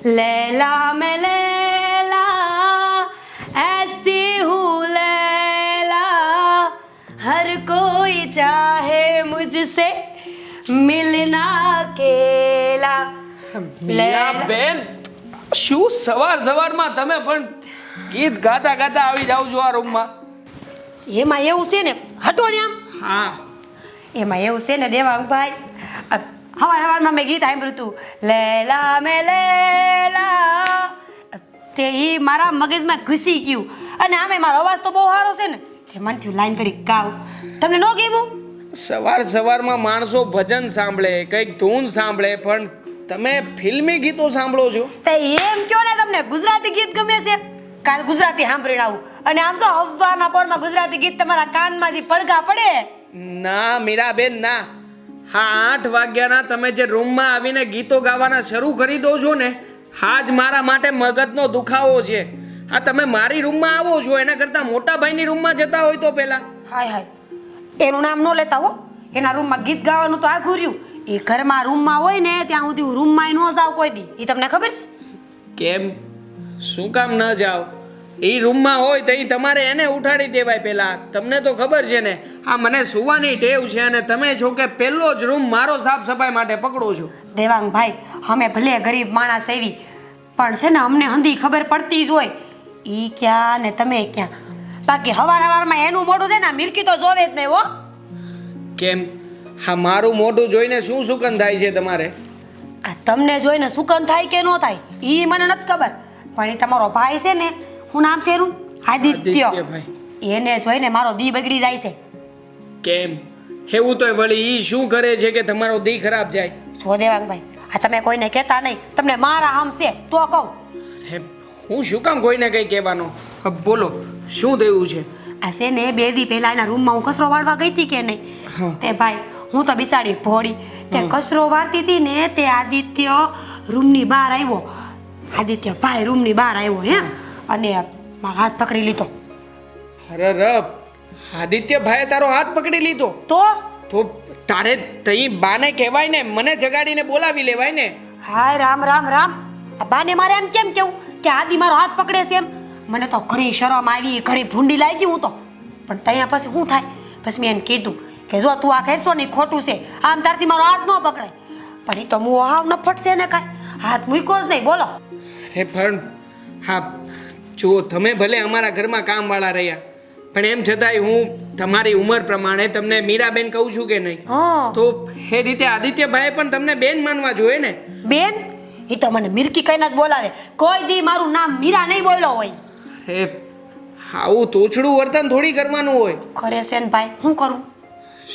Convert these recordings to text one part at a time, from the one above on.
लैला मैं लैला ऐसी हूँ लैला हर कोई चाहे मुझसे मिलना केला મીરા બેન શું સવારમાં તમે પણ ગીત ગાતા ગાતા આવી જાવ છો આ રૂમમાં? એમાં એવું છે ને, હટો ને આમ. હા, એમાં એવું છે ને દેવાંગભાઈ, હવારમાં મેં ગીત સાંભળ્યું હતું, લૈલા મેં લૈલા, તે ઈ મારા મગજમાં ઘૂસી ગયું. અને આમે મારો અવાજ તો બહુ સારો છે ને, તે મને થયું લાઈન કરી ગાવ. તમને ન ગમ્યું? સવારમાં માણસો ભજન સાંભળે, કંઈક ધૂન સાંભળે, પણ તમે ફિલ્મી ગીતો સાંભળો છો? તે એમ કયો ને, તમને ગુજરાતી ગીત ગમે છે? કાલ ગુજરાતી સાંભળીને આવું. અને આમ તો હવારના પોરમાં ગુજરાતી ગીત તમારા કાનમાં જે પડઘા પડે. ના મીરા બેન ના, હા 8 વાગ્યાના તમે જે રૂમમાં આવીને ગીતો ગાવાના શરૂ કરી દો છો ને, હા જ મારા માટે મગજનો દુખાવો છે. હા, તમે મારી રૂમમાં આવો છો એના કરતાં મોટા ભાઈની રૂમમાં જતા હોય તો પહેલા. હાય હાય, એનું નામ ન લેતા હો. એના રૂમમાં ગીત ગાવાનું તો આઘું રહ્યું. એ ઘરમાં રૂમમાં હોય ને ત્યાં સુધી હું રૂમમાં ન જાવ કોઈ દી. એ તમને ખબર છે? કેમ, શું કામ ન જાઓ? એ રૂમમાં હોય તો તમારે એને ઉઠાડી દેવાય પહેલા. તમને તો ખબર છે ને, હા મને સુવાની ટેવ છે અને તમે છો કે પહેલો જ રૂમ મારો સાફ સફાઈ માટે પકડો છો. દેવાંગભાઈ, અમે ભલે ગરીબ માણસ એવી, પણ છે ને અમને હંધી ખબર પડતી જ હોય ઈ ક્યાં ને તમે ક્યાં. બાકી હવારમાં એનું મોઢું છે ને મિરકી તો જોવે જ નહીં હો. કેમ, હા મારું મોઢું જોઈને શું સુકન થાય છે તમારે? આ તમને જોઈને સુકન થાય કે ન થાય ઈ મને નથી ખબર, પણ એ તમારો ભાઈ છે ને, શું નામ છે એનું? આદિત્ય. એને જોઈને મારો દી બગડી જાય છે. કેમ, એવું તો વળી ઈ શું કરે છે કે તમારો દી ખરાબ જાય? જો દેવાંગભાઈ, આ તમે કોઈને કહેતા નહીં, તમને મારા હમ છે તો કહું. હું શું કામ કોઈને કંઈ કહેવાનો? બોલો, શું થયું છે? આ છે ને 2 દી પહેલા એના રૂમમાં હું કચરો વાળવા ગઈ હતી કે નહીં, તે ભાઈ હું તો બિસાડી ભોળી, તે કચરો વાળતી હતી ને તે આદિત્ય રૂમની બહાર આવ્યો. આદિત્ય ભાઈ રૂમની બહાર આવ્યો હે, અને મારો હાથ પકડી લીધો. અરે રબ, આદિત્ય ભાઈએ તારો હાથ પકડી લીધો? તો તારે તઈ બાને કહેવાય ને, મને જગાડીને બોલાવી લેવાય ને. હાય રામ રામ રામ, આ બાને મારે એમ કેમ કેવું કે આદિ મારો હાથ પકડે છે એમ? મને તો ઘણી શરમ આવી, ઘણી ભૂંડી લાગી હું તો. પણ ત્યાં પછી શું થાય, પછી મેં એને કીધું કે જો તું આ કરશો ને ખોટું છે, આમ તારથી મારો હાથ ન પકડાય. પણ એ તો હું હાવ ન ફટશે ને કાંઈ, હાથ મૂક્યો જ નહીં. બોલો. અરે પણ હા, જો તમે ભલે અમારા ઘરમાં કામવાળા રહ્યા, પણ એમ છતાંય હું તમારી ઉંમર પ્રમાણે તમને મીરાબેન કહું છું કે નહીં, તો એ રીતે આદિત્યભાઈ પણ તમને બેન માનવા જોઈએ ને. બેન? એ તો મને મિરકી કહીને જ બોલાવે, કોઈ દી મારું નામ મીરા નહીં બોલ્યો હોય. અરે આવું તોછડું વર્તન થોડી કરવાનું હોય. કરે છે ને ભાઈ, શું કરું?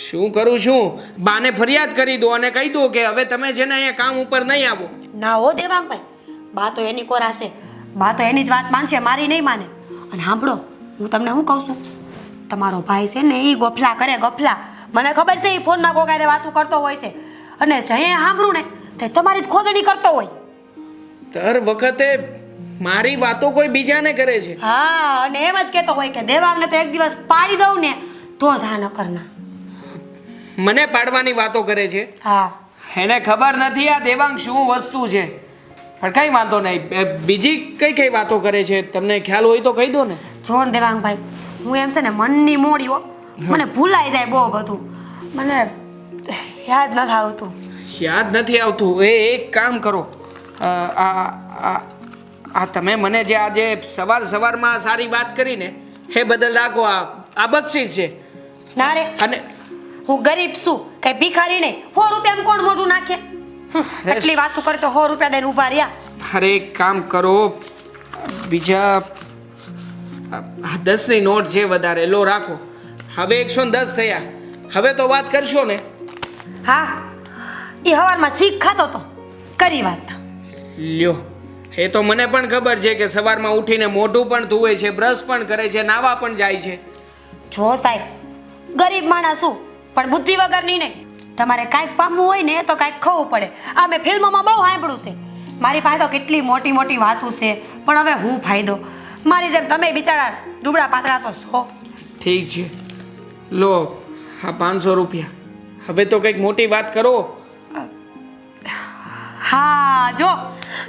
શું કરું છું? બાને ફરિયાદ કરી દો અને કહી દો કે હવે તમે છે ને અહીંયા કામ ઉપર નહીં આવો. ના હો દેવાંગભાઈ, બા તો એની કોરાશે, બા તો એની જ વાત માનશે, મારી નહીં માને. અને સાંભળો, હું તમને શું કહું છું, તમારો ભાઈ છે ને એ ગોફલા કરે, ગોફલા. મને ખબર છે એ ફોનમાં કોકારે વાતું કરતો હોય છે, અને જઈએ સાંભળું ને તે તમારી જ ખોદણી કરતો હોય. દર વખતે મારી વાતો કોઈ બીજાને કરે છે. હા, અને એમ જ કહેતો હોય કે દેવાંગને તો એક દિવસ પાડી દઉં ને તો જ હા ન કરના. મને પાડવાની વાતો કરે છે? હા, એને ખબર નથી આ દેવાંગ શું વસ્તુ છે. પણ કઈ વાંધો નહીં, બીજી કઈ વાતો કરે છે તમને ખ્યાલ હોય તો કહી દો ને. જો ને દેવાંગભાઈ, હું એમ છે ને મનની મોડી હો, મને ભૂલાઈ જાય બહુ બધું, મને યાદ નથી આવતું. યાદ નથી આવતું? એક કામ કરો, આ તમે મને જે આજે સવારમાં સારી વાત કરી ને એ બદલ રાખો, આ બક્ષિસ છે. ના રે, અને હું ગરીબ છું, કઈ ભિખારી નહીં. 100 રૂપિયામાં કોણ મોઢું નાખે? એટલી વાતો કરે તો 100 રૂપિયા દઈને ઉભા રહ્યા. અરે એક કામ કરો, બીજા 10ની નોટ છે વધારે, લો રાખો. હવે 110 થયા, હવે તો વાત કરશો ને? હા, એ હવારમાં શીખ ખાતો તો કરી વાત. લ્યો, એ તો મને પણ ખબર છે કે સવારમાં ઉઠીને મોઢું પણ ધોવે છે, બ્રશ પણ કરે છે, નાવા પણ જાય છે. જો સાહેબ, ગરીબ માણસ છું, પણ બુદ્ધિ વગરની નહીં. તમારે કાંઈક પામવું હોય ને તો કાંઈક ખવું પડે. આ મેં ફિલ્મોમાં બહુ સાંભળ્યું છે. મારી પાસે તો કેટલી મોટી મોટી વાતો છે, પણ હવે હું ફાયદો? મારી જેમ તમે બિચારા દુબળા પાતળા તો છો. ઠીક છે, લો હા 500 રૂપિયા. હવે તો કંઈક મોટી વાત કરો. હા, જો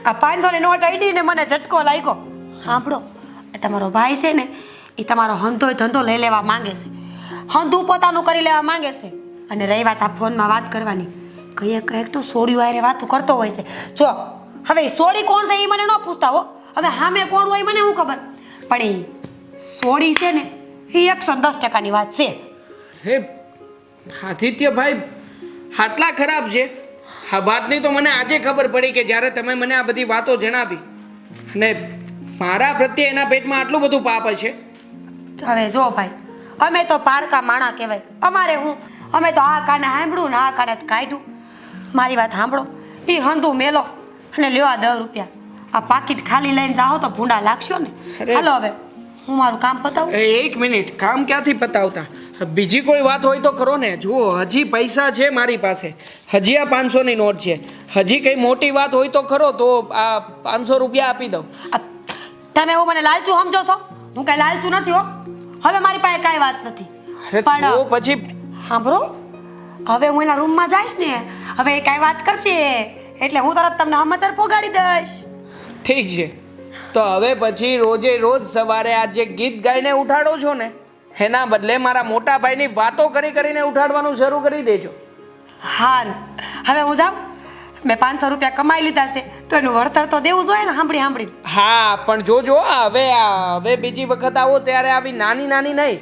આ 500ની નોટ આઈડી ને મને ઝટકો લાગ્યો. સાંભળો, એ તમારો ભાઈ છે ને એ તમારો હંધોય ધંધો લઈ લેવા માંગે છે, હંધું પોતાનું કરી લેવા માંગે છે. અને રહી વાત આ ફોનમાં વાત કરવાની, કંઈક તો સોડિયું હારે વાતું કરતો હોય છે. જો હવે એ સોડી કોણ છે એ મને ન પૂછતા હો, હવે સામે કોણ હોય મને શું ખબર, પણ એ સોડી છે ને એ 110%ની વાત છે. હે આદિત્યભાઈ આટલા ખરાબ છે? આ વાતની તો મને આજે ખબર પડી કે જ્યારે તમે મને આ બધી વાતો જણાવી, અને મારા પ્રત્યે એના પેટમાં આટલું બધું પાપ છે. હવે જો ભાઈ, અમે તો પારકા માણા કહેવાય. અમારે અમે તો આ કાને સાંભળ્યું ને આ કાને કાઢ્યું. મારી વાત સાંભળો, એ હંધું મેલો અને લ્યો આ 10 રૂપિયા. આ પાકીટ ખાલી લઈને જાઓ તો ભૂંડા લાગશો ને. હાલો હવે હું મારું કામ પતાવું. એક મિનિટ, કામ ક્યાંથી પતાવતા? બીજી કોઈ વાત હોય તો કરો ને. જુઓ, હજી પૈસા છે મારી પાસે, હજી આ 500ની નોટ છે. હજી કઈ મોટી વાત હોય તો ખરો, તો આ 500 રૂપિયા આપી દઉં. તમે હું મને લાલચુ સમજો છો? હું કઈ લાલચુ નથી હો. હવે મારી પાસે કાંઈ વાત નથી. પણ પછી સાંભળો, હવે હું એના રૂમમાં જઈશ ને, હવે એ કાંઈ વાત કરશે એટલે હું તરત તમને સમાચાર પોગાડી દઈશ. ઠીક છે, તો હવે પછી રોજે રોજ સવારે આ જે ગીત ગાઈને ઉઠાડો છો ને, એના બદલે મારા મોટા ભાઈની વાતો કરીને ઉઠાડવાનું શરૂ કરી દેજો. હારું, હવે હું જાઉં. મેં 500 રૂપિયા કમાઈ લીધા છે તો એનું વળતર તો દેવું જોઈએ ને, સાંભળી. હા, પણ જોજો હવે બીજી વખત આવો ત્યારે આવી નાની નહીં,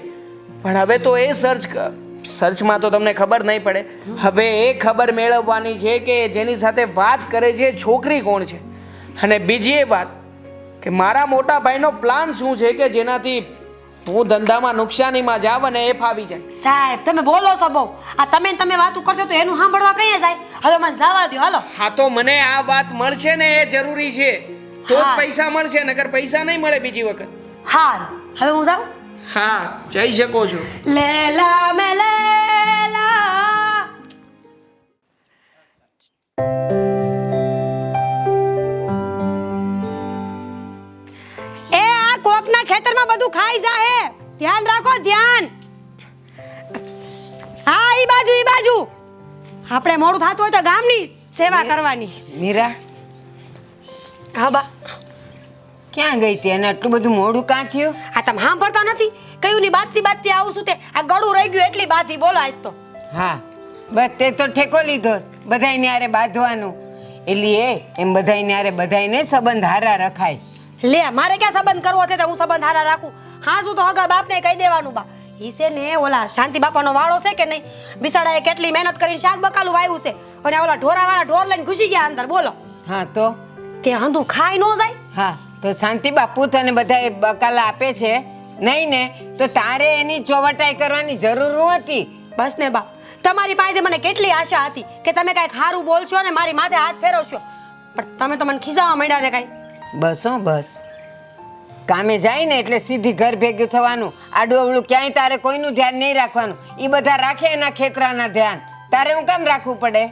પણ હવે તો એ સર્ચમાં તો તમને ખબર નહીં પડે. હવે એ ખબર મેળવવાની છે કે જેની સાથે વાત કરે છે છોકરી કોણ છે. અને બીજી એ વાત કે મારા મોટા ભાઈનો પ્લાન શું છે કે જેનાથી હું ધંધામાં નુકસાનીમાં જાવ અને એ ફાવી જાય. સાહેબ તમે બોલો છો બહુ. આ તમે વાતું કરશો તો એનું સાંભળવા કઈ જાય. હવે મને જવા દો, હાલો. હા, તો મને આ વાત મળશે ને એ જરૂરી છે, તો જ પૈસા મળશે, નકર પૈસા નહીં મળે બીજી વખત. હારું, હવે હું જાઉં. હા, જઈ શકો છો. લેલા મે લેલા. એ આ કોકના ખેતરમાં બધું ખાઈ જાહે, ધ્યાન રાખો, ધ્યાન. હા, ઈ બાજુ આપણે મોડું થતું હોય તો ગામની સેવા કરવાની. મીરા, હા બા, ક્યાં ગઈ તી અને આટલું બધું મોડું કાં થયું? આ તમે સાંભળતા નથી? કયું ની બાતથી આવું છું તે આ ગળું રહી ગયું એટલી બાથી બોલાય તો. હા, બસ તે તો ઠેકો લીધો બધાયને હારે બાંધવાનું. એટલે એમ બધાયને સંબંધ હારા રખાય. લે, મારે ક્યાં સંબંધ કરવો છે? હું સંબંધ હારા રાખું? હા, શું તો હગા બાપને કહી દેવાનું. બા ઈ છે ને ઓલા શાંતિ બાપાનો વાળો છે કે નહીં, બિસાડાએ કેટલી મહેનત કરીને શાક બકાલું વાવ્યું છે, અને ઓલા ઢોરાવાળા ઢોર લઈને ઘૂસી ગયા અંદર. બોલો, હા તો તે હંધું ખાઈ ન જાય? હા, તો શાંતિ બાપુ તને બધા બકાલા આપે છે નહીં ને, તો તારે એની ચોવટાઈ કરવાની જરૂર હતી. બસ ને બા, તમારી પાસે મને કેટલી આશા હતી કે તમે કાંઈક સારું બોલશો ને મારી માથે હાથ ફેરવશો, પણ તમે તો મને ખીજાવા માંડ્યા ને કાંઈ. બસ હો બસ, કામે જાય ને એટલે સીધી ઘર ભેગું થવાનું. આડું અવળું ક્યાંય તારે કોઈનું ધ્યાન નહીં રાખવાનું. એ બધા રાખે એના ખેતરાના ધ્યાન, તારે હું કામ રાખવું પડે?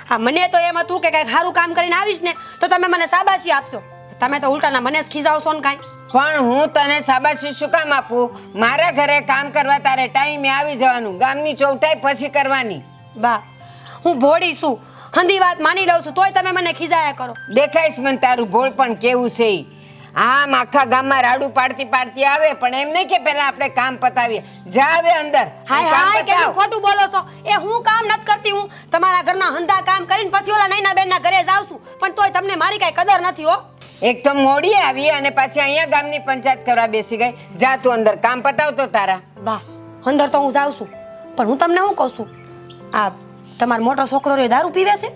હા, મને તો એમ હતું કે કાંઈક સારું કામ કરીને આવીશ ને તો તમે મને શાબાશી આપશો. તમે તો ઉલટાના મને જ ખીજાવશો ને કાંઈ. પણ હું તને શાબાશી શું કામ આપું? મારા ઘરે કામ કરવા તારે ટાઈમે આવી જવાનું, ગામની ચોવટાઈ પછી કરવાની. બા, હું ભોળી છું, હંધી વાત માની લઉં છું, તોય તમે મને ખીજાયા કરો. દેખાઈશ મને તારું ભોળ પણ કેવું છે. આમ આખા ગામમાં રાડું પાડતી આવે, પણ એમ નહીં કે પેલા આપણે કામ પતાવીએ. જા હવે અંદર. હાય કેટલું ખોટું બોલો છો. એ હું કામ નથી કરતી, હું તમારા ઘરના હંધા કામ કરીને પછી ઓલા નૈના બેનના ઘરે જાઉં છું, પણ તોય તમને મારી કાંઈ કદર નથી હો. એક તો મોડી આવી અને પાછી અહીંયા ગામની પંચાયત કરવા બેસી ગઈ. જા તું અંદર કામ પતાવતો તારા. બા, અંદર તો હું જાઉં છું, પણ હું તમને શું કહું છું, આ તમારો મોટો છોકરો રે દારૂ પીવે છે?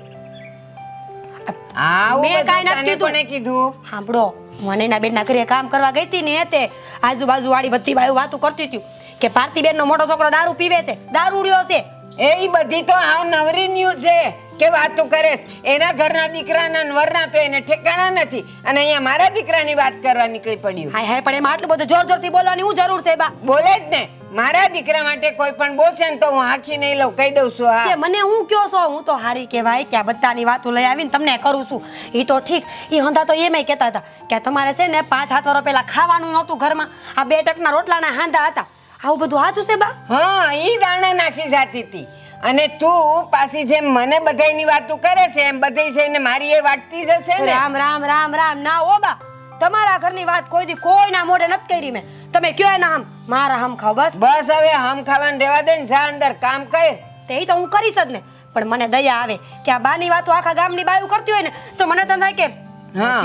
મેં કાંઈ નથી કીધું. કીધું સાંભળો, હું એના બેનના ઘરે કામ કરવા ગઈ હતી ને, તે આજુબાજુ વાળી બધી બાયું વાતું કરતી હતી કે ભારતી બેનનો મોટો છોકરો દારૂ પીવે છે, દારૂડિયો છે. એ બધી તો આ નવરી ન્યૂઝ છે કે વાતો કરેશ. એના ઘરના દીકરાના વરના તો એને ઠેકાણા નથી, અને અહીંયા મારા દીકરાની વાત કરવા નીકળી પડ્યું. હાય, પણ એમાં આટલું બધું જોરથી બોલવાની હું જરૂર છે બા? બોલે જ ને, મારા દીકરા માટે કોઈ પણ બોલશે ને તો હું આખી નહીં લઉં, કહી દઉં છું. કે મને હું કયો છો? હું તો હારી કહેવાય કે આ બધાની વાતો લઈ આવીને તમને કરું છું. એ તો ઠીક, એ હંધા તો એમાંય કહેતા હતા કે તમારે છે ને 5-7 વર્ષ પહેલા ખાવાનું નહોતું ઘરમાં, આ 2 ટકના રોટલાના હાંધા હતા. આવું બધું સાચું છે બા? હા, ઈ દાણા નાખી જાતી હતી. અને તું પાછી જેમ મને બધાયની વાતો કરે છે એમ બધાય છે ને મારી એ વાટતી જશે ને. રામ રામ રામ રામ ના ઓ બા, તમારા ઘરની વાત કોઈ દી કોઈના મોઢે નથી કરી મેં. તમે કયો એના હમ, મારા હમ ખાવ બસ. બસ હવે હમ ખાવાનું રહેવા દે ને, જા અંદર કામ કર. તે તો હું કરીશ જ ને, પણ મને દયા આવે કે આ બાની વાતો આખા ગામની બાયું કરતી હોય ને તો મને તો થાય કે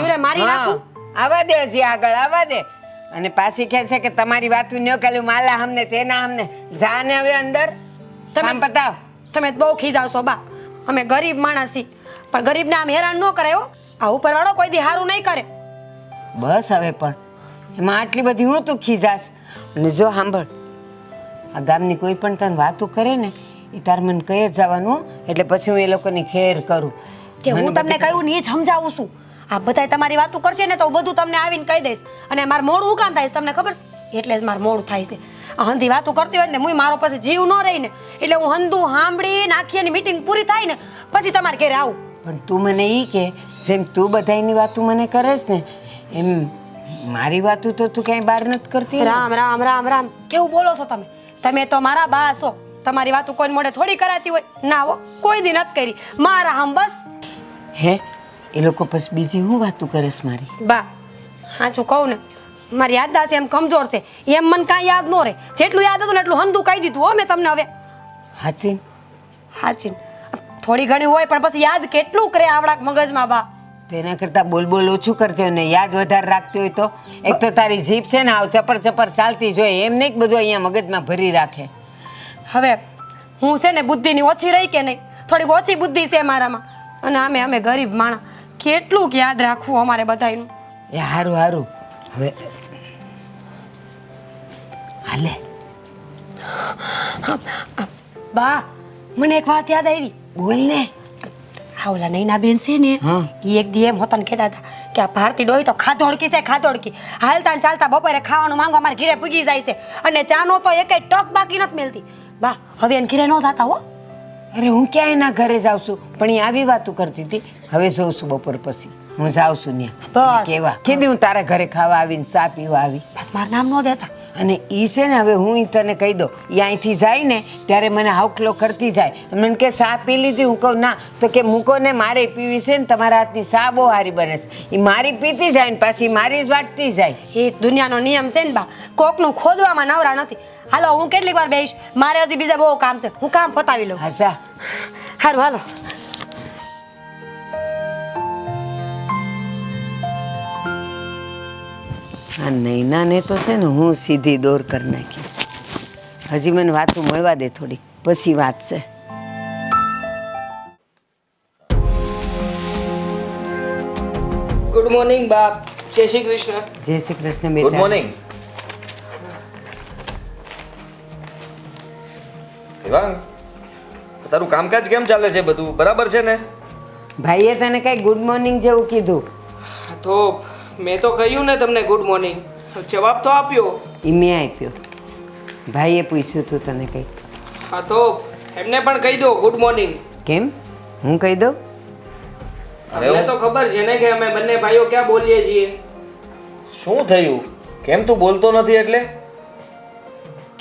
જીવરે મારી નાખું. આવા દે હજી આગળ આવા દે. અને પાછી કહે છે કે તમારી વાતું ન કર્યું માલા હમને તેના હમને. જા ને હવે અંદર કામ પતાવ. તમે બહુ ખીજાવશો બા, અમે ગરીબ માણસ છીએ પણ ગરીબને આમ હેરાન ન કરે હો. આ ઉપરવાળો કોઈ દી હારું નહીં કરે. બસ હવે પણ એમાં આટલી બધી હું તું ખીજાશ. અને જો સાંભળ, આ ગામની કોઈ પણ તને વાતું કરે ને એ તાર મને કહી જ જવાનું હો. એટલે પછી હું એ લોકોની ખેર કરું. તે હું તમને કહ્યું ને એ જ સમજાવું છું. આ બધાય તમારી વાતું કરશે ને તો હું બધું તમને આવીને કહી દઈશ. અને મારે મોડું હું કામ થાય છે તમને ખબર છે? એટલે જ મારે મોડું થાય છે. આ હંધી વાતું કરતી હોય ને હું મારો પછી જીવ ન રહી ને એટલે હું હંધું સાંભળી નાખી એની મીટિંગ પૂરી થાય ને પછી તમારે ઘરે આવું. પણ તું મને એ કે જેમ તું બધાની વાતું મને કરેશ ને એમ મારી વાતું તો તું ક્યાંય બહાર નથી કરતી. રામ રામ રામ રામ કેવું બોલો છો તમે? તમે તો મારા બા છો. તમારી વાતું કોઈ મોઢે થોડી કરાતી હોય. ના હો, કોઈ દી નથી કરી. મારા હમ બસ. હે એ લોકો પછી બીજી હું વાતું કરેશ મારી? બા હાચું કહું ને, મારી યાદદાસ્ત એમ કમજોર છે. એમ મને કાંઈ યાદ ન રહે. જેટલું યાદ હતું ને એટલું હંધું કહી દીધું હો મેં તમને. હવે હાચી હાચી થોડી ઘણી હોય પણ પછી યાદ કેટલું કરે આવડા મગજમાં બા. તેના કરતા બોલ બોલ ઓછું કરતી હોય ને યાદ વધારે રાખતી હોય તો. એક તો તારી જીભ છે ને આવ ચપર ચપર ચાલતી જોઈએ, એમ નહીં કે બધું અહીંયા મગજમાં ભરી રાખે. હવે હું છે ને બુદ્ધિની ઓછી રહી કે નહીં? થોડીક ઓછી બુદ્ધિ છે મારામાં. અને અમે ગરીબ માણસ, કેટલું યાદ રાખવું અમારે બધાયનું. એ હારું હારું હવે હાલે. બા મને એક વાત યાદ આવી. બોલ ને. આ ઓલા નૈના બેન છે ને એ એક દી એમ હોતા ને કહેતા હતા કે આ ભારતી ડોહી તો ખાધોડકી છે ખાધોડકી. હાલતા ને ચાલતા બપોરે ખાવાનું માંગવા અમારે ઘીરે પૂગી જાય છે અને ચાનો તો એકેય ટક બાકી નથી મળતી. બા હવે એને ઘીરે ન જાતા હો. અરે હું ક્યાં એના ઘરે જાઉં છું પણ એ આવી વાતું કરતી હતી. હવે જોઉં છું બપોર પછી હું જાઉં છું ત્યાં. બસ. કેવા કીધું હું તારા ઘરે ખાવા આવીને ચા પીવા આવી. બસ મારું નામ ન દેતા. અને ઈ છે ને હવે હું ઈ તને કહી દઉં, એ અહીંથી જાય ને ત્યારે મને હાવકલો કરતી જાય. મને કે ચા પી લીધી? હું કહું ના. તો કે મૂકો ને મારે પીવી છે ને તમારા હાથની ચા બહુ સારી બને છે. એ મારી પીતી જાય ને પાછી મારી જ વાટતી જાય. એ દુનિયાનો નિયમ છે ને બા, કોકનું ખોદવામાં નવરા નથી. હાલો હું કેટલીક વાર બેહીશ, મારે હજી બીજા બહુ કામ છે, હું કામ પતાવી લઉં. હા જા. સારું હાલો. આ નૈનાને તો છે ને હું સીધી દોર કરી નાખીશ. હજી મને વાતું મળવા દે થોડીક, પછી વાત છે. ગુડ મોર્નિંગ બાપ. જય શ્રી કૃષ્ણ. જય શ્રી કૃષ્ણ બેટા. Good morning. દેવાંગ, તારું કામકાજ કેમ ચાલે છે? બધું બરાબર છે ને? ભાઈએ તને કઈ ગુડ મોર્નિંગ જેવું કીધું? તો મેં તો કહ્યું ને તમને ગુડ મોર્નિંગ. જવાબ તો આપ્યો. એ મેં આપ્યો. ભાઈએ પૂછ્યું તું તને કઈ? હા તો એમને પણ કહી દો ગુડ મોર્નિંગ. કેમ? હું કહી દઉં? તમને તો ખબર છે ને કે અમે બંને ભાઈઓ ક્યાં બોલીએ છીએ. શું થયું? કેમ તું બોલતો નથી? એટલે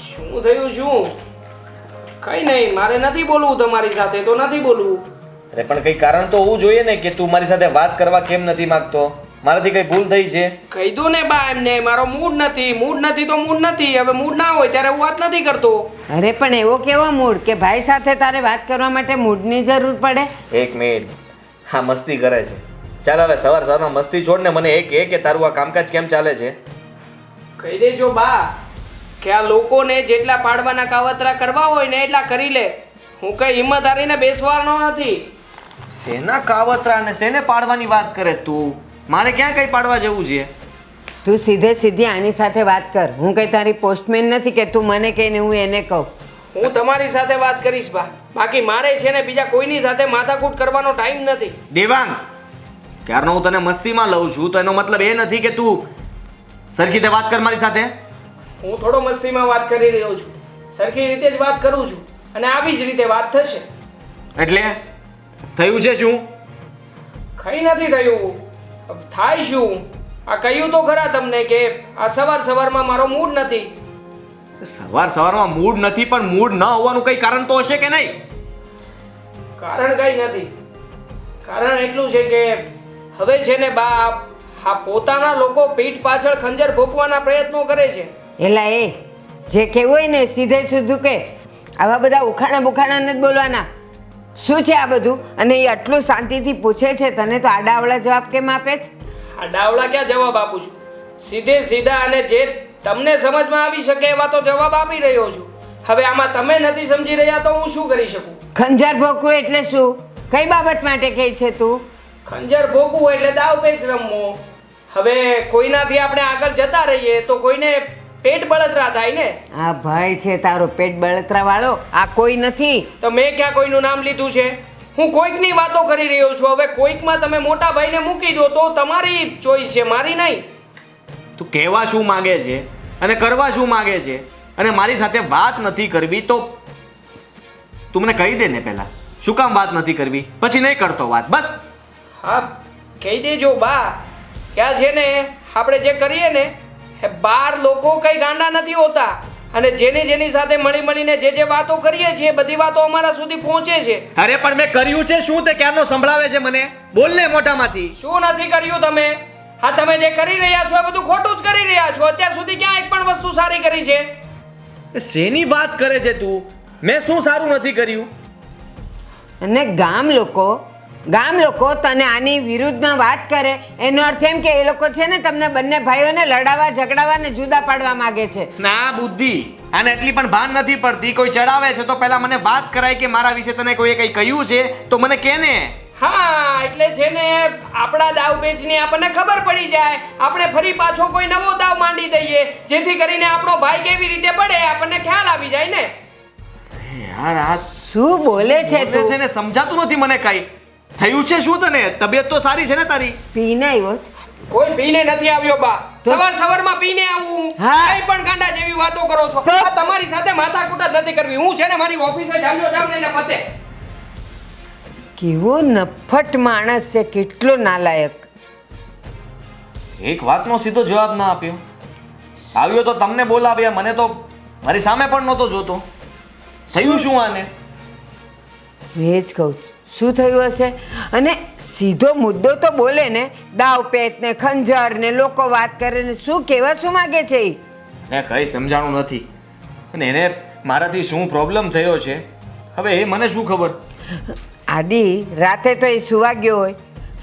શું થયું? શું કઈ નહીં, મારે નથી બોલવું તમારી સાથે તો નથી બોલવું. અરે પણ કઈ કારણ તો હોવું જોઈએ ને કે તું મારી સાથે વાત કરવા કેમ નથી માંગતો? મારાથી કઈ ભૂલ થઈ છે? કહી દો ને બા એમને, મારો મૂડ નથી. મૂડ નથી તો મૂડ નથી. હવે મૂડ ના હોય ત્યારે હું વાત નથી કરતો. અરે પણ એવો કેવો મૂડ કે ભાઈ સાથે તારે વાત કરવા માટે મૂડની જરૂર પડે? એક મિનિટ, હા મસ્તી કરે છે. ચાલ હવે સવાર સવારમાં મસ્તી છોડ ને મને એ કહે કે તારું આ કામકાજ કેમ ચાલે છે? કહી દેજો બા કે આ લોકોને જેટલા પાડવાના કાવતરા કરવા હોય ને એટલા કરી લે. હું કઈ હિંમત હારીને બેસવાનો નથી. શેના કાવતરા ને શેને પાડવાની વાત કરે તું? મારે ક્યાં કઈ પાડવા જેવું છે? તું સીધે સીધી આની સાથે વાત કર. હું કઈ તારી પોસ્ટમેન નથી કે તું મને કહીને હું એને કહું. હું તમારી સાથે વાત કરીશ બા. બાકી મારે છે ને બીજા કોઈની સાથે માથાકૂટ કરવાનો ટાઈમ નથી. દેવાંગ, ક્યારનો હું તને મસ્તીમાં લઉં છું તો એનો મતલબ એ નથી કે તું સરખી રીતે વાત કર મારી સાથે. હું થોડો મસ્તીમાં વાત કરી રહ્યો છું. સરખી રીતે જ વાત કરું છું અને આવી જ રીતે વાત થશે. એટલે થયું છે શું? કઈ નથી થયું. થાય શું? આ કહ્યું તો ખરા તમને કે આ સવાર સવારમાં મારો મૂડ નથી. સવાર સવારમાં મૂડ નથી, પણ મૂડ ન હોવાનું કઈ કારણ તો હશે કે નહીં? કારણ કઈ નથી. કારણ એટલું છે કે હવે છે ને બા, આ પોતાના લોકો પીઠ પાછળ ખંજર ભોંકવાના પ્રયત્નો કરે છે. એલા એ જે કહેવું હોય ને સીધે સીધું કે, આવા બધા ઉખાણા બુખાણા નથી બોલવાના. શું છે આ બધું? અને એ આટલું શાંતિથી પૂછે છે તને, તો આડાવડા જવાબ કેમ આપે છે? આ ડાવલા ક્યાં જવાબ આપું છું? સીધે સીધા અને જે તમને સમજમાં આવી શકે એવા તો જવાબ આપી રહ્યો છું. હવે આમાં તમે નથી સમજી રહ્યા તો હું શું કરી શકું? ખંજર ભોકવું એટલે શું? કઈ બાબત માટે કહે છે તું? ખંજર ભોગવું એટલે દાવ પેચ રમવો. હવે કોઈનાથી આપણે આગળ જતા રહીએ તો કોઈને પેટ બળતરા થાય ને. આ ભાઈ છે તારો પેટ બળતરા વાળો, આ કોઈ નથી. તો મેં ક્યાં કોઈનું નામ લીધું છે? હું કોઈકની વાતો કરી રહ્યો છું. હવે કોઈકમાં તમે મોટા ભાઈને મૂકી દો તો તમારી ચોઈસ છે, મારી નહીં. તું કહેવા શું માગે છે અને કરવા શું માગે છે, અને મારી સાથે વાત નથી કરવી તો તું મને કહી દે ને પહેલા. શું કામ વાત નથી કરવી? પછી નહીં કરતો વાત, બસ. હા, કહી દેજો બા. ક્યાં છે ને આપણે જે કરીએ ને એ બાર લોકો કઈ ગાંડા નથી હોતા, અને જેની સાથે મળી મળીને જે વાતો કરીએ છીએ બધી વાતો અમારા સુધી પહોંચે છે. અરે પણ મેં કર્યું છે શું? તે ક્યારનો સંભળાવે છે મને? બોલ ને મોઢામાંથી. શું નથી કર્યું તમે? હા, તમે જે કરી રહ્યા છો એ બધું ખોટું જ કરી રહ્યા છો. અત્યાર સુધી ક્યાં એક પણ વસ્તુ સારી કરી છે? શેની વાત કરે છે તું? મેં શું સારું નથી કર્યું? અને ગામ લોકો તને આની વિરુદ્ધમાં વાત કરે એનો અર્થ એમ કે એ લોકો છે ને તમને બંને ભાઈઓને લડાવવા ઝઘડાવવા ને જુદા પાડવા માંગે છે. ના બુદ્ધિ, આને એટલી પણ ભાન નથી પડતી. કોઈ ચડાવે છે તો પહેલા મને વાત કરાય કે મારા વિશે તને કોઈએ કંઈ કહ્યું છે તો મને કહે ને. હા, એટલે છે ને આપણા દાવ પેચની આપણને ખબર પડી જાય, આપણે ફરી પાછો કોઈ નવો દાવ માંડી દઈએ, જેથી કરીને આપણો ભાઈ કેવી રીતે પડે આપણને ખ્યાલ આવી જાય ને. યાર આ શું બોલે છે બોલે છે તું? ને સમજાતું નથી મને કાંઈ. થયું છે શું તને? તબિયત તો સારી છે ને તારી? પીને આવ્યો છે? કોઈ પીને નથી આવ્યો બા. સવારમાં પીને આવું? હા. કઈ પણ ગાંડા જેવી વાતો કરો છો. તો? આ તમારી સાથે માથાકૂટ જ નથી કરવી. હું છે ને મારી ઓફિસે જામ ને પતે. કેવો નફટ માણસ છે, કેટલો નાલાયક. એક વાતનો સીધો જવાબ ના આપ્યો. આવ્યો તો તમને બોલાવ્યા, મને તો મારી સામે પણ નહોતો જોતો. થયું શું આને? મેં જ કહું છું, શું થયું હશે? અને સીધો મુદ્દો તો બોલે ને, દાવ પેચ ને ખંજર ને લોકો વાત કરે ને, શું કહેવા શું માગે છે એ? એ કંઈ સમજાણું નથી, અને એને મારાથી શું પ્રોબ્લેમ થયો છે હવે એ મને શું ખબર. આદિ રાતે તો એ સુવા ગયો હોય,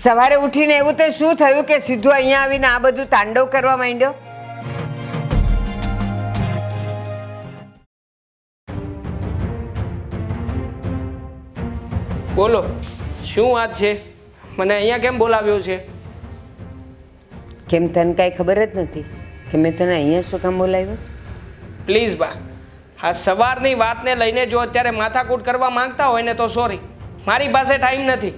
સવારે ઉઠીને એવું તે શું થયું કે સીધું અહીંયા આવીને આ બધું તાંડવ કરવા માંડ્યો? બોલો, શું વાત છે? મને અહીંયા કેમ બોલાવ્યો છે? કેમ તને કાંઈ ખબર જ નથી કે મેં તને અહીંયા શું કામ બોલાવ્યો છે? પ્લીઝ બા, આ સવારની વાતને લઈને જો અત્યારે માથાકૂટ કરવા માંગતા હોય ને તો સોરી, મારી પાસે ટાઈમ નથી.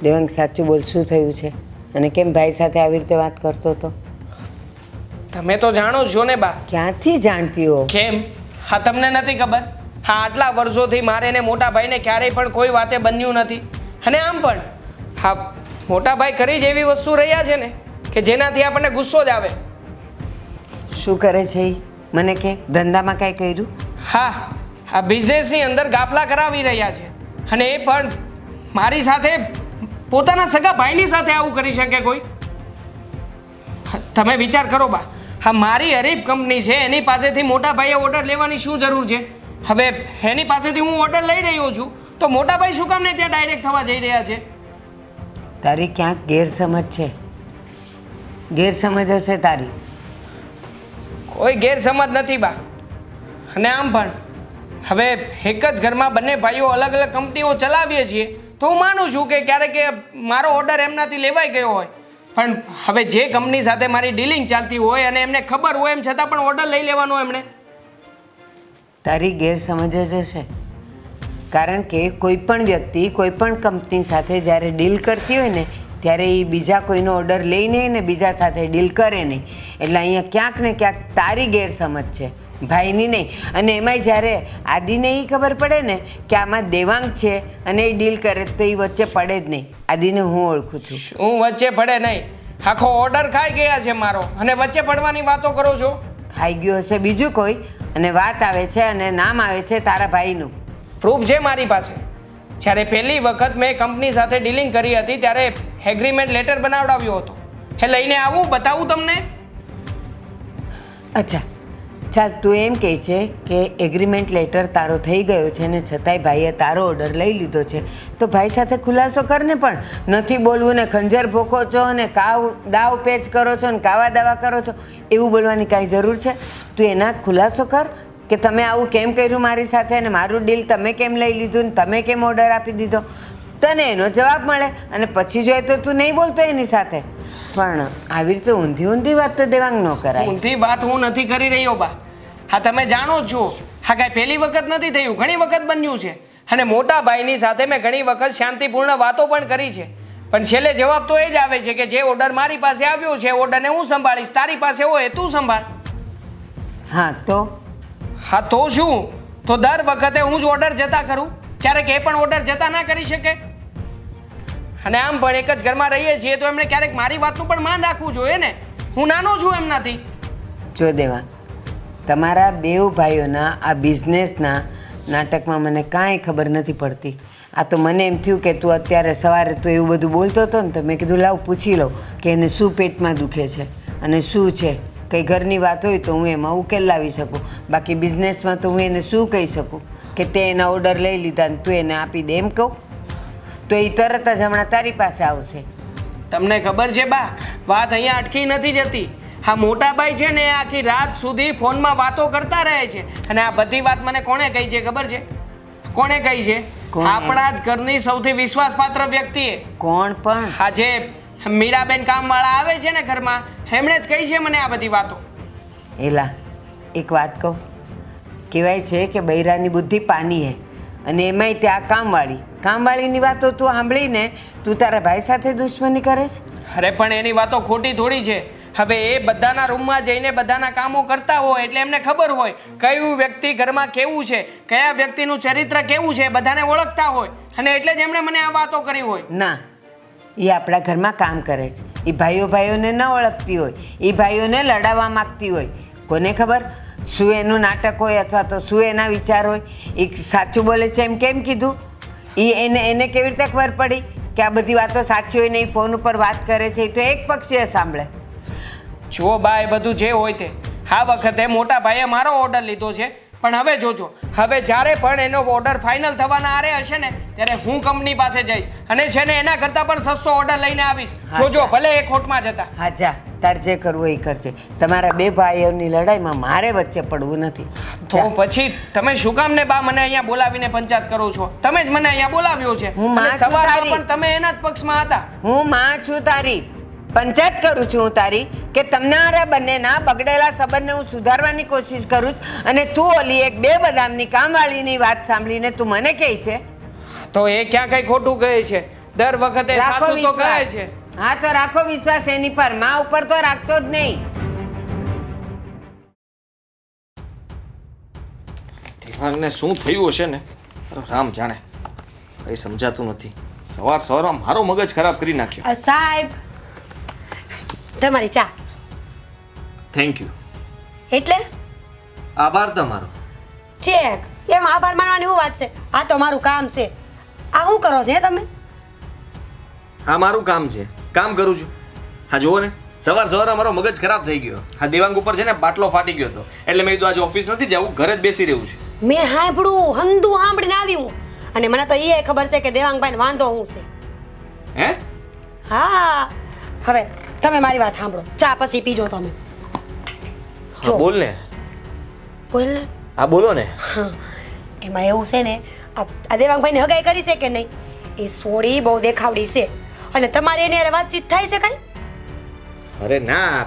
દેવાંગ સાચું બોલ, શું થયું છે? અને કેમ ભાઈ સાથે આવી રીતે વાત કરતો હતો? તમે તો જાણો છો ને બા. ક્યાંથી જાણતી હો? કેમ? હા, તમને નથી ખબર? હા, આટલા વર્ષોથી મારે ને મોટા ભાઈને ક્યારેય પણ કોઈ વાતે બન્યું નથી. અને આમ પણ હા, મોટા ભાઈ કરી જ એવી વસ્તુ રહ્યા છે ને કે જેનાથી આપણને ગુસ્સો જ આવે. શું કરે છે એ? મને કે ધંધામાં કાંઈ કર્યું? હા, આ બિઝનેસની અંદર ગાફલા કરાવી રહ્યા છે, અને એ પણ મારી સાથે, પોતાના સગા ભાઈની સાથે આવું કરી શકે કોઈ? તમે વિચાર કરો બા. હા, મારી હરીફ કંપની છે, એની પાસેથી મોટા ભાઈએ ઓર્ડર લેવાની શું જરૂર છે? હવે એની પાસેથી હું ઓર્ડર લઈ રહ્યો છું તો મોટા ભાઈ શું કામ ને ત્યાં ડાયરેક્ટ થવા જઈ રહ્યા છે? તારી ક્યાંક ગેરસમજ છે, ગેરસમજ હશે તારી. કોઈ ગેરસમજ નથી બા. અને આમ પણ હવે એક જ ઘરમાં બંને ભાઈઓ અલગ અલગ કંપનીઓ ચલાવીએ છીએ તો હું માનું છું કે ક્યારેક મારો ઓર્ડર એમનાથી લેવાઈ ગયો હોય, પણ હવે જે કંપની સાથે મારી ડીલિંગ ચાલતી હોય અને એમને ખબર હોય એમ છતાં પણ ઓર્ડર લઈ લેવાનો એમણે. તારી ગેરસમજ જ હશે, કારણ કે કોઈ પણ વ્યક્તિ કોઈ પણ કંપની સાથે જ્યારે ડીલ કરતી હોય ને ત્યારે એ બીજા કોઈનો ઓર્ડર લઈને ને બીજા સાથે ડીલ કરે નહીં. એટલે અહીંયા ક્યાંક ને ક્યાંક તારી ગેરસમજ છે, ભાઈની નહીં. અને એમાંય જ્યારે આદિને એ ખબર પડે ને કે આમાં દેવાંગ છે અને એ ડીલ કરે તો એ વચ્ચે પડે જ નહીં. આદિને હું ઓળખું છું. હું વચ્ચે પડે નહીં. આખો ઓર્ડર ખાઈ ગયા છે મારો, અને વચ્ચે પડવાની વાતો કરો છો? ખાઈ ગયો હશે બીજું કોઈ, અને વાત આવે છે અને નામ આવે છે તારા ભાઈનું. પ્રૂફ છે મારી પાસે. જ્યારે પહેલી વખત મેં કંપની સાથે ડીલિંગ કરી હતી ત્યારે એગ્રીમેન્ટ લેટર બનાવડાવ્યો હતો. એ લઈને આવું, બતાવું તમને? અચ્છા ચાલ, તું એમ કહે છે કે એગ્રીમેન્ટ લેટર તારો થઈ ગયો છે ને છતાંય ભાઈએ તારો ઓર્ડર લઈ લીધો છે, તો ભાઈ સાથે ખુલાસો કરને. પણ નથી બોલવું ને ખંજર ભોકો છો ને દાવ પેચ કરો છો ને કાવા દાવા કરો છો, એવું બોલવાની કાંઈ જરૂર છે? તું એના ખુલાસો કર કે તમે આવું કેમ કર્યું મારી સાથે, અને મારું ડીલ તમે કેમ લઈ લીધું ને તમે કેમ ઓર્ડર આપી દીધો. તને એનો જવાબ મળે અને પછી જોઈએ તો તું નહીં બોલતો એની સાથે. પણ આવી રીતે ઊંધી ઊંધી વાત તો દેવાંગ ન કરાય. ઊંધી વાત હું નથી કરી રહ્યો બા. હા, તમે જાણો જ છો, હા કાંઈ પહેલી વખત નથી થયું, ઘણી વખત બન્યું છે. અને મોટા ભાઈની સાથે મેં ઘણી વખત શાંતિપૂર્ણ વાતો પણ કરી છે. પણ છેલ્લે જવાબ તો એ જ આવે છે કે જે ઓર્ડર મારી પાસે આવ્યો છે ઓર્ડરને હું સંભાળીશ, તારી પાસે હોય તું સંભાળ. હા તો તો શું? તો દર વખતે હું જ ઓર્ડર જતા કરું? ક્યારેક એ પણ ઓર્ડર જતા ના કરી શકે? અને આમ પણ એક જ ઘરમાં રહીએ છીએ તો એમણે ક્યારેક મારી વાતનું પણ માન રાખવું જોઈએ ને. હું નાનો છું એમનાથી. જો દેવાંગ, તમારા બેઉ ભાઈઓના આ બિઝનેસના નાટકમાં મને કાંઈ ખબર નથી પડતી. આ તો મને એમ થયું કે તું અત્યારે સવારે તો એવું બધું બોલતો હતો ને, તો મેં કીધું લાવ પૂછી લઉં કે એને શું પેટમાં દુખે છે અને શું છે. કંઈ ઘરની વાત હોય તો હું એમાં ઉકેલ લાવી શકું, બાકી બિઝનેસમાં તો હું એને શું કહી શકું કે તે એના ઓર્ડર લઈ લીધા ને તું એને આપી દે એમ કહું? તો એ તરત જ હમણાં તારી પાસે આવશે. તમને ખબર છે બા, વાત અહીંયા અટકી નથી જતી. હા, મોટા ભાઈ છે ને આખી રાત સુધી ફોનમાં વાતો કરતા રહે છે. અને આ બધી વાત મને કોણે કહી છે ખબર છે? કોણે કહી છે? આપણા જ ઘરની સૌથી વિશ્વાસપાત્ર વ્યક્તિએ. કોણ પણ? હા, જે મીરાબેન કામવાળા આવે છે ને ઘરમાં, એમણે જ કહી છે મને આ બધી વાતો. એલા એક વાત કહું, કહેવાય છે કે બૈરાની બુદ્ધિ પાની હે, અને એમાંય ત્યાં કામવાળીની વાતો તું સાંભળીને તું તારા ભાઈ સાથે દુશ્મની કરેશ? અરે પણ એની વાતો ખોટી થોડી છે. હવે એ બધાના રૂમમાં જઈને બધાના કામો કરતા હોય એટલે એમને ખબર હોય કયું વ્યક્તિ ઘરમાં કેવું છે, કયા વ્યક્તિનું ચરિત્ર કેવું છે, બધાને ઓળખતા હોય, અને એટલે જ એમણે મને આ વાતો કરી હોય. ના, એ આપણા ઘરમાં કામ કરે છે. એ ભાઈઓને ન ઓળખતી હોય, એ ભાઈઓને લડાવવા માગતી હોય. કોને ખબર શું એનું નાટક હોય અથવા તો શું એના વિચાર હોય. એ સાચું બોલે છે એમ કેમ કીધું? એને કેવી રીતે ખબર પડી કે આ બધી વાતો સાચી હોય ને? એ ફોન ઉપર વાત કરે છે એ તો એક પક્ષીએ સાંભળે. જુઓ બા, એ બધું જે હોય તે, આ વખતે મોટા ભાઈએ મારો ઓર્ડર લીધો છે. પણ હવે જોજો, હવે જ્યારે પણ એનો ઓર્ડર ફાઇનલ થવાના આરે હશે ને ત્યારે હું કંપની પાસે જઈશ અને છે ને એના કરતાં પણ સસ્તો ઓર્ડર લઈને આવીશ. જોજો, ભલે એ ખોટમાં જતા. હા જા, તાર જે કરવું એ કરજે. તમારા બે ભાઈઓની લડાઈમાં મારે વચ્ચે પડવું નથી. તો પછી તમે શું કામ ને બા મને અહીંયા બોલાવીને પંચાયત કરો છો? તમે જ મને અહીંયા બોલાવ્યો છે. હું માં છું સવારમાં તારી. પણ તમે એના જ પક્ષમાં હતા. હું માં છું તારી, પંચાયત કરું છું હું તારી કે તમારા બંનેના બગડેલા સંબંધને હું સુધારવાની કોશિશ કરું છું, અને તું ઓલી એક બે બદામની કામવાળીની વાત સાંભળીને તું મને કહે છે? તો એ ક્યાં કઈ ખોટું કહે છે? દર વખતે સાચું તો કહે છે. હા તો રાખો વિશ્વાસ એની પર, માં ઉપર તો રાખતો જ નહીં. દેવાંગને શું થયું હશે ને, રામ જાણે, કઈ સમજાતું નથી. સવારમાં મારો મગજ ખરાબ કરી નાખ્યો. સાહેબ, તમારી ચા. Thank you. એટલે આભાર તમારો. ચેક એમ આભાર માનવાની શું વાત છે? આ તો મારું કામ છે. આ શું કરો છો તમે? આ મારું કામ છે, કામ કરું છું. હા જુઓ ને, સવારમાં મારો મગજ ખરાબ થઈ ગયો. હા, દેવાંગ ઉપર છે ને બાટલો ફાટી ગયો હતો, એટલે મેં કીધું આજે ઓફિસ નથી જવું, ઘરે જ બેસી રહ્યું છે. મેં સાંભળ્યું, હંધું સાંભળીને આવી હું, અને મને તો એ ખબર છે કે દેવાંગભાઈને વાંધો શું છે. હે? હા, હવે તમે મારી વાત સાંભળો, ચા પછી પીજો તમે. જો બોલ ને. બોલ ને. હા બોલો ને. એમાં એવું છે ને, આ દેવાંગભાઈને હગાઈ કરી છે કે નહીં? એ સોડી બહુ દેખાવડી છે, અને તમારે એની હારે વાતચીત થાય છે કઈ? અરે ના,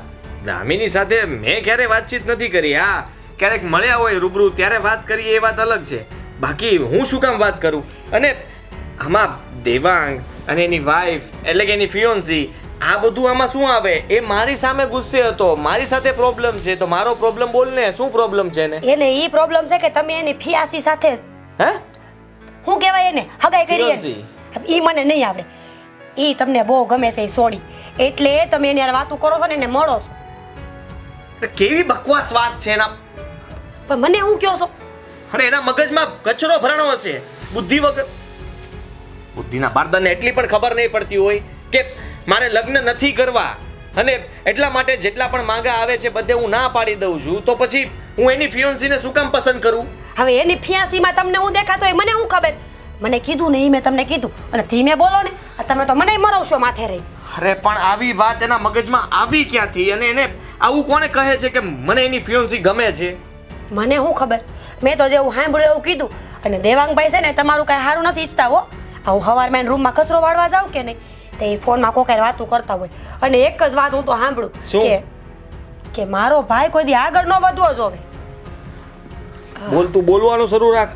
દામિની સાથે મેં ક્યારે વાતચીત નથી કરી. હા, ક્યારેક મળ્યા હોય રૂબરૂ ત્યારે વાત કરીએ, એ વાત અલગ છે. બાકી હું શું કામ વાત કરું? અને આમાં દેવાંગ અને એની વાઈફ એટલે કે એની ફિયોન્સી, આ બધું આમાં શું આવે? એ મારી સામે ગુસ્સે હતો, મારી સાથે પ્રોબ્લેમ છે, તો મારો પ્રોબ્લેમ બોલ ને, શું પ્રોબ્લેમ છે ને? એને ઈ પ્રોબ્લેમ છે કે તમે એની ફિયાસી સાથે હે શું કહેવાય એને હગાઈ કરી એને. ઈ મને નહીં આવડે. ઈ તમને બહુ ગમે છે ઈ સોડી, એટલે તમે એની હારે વાતું કરો છો ને એને મળો છો. કેવી બકવાસ વાત છે એના. પણ મને હું કહો છો? અરે એના મગજમાં કચરો ભરાણો હશે, બુદ્ધિ વગર. બુદ્ધિના બારદાને એટલી પણ ખબર નહીં પડતી હોય કે મારે લગ્ન નથી કરવા, અને એટલા માટે જેટલા પણ માંગા આવે છે બધે હું ના પાડી દઉં છું, તો પછી હું એની ફિયોન્સીને શું કામ પસંદ કરું? હવે એની ફિયાસીમાં તમને હું દેખાતો હોય મને શું ખબર? મને કીધું ને ઈ મેં તમને કીધું, અને ધીમે બોલો ને, આ તમે તો મને મરાવશો માથે રહી. અરે પણ આવી વાત એના મગજમાં આવી ક્યાંથી, અને એને આવું કોણે કહે છે કે મને એની ફિયોન્સી ગમે છે? મને શું ખબર, મેં તો જેવું સાંભળ્યું એવું કીધું. અને દેવાંગભાઈ છે ને તમારું કાંઈ સારું નથી ઈચ્છતા હો. આવું સવારમાં રૂમમાં કચરો વાળવા જાવ કે નહીં, તે ઈ ફોનમાં કોઈ વાતું કરતા હોય, અને એક જ વાત હું તો સાંભળું શું? કે મારો ભાઈ કોઈ દી આગળ ન વધવો જોવે. બોલ, તું બોલવાનું શરૂ રાખ.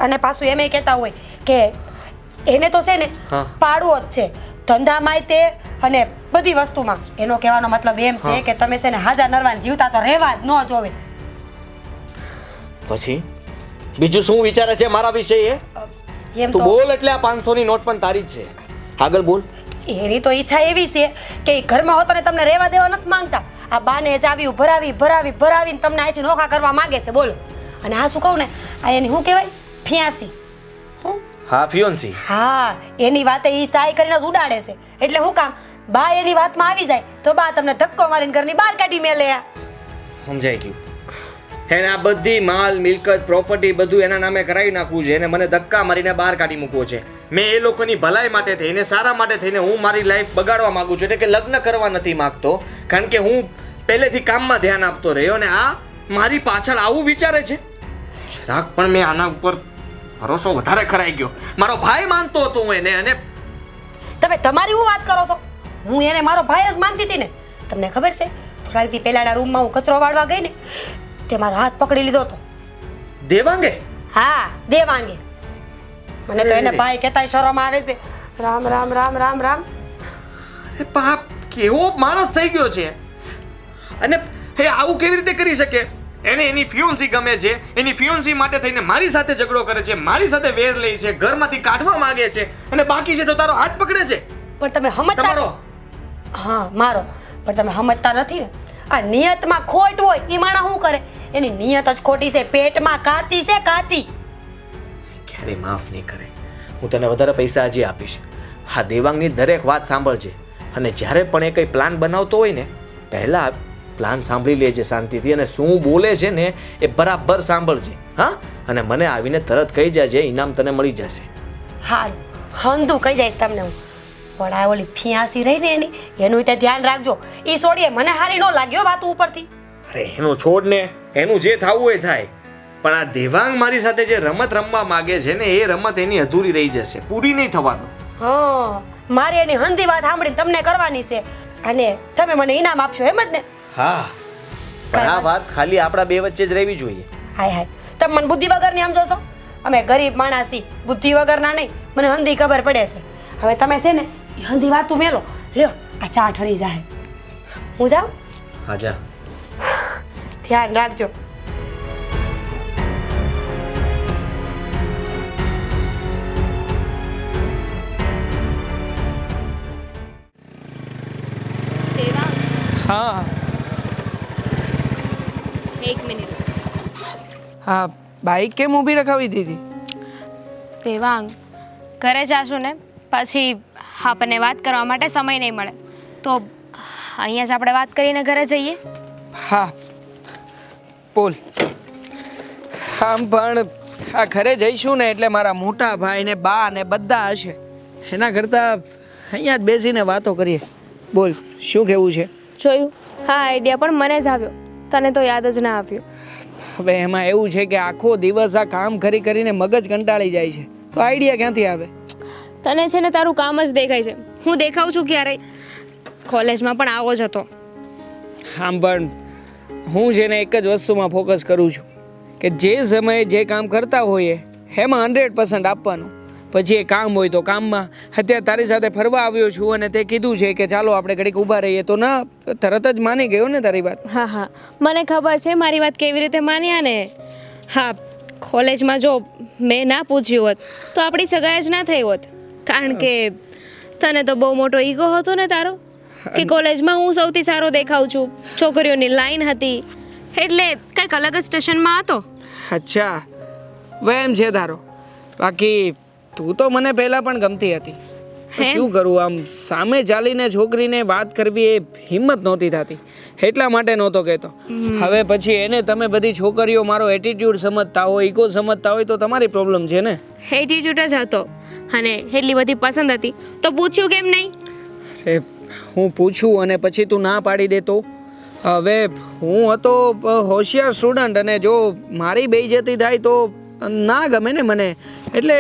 અને પાછું એમ કહેતા હોય કે એને તો છે ને હા. પાડવો જ છે, ધંધામાંય તે અને બધી વસ્તુમાં. એનો કહેવાનો મતલબ એમ છે કે તમે છે ને હાજા નરવાન જીવતા તો રહેવા જ ન જોવે. પછી બીજું શું વિચારે છે મારા વિશે એ? એમ તું તો બોલ, એટલે આ 500 ની નોટ પણ તારી જ છે. આગળ બોલ. એની તો ઈચ્છા એવી છે કે ઈ ઘરમાં હોતો ને તમને રહેવા દેવા નથી માંગતા. આ બાને જાવ્યું ભરાવીને તમને અહીંથી નોખા કરવા માંગે છે, બોલો. અને આ શું કહું ને, આ એની શું કહેવાય, ફિયાસી. હા, ફિયોન્સી. હા, એની વાતે ઈ ચાય કરીને જ ઉડાડે છે. એટલે શું કામ, બા એની વાતમાં આવી જાય તો બા તમને ધક્કો મારીને ઘરની બહાર કાઢી મેલે. સમજાઈ ગયું. એને આ બધી માલ મિલકત પ્રોપર્ટી બધું એના નામે કરાવી નાખવું છે, અને મને ધક્કા મારીને બહાર કાઢી મૂકવો છે. મેં એ લોકોની ભલાઈ માટે થઈને, સારા માટે થઈને હું મારી લાઈફ બગાડવા માંગુ છું, એટલે કે લગ્ન કરવા નથી માંગતો, કારણ કે હું પહેલેથી કામમાં ધ્યાન આપતો રહ્યો, અને આ મારી પાછળ આવું વિચારે છે. જરાક પણ મેં આના ઉપર ભરોસો વધારે કરાઈ ગયો. મારો ભાઈ માનતો હતો હું એને, અને તમે તમારી હું વાત કરો છો? હું એને મારો ભાઈ જ માનતી હતી ને. તમને ખબર છે, થોડા દિવસ પહેલાના રૂમમાં હું કચરો વાળવા ગઈ ને, તે મારો હાથ પકડી લીધો હતો. દેવાંગે? હા, દેવાંગે. મને તો એને ભાઈ કહેતાય શરમ આવે છે. રામ રામ રામ રામ રામ. અરે બાપ, કેવો માણસ થઈ ગયો છે! અને હે આવું કેવી રીતે કરી શકે? એને એની ફિયોન્સી ગમે છે, એની ફિયોન્સી માટે થઈને મારી સાથે ઝઘડો કરે છે, મારી સાથે વેર લે છે, ઘરમાંથી કાઢવા માંગે છે, અને બાકી છે તો તારો હાથ પકડે છે. પણ તમે સમજતા તમારો. હા, મારો. પણ તમે સમજતા નથી ને. આ નિયતમાં ખોટ હોય એ માણસ શું કરે? એની નિયત જ ખોટી છે, પેટમાં કાતી છે, કાતી. ક્યારે માફ નહીં કરે. હું તને વધારે પૈસા હજી આપીશ. હા, દેવાંગની દરેક વાત સાંભળજે, અને જ્યારે પણ એ કંઈ પ્લાન બનાવતો હોય ને, પહેલા પ્લાન સાંભળી લેજે શાંતિથી, અને શું બોલે છે ને એ બરાબર સાંભળજે. હા, અને મને આવીને તરત કહી જાજે, ઇનામ તને મળી જશે. હારું, હંધું કહી જઈશ તમને હું. પણ આ ઓલી ફિયાસી રહી ને એનું તે ધ્યાન રાખજો. ઈ છોડીએ મને હારી ન લાગ્યો વાત ઉપરથી. અરે એનું છોડ ને, એનું જે થવું એ થાય, પણ આ દેવાંગ મારી સાથે જે રમત રમવા માંગે છે ને, એ રમત એની અધૂરી રહી જશે, પૂરી નહીં થવા દો. હા, મારી એની હંધી વાત સાંભળીને તમને કરવાની છે, અને તમે મને ઇનામ આપશો એમ જ ને? હા, પણ આ વાત ખાલી આપણા બે વચ્ચે જ રહેવી જોઈએ. હાય હાય, તમે મને બુદ્ધિ વગરની સમજો છો? અમે ગરીબ માણસ છીએ, બુદ્ધિ વગરના નહીં. મને હંધી ખબર પડે છે. હવે તમે છે ને એ હંધી વાતું મેલો લ્યો, આ ચા ઠરી જાય. હું જાઉં? હા, જા. ધ્યાન રાખજો. હા એક મિનિટ. હા, બાઈક કેમ ઊભી રખાવી દીધી? દેવાંગ, ઘરે જાશું ને પછી આપણને વાત કરવા માટે સમય નહીં મળે, તો અહીંયા જ આપણે વાત કરીને ઘરે જઈએ. હા, બોલ. આમ પણ આ ઘરે જઈશું ને એટલે મારા મોટા ભાઈ ને બા ને બધા હશે, એના કરતાં અહીંયા જ બેસીને વાતો કરીએ. બોલ, શું કહેવું છે? જોયું, હા આઈડિયા પણ મને જ આવ્યો, તને તો યાદ જ ના આવ્યું. હવે એમાં એવું છે કે આખો દિવસ આ કામ કરી કરીને મગજ કંટાળી જાય છે, તો આઈડિયા ક્યાંથી આવે? તને છે ને તારું કામ જ દેખાય છે. હું દેખાઉં છું ક્યારેય? કોલેજમાં પણ આવો જ હતો. આમ પણ હું છે ને એક જ વસ્તુમાં ફોકસ કરું છું કે જે સમયે જે કામ કરતા હોઈએ એમાં 100% આપવાનું. પછી એ કામ હોય તો કામમાં. અત્યારે તારી સાથે ફરવા આવ્યો છું અને તે કીધું છે કે ચાલો આપણે ઘડીક ઊભા રહીએ, તો ના, તરત જ માની ગયો ને તારી વાત. હા હા, મને ખબર છે મારી વાત કેવી રીતે માન્યા ને. હા, કોલેજમાં જો મેં ના પૂછ્યું હોત તો આપણી સગાઈ જ ના થઈ હોત, કારણ કે તને તો બહુ મોટો ઈગો હતો ને તારો, કે કોલેજમાં હું સૌથી સારો દેખાઉં છું, છોકરીઓની લાઈન હતી, એટલે કંઈક અલગ જ સ્ટેશનમાં હતો. અચ્છા, વહેમ છે તારો. બાકી તું તો મને પહેલાં પણ ગમતી હતી. હેમ? શું કરું, આમ સામે ચાલીને છોકરીને વાત કરવી એ હિંમત નહોતી થતી, એટલા માટે નહોતો કહેતો. હવે પછી એને તમે બધી છોકરીઓ મારો એટીટ્યુડ સમજતા હોય, ઈગો સમજતા હોય તો તમારી પ્રોબ્લેમ છે ને. એટીટ્યુડ જ હતો અને એટલી બધી પસંદ હતી તો પૂછ્યું કેમ નહીં? એ હું પૂછું અને પછી તું ના પાડી દેતો. હવે હું હતો હોશિયાર સ્ટુડન્ટ અને જો મારી બેઇજ્જતી થાય તો ના ગમે ને મને, એટલે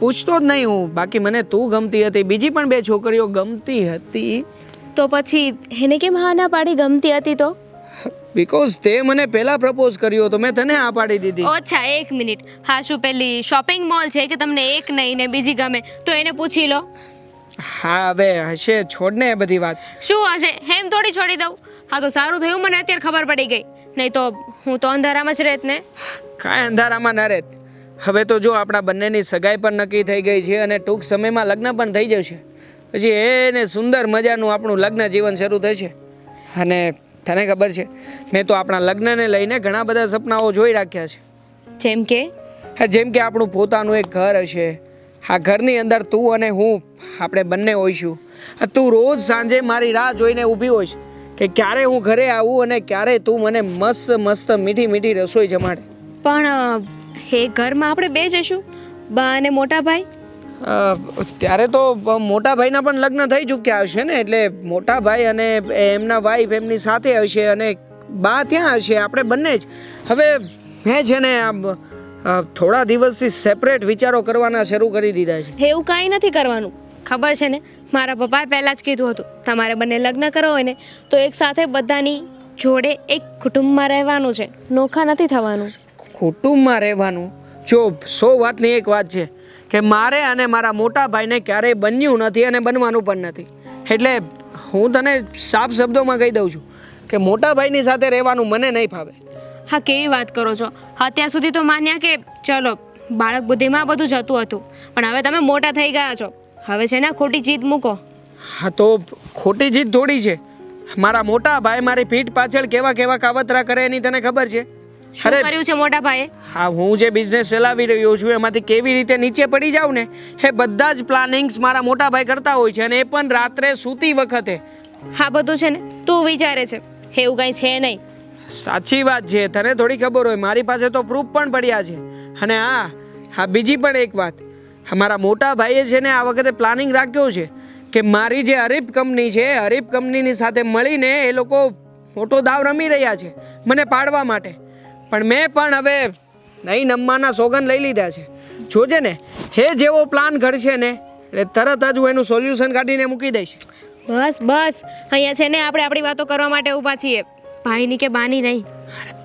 પૂછતો જ નહીં હું. બાકી મને તું ગમતી હતી, બીજી પણ 2 છોકરીઓ ગમતી હતી. તો પછી એને કેમ હા ના પાડી? ગમતી હતી તો? બીકોઝ તે મને પહેલા પ્રપોઝ કર્યો તો મેં તને આ પાડી દીધી. અચ્છા, 1 મિનિટ. હા, શું પેલી શોપિંગ મોલ છે કે તમને એક નહીં ને બીજી ગમે તો એને પૂછી લો. હા હવે હશે, છોડને એ બધી વાત. શું હશે? હેમ થોડી છોડી દઉં? હા તો સારું થયું મને અત્યારે ખબર પડી ગઈ, નહીં તો હું તો અંધારામાં જ રહેત ને. કાંઈ અંધારામાં ન રહેત. હવે તો જો આપણા બંનેની સગાઈ પણ નક્કી થઈ ગઈ છે અને ટૂંક સમયમાં લગ્ન પણ થઈ જશે. પછી એને સુંદર મજાનું આપણું લગ્ન જીવન શરૂ થશે. અને તને ખબર છે, મેં તો આપણા લગ્નને લઈને ઘણા બધા સપનાઓ જોઈ રાખ્યા છે. જેમ કે? જેમ કે આપણું પોતાનું એક ઘર હશે. આ ઘરની અંદર તું અને હું આપણે બંને હોઈશું. તું રોજ સાંજે મારી રાહ જોઈને ઊભી હોઈશ કે ક્યારે હું ઘરે આવું અને ક્યારે તું મને મસ્ત મસ્ત મીઠી મીઠી રસોઈ જમાડે. પણ એ ઘરમાં આપણે 2 જઈશું, બા અને મોટા ભાઈ. ત્યારે તો મોટા ભાઈના પણ લગ્ન થઈ ચૂક્યા હશે ને, એટલે મોટા ભાઈ અને એમના વાઈફ એમની સાથે હશે અને બા ત્યાં હશે, આપણે બંને જ. હવે મેં છે ને આમ થોડા દિવસથી સેપરેટ વિચારો કરવાના શરૂ કરી દીધા છે. એવું કાંઈ નથી કરવાનું, ખબર છે ને. મારા પપ્પાએ પહેલાં જ કીધું હતું તમારે બંને લગ્ન કરવા હોય ને તો એક સાથે બધાની જોડે એક કુટુંબમાં રહેવાનું છે, નોખા નથી થવાનું. કુટુંબમાં રહેવાનું? જો 100 વાતની એક વાત છે કે મારે અને મારા મોટા ભાઈને ક્યારેય બન્યું નથી અને બનવાનું પણ નથી. એટલે હું તને સાફ શબ્દોમાં કહી દઉં છું કે મોટા ભાઈની સાથે રહેવાનું મને નહીં ફાવે. હા, કેવી વાત કરો છો? અત્યાર સુધી તો માન્યા કે ચલો બાળક બુદ્ધિમાં બધું જતું હતું, પણ હવે તમે મોટા થઈ ગયા છો, હવે છે ને ખોટી જીદ મૂકો. હા તો ખોટી જીદ થોડી છે. મારા મોટા ભાઈ મારી પીઠ પાછળ કેવા કેવા કાવતરા કરે એની તને ખબર છે? શું કર્યું છે મોટા ભાઈએ? હા, હું જે બિઝનેસ ચલાવી રહ્યો છું એમાંથી કેવી રીતે નીચે પડી જાઉં ને એ બધા જ પ્લાનિંગ્સ મારા મોટા ભાઈ કરતા હોય છે, અને એ પણ રાત્રે સૂતી વખતે. હા, બધું છે ને તું વિચારે છે, એવું કાંઈ છે નહીં. સાચી વાત છે, તને થોડી ખબર હોય, મારી પાસે તો પ્રૂફ પણ પડ્યા છે. અને હા બીજી પણ એક વાત, મારા મોટા ભાઈએ છે ને આ વખતે પ્લાનિંગ રાખ્યો છે કે મારી જે હરીફ કંપની છે, હરીફ કંપનીની સાથે મળીને એ લોકો મોટો દાવ રમી રહ્યા છે મને પાડવા માટે. પણ મેં પણ હવે નહીં નમવાના સોગન લઈ લીધા છે. જોજે ને, હે જેવો પ્લાન ઘડશે ને એટલે તરત જ હું એનું સોલ્યુશન કાઢીને મૂકી દઈશ. બસ બસ, અહીંયા છે ને આપણે આપણી વાતો કરવા માટે ઊભા છીએ, ભાઈની કે બાની નહીં,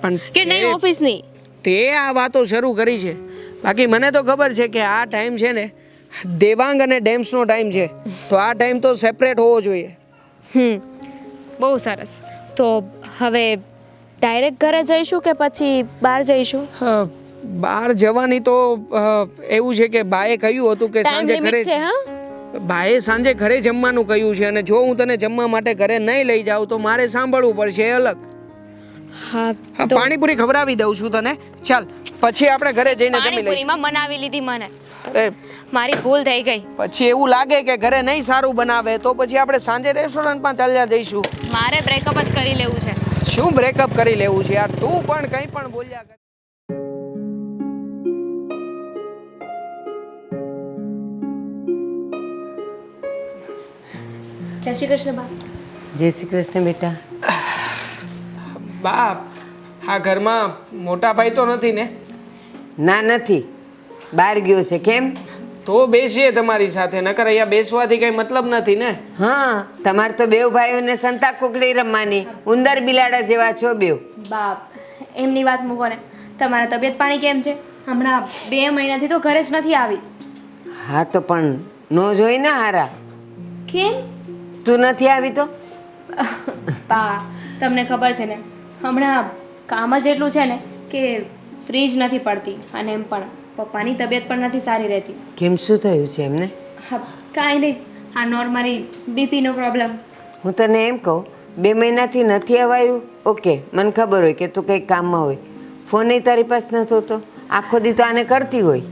પણ કે નહીં ઓફિસની. તે આ વાતો શરૂ કરી છે. બાકી મને તો ખબર છે કે આ ટાઈમ છે ને દેવાંગ અને ડેમ્સનો ટાઈમ છે, તો આ ટાઈમ તો સેપરેટ હોવો જોઈએ. બહુ સરસ. તો હવે ડાયરેક્ટ ઘરે જઈશું કે પછી બહાર જઈશું? બહાર જવાની તો એવું છે કે બાએ કહ્યું હતું કે ટાઈમ સાંજે ઘરે લિમિટ છે. હા, બાએ સાંજે ઘરે જમવાનું કહ્યું છે, અને જો હું તને જમવા માટે ઘરે નહીં લઈ જાઉં તો મારે સાંભળવું પડશે એ અલગ. હા, પાણીપુરી ખવડાવી દઉં છું તને, ચાલ પછી આપણે ઘરે જઈને જમી લઈશું. પાણીપુરીમાં મનાવી લીધી મને, અરે મારી ભૂલ થઈ ગઈ. પછી એવું લાગે કે ઘરે નહીં સારું બનાવે તો પછી આપણે સાંજે રેસ્ટોરન્ટમાં ચાલ્યા જઈશું. મારે બ્રેકઅપ જ કરી લેવું છે. શું બ્રેકઅપ કરી લેવું છે યાર, તું પણ કંઈ પણ બોલ્યા કર. જય શ્રી કૃષ્ણ બા. જય શ્રી કૃષ્ણ બેટા. બા, આ ઘરમાં મોટા ભાઈ તો નથી ને? ના, નથી, બહાર ગયો છે. કેમ? તો બેસીએ તમારી સાથે, નકર અહીંયા બેસવાથી કઈ મતલબ નથી ને. હા, તમારે તો 2 ભાઈઓને સંતા કુકડી રમવાની, ઉંદર બિલાડા જેવા છો બેવ. બાપ, એમની વાત મૂકો ને. તમારા તબિયત પાણી કેમ છે? હમણાં 2 મહિનાથી તો ઘરે જ નથી આવી. હા તો પણ નો જોઈ ને હારા. કેમ? તું નથી આવી તો? બા, તમને ખબર છે ને હમણાં કામ જ એટલું છે ને કે ફ્રીજ નથી પડતી, અને એમ પણ પપ્પાની તબિયત પણ નથી સારી રહેતી. કેમ, શું થયું છે એમને? હા, કાંઈ નહીં, આ નોર્મલી બીપીનો પ્રોબ્લેમ. હું તને એમ કહું, 2 મહિનાથી નથી અવાયું, ઓકે, મને ખબર હોય કે તું કંઈક કામમાં હોય, ફોન તારી પાસે નતો તો આખો દી તો આને કરતી હોય.